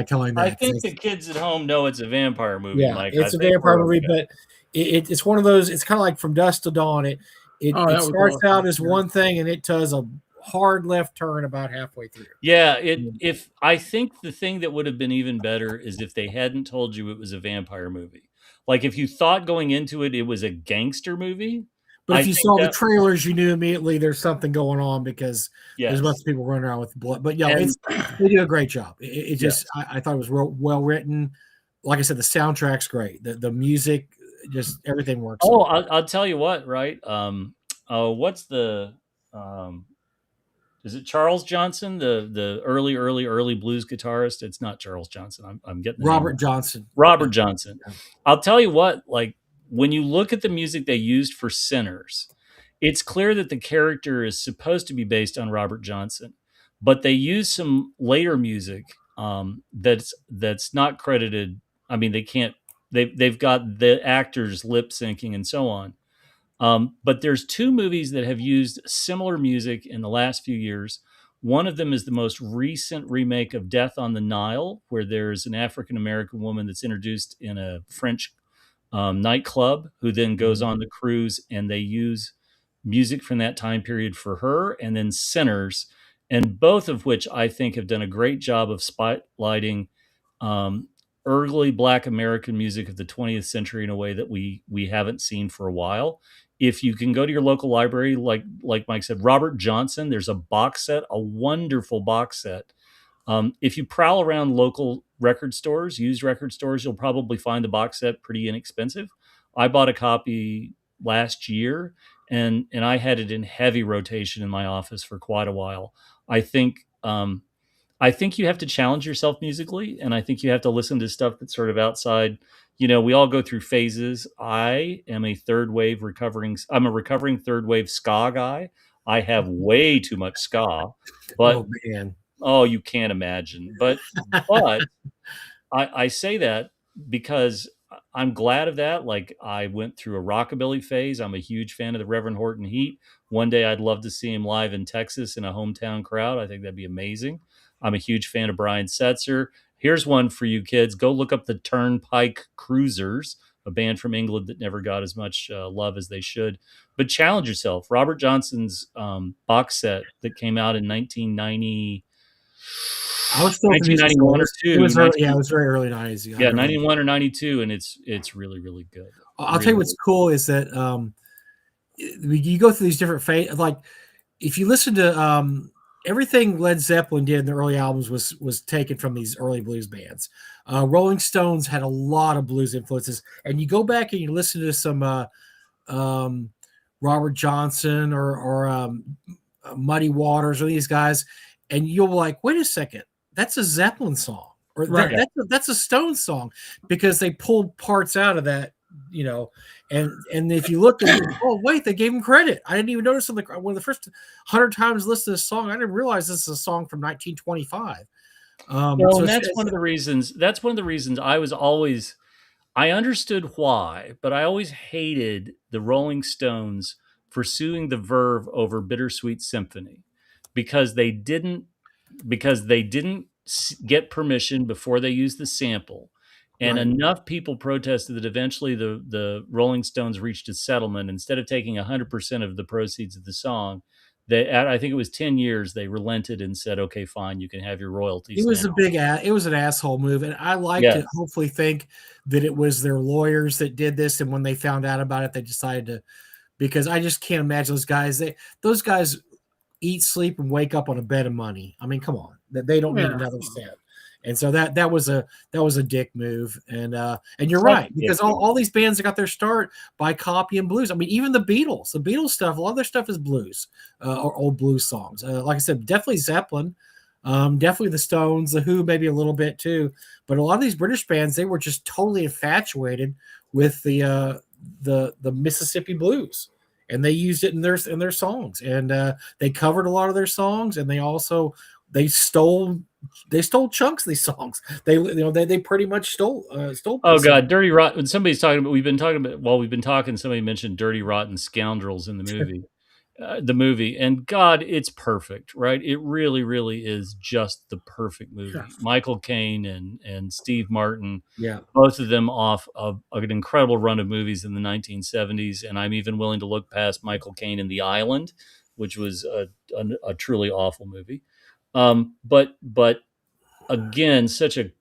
[SPEAKER 2] telling that.
[SPEAKER 3] I think the kids at home know it's a vampire movie.
[SPEAKER 2] Yeah,
[SPEAKER 3] Mike.
[SPEAKER 2] it's a vampire movie, but it's one of those. It's kind of like From Dusk to Dawn. It starts out as one thing, and it does a hard left turn about halfway through.
[SPEAKER 3] Yeah, if I think the thing that would have been even better is if they hadn't told you it was a vampire movie. Like if you thought going into it was a gangster movie.
[SPEAKER 2] But if you saw the trailers, you knew immediately there's something going on because there's a bunch of people running around with blood. But yeah, they do a great job. It just I thought it was well written. Like I said, the soundtrack's great. The music, just everything works.
[SPEAKER 3] Oh, I'll tell you what, right? What's the is it Charles Johnson, the early blues guitarist? It's not Charles Johnson. I'm getting
[SPEAKER 2] Robert Johnson.
[SPEAKER 3] Robert Johnson. I'll tell you what, like when you look at the music they used for Sinners, it's clear that the character is supposed to be based on Robert Johnson, but they use some later music that's not credited. I mean, they can't. They've got the actors lip syncing and so on. But there's two movies that have used similar music in the last few years. One of them is the most recent remake of Death on the Nile, where there's an African-American woman that's introduced in a French nightclub who then goes on the cruise, and they use music from that time period for her, and then Sinners, and both of which I think have done a great job of spotlighting early Black American music of the 20th century in a way that we haven't seen for a while. if you can go to your local library, like Mike said, Robert Johnson, there's a box set, a wonderful box set. If you prowl around local record stores, used record stores, you'll probably find the box set pretty inexpensive. I bought a copy last year, and I had it in heavy rotation in my office for quite a while. I think I think you have to challenge yourself musically, and I think you have to listen to stuff that's sort of outside. We all go through phases. I am a third wave recovering. I'm a recovering third wave ska guy. I have way too much ska, but
[SPEAKER 2] Oh man.
[SPEAKER 3] oh, you can't imagine. But I say that because I'm glad of that. Like, I went through a rockabilly phase. I'm a huge fan of the Reverend Horton Heat. One day I'd love to see him live in Texas in a hometown crowd. I think that'd be amazing. I'm a huge fan of Brian Setzer. Here's one for you kids. Go look up the Turnpike Cruisers, a band from England that never got as much love as they should. But challenge yourself. Robert Johnson's box set that came out in 1990.
[SPEAKER 2] I was still
[SPEAKER 3] 1991 or two.
[SPEAKER 2] It was early, it was very early 90s.
[SPEAKER 3] Yeah, 91 or 92, and it's really, really good.
[SPEAKER 2] I'll tell you what's cool is that you go through these different phases. Like, if you listen to everything Led Zeppelin did in the early albums was taken from these early blues bands. Rolling Stones had a lot of blues influences, and you go back and you listen to some Robert Johnson or Muddy Waters or these guys, and you'll be like, wait a second, that's a Zeppelin song, or
[SPEAKER 1] Right.
[SPEAKER 2] that's a Stones song, because they pulled parts out of that, and if you look at it, oh wait, they gave him credit. I didn't even notice one of the first 100 times listening to this song, I didn't realize this is a song from 1925.
[SPEAKER 3] So that's one of the reasons. That's one of the reasons I understood why, but I always hated the Rolling Stones for suing the Verve over Bittersweet Symphony because they didn't get permission before they used the sample. And
[SPEAKER 2] Right.
[SPEAKER 3] enough people protested that eventually the Rolling Stones reached a settlement. Instead of taking 100% of the proceeds of the song, I think it was 10 years, they relented and said, okay, fine, you can have your royalties.
[SPEAKER 2] It was
[SPEAKER 3] now.
[SPEAKER 2] it was an asshole move, and I like to hopefully think that it was their lawyers that did this, and when they found out about it, they decided to, because I just can't imagine those guys eat, sleep, and wake up on a bed of money. I mean, come on, they don't need another cent. And so that was a dick move, and you're right, because all these bands that got their start by copying blues. I mean, even the Beatles stuff, a lot of their stuff is blues, or old blues songs. Like I said, definitely Zeppelin, definitely the Stones, the Who, maybe a little bit too. But a lot of these British bands, they were just totally infatuated with the Mississippi blues, and they used it in their songs, and they covered a lot of their songs, and they stole chunks of these songs. They pretty much stole.
[SPEAKER 3] Oh God, Dirty Rotten. When somebody's talking about, we've been talking. Somebody mentioned Dirty Rotten Scoundrels in the movie, and God, it's perfect, right? It really, really is just the perfect movie.
[SPEAKER 1] Yeah.
[SPEAKER 3] Michael Caine and Steve Martin,
[SPEAKER 2] both
[SPEAKER 3] of them off of an incredible run of movies in the 1970s, and I'm even willing to look past Michael Caine in The Island, which was a truly awful movie. But again, such a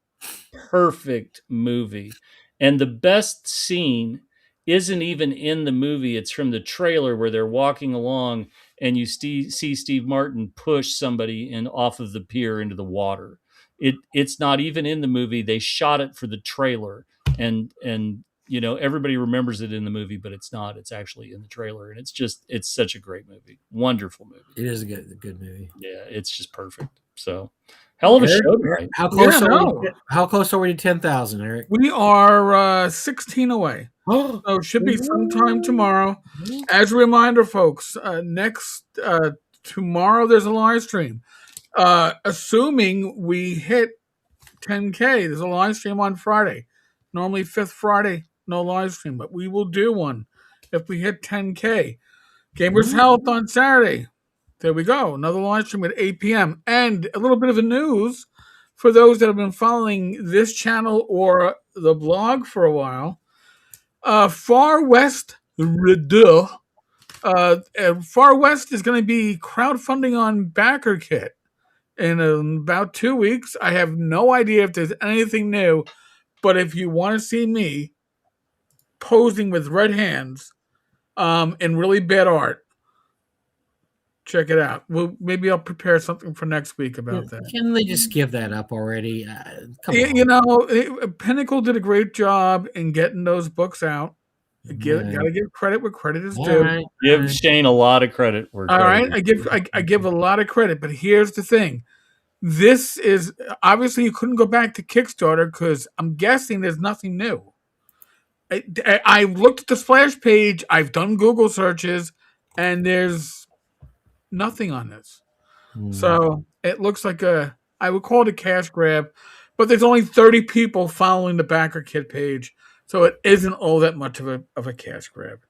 [SPEAKER 3] perfect movie. And the best scene isn't even in the movie. It's from the trailer where they're walking along and you see Steve Martin push somebody off of the pier into the water. It's not even in the movie. They shot it for the trailer, and everybody remembers it in the movie, but it's not. It's actually in the trailer, and it's such a great movie. Wonderful movie.
[SPEAKER 2] It is a good movie.
[SPEAKER 3] Yeah, it's just perfect. So, hell of a show tonight.
[SPEAKER 2] How close are we to 10,000, Eric?
[SPEAKER 1] We are 16 away. So it should be sometime tomorrow. As a reminder, folks, tomorrow there's a live stream. Assuming we hit 10K, there's a live stream on Friday. Normally fifth Friday, no live stream, but we will do one if we hit 10K. Gamers Health on Saturday. There we go. Another live stream at 8 p.m. And a little bit of a news for those that have been following this channel or the blog for a while. Far West Far West is going to be crowdfunding on BackerKit in about 2 weeks. I have no idea if there's anything new, but if you want to see me posing with red hands and really bad art. Check it out. Well, maybe I'll prepare something for next week about that.
[SPEAKER 2] Can they just give that up already? Come on.
[SPEAKER 1] You know, Pinnacle did a great job in getting those books out.
[SPEAKER 2] Right.
[SPEAKER 1] Gotta give credit where credit is
[SPEAKER 2] All
[SPEAKER 1] due.
[SPEAKER 2] right,
[SPEAKER 3] Give
[SPEAKER 2] all right.
[SPEAKER 3] Shane a lot of credit. Where
[SPEAKER 1] All
[SPEAKER 3] credit
[SPEAKER 1] right,
[SPEAKER 3] is
[SPEAKER 1] I give a lot of credit, but here's the thing: this is obviously you couldn't go back to Kickstarter because I'm guessing there's nothing new. I looked at the splash page. I've done Google searches, and there's nothing on this. So it looks like I would call it a cash grab, but there's only 30 people following the backer kit page, so it isn't all that much of a cash grab.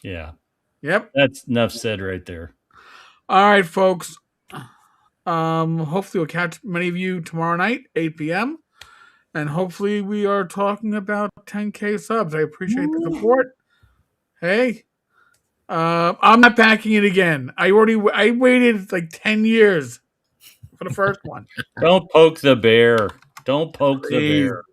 [SPEAKER 3] Yeah,
[SPEAKER 1] Yep.
[SPEAKER 3] that's enough said right there.
[SPEAKER 1] All right, folks. Hopefully we'll catch many of you tomorrow night, 8 p.m. And hopefully we are talking about 10K subs. I appreciate the support. Hey, I'm not backing it again. I waited like 10 years for the first one.
[SPEAKER 3] Don't poke the bear. Don't poke the
[SPEAKER 1] Please.
[SPEAKER 3] bear.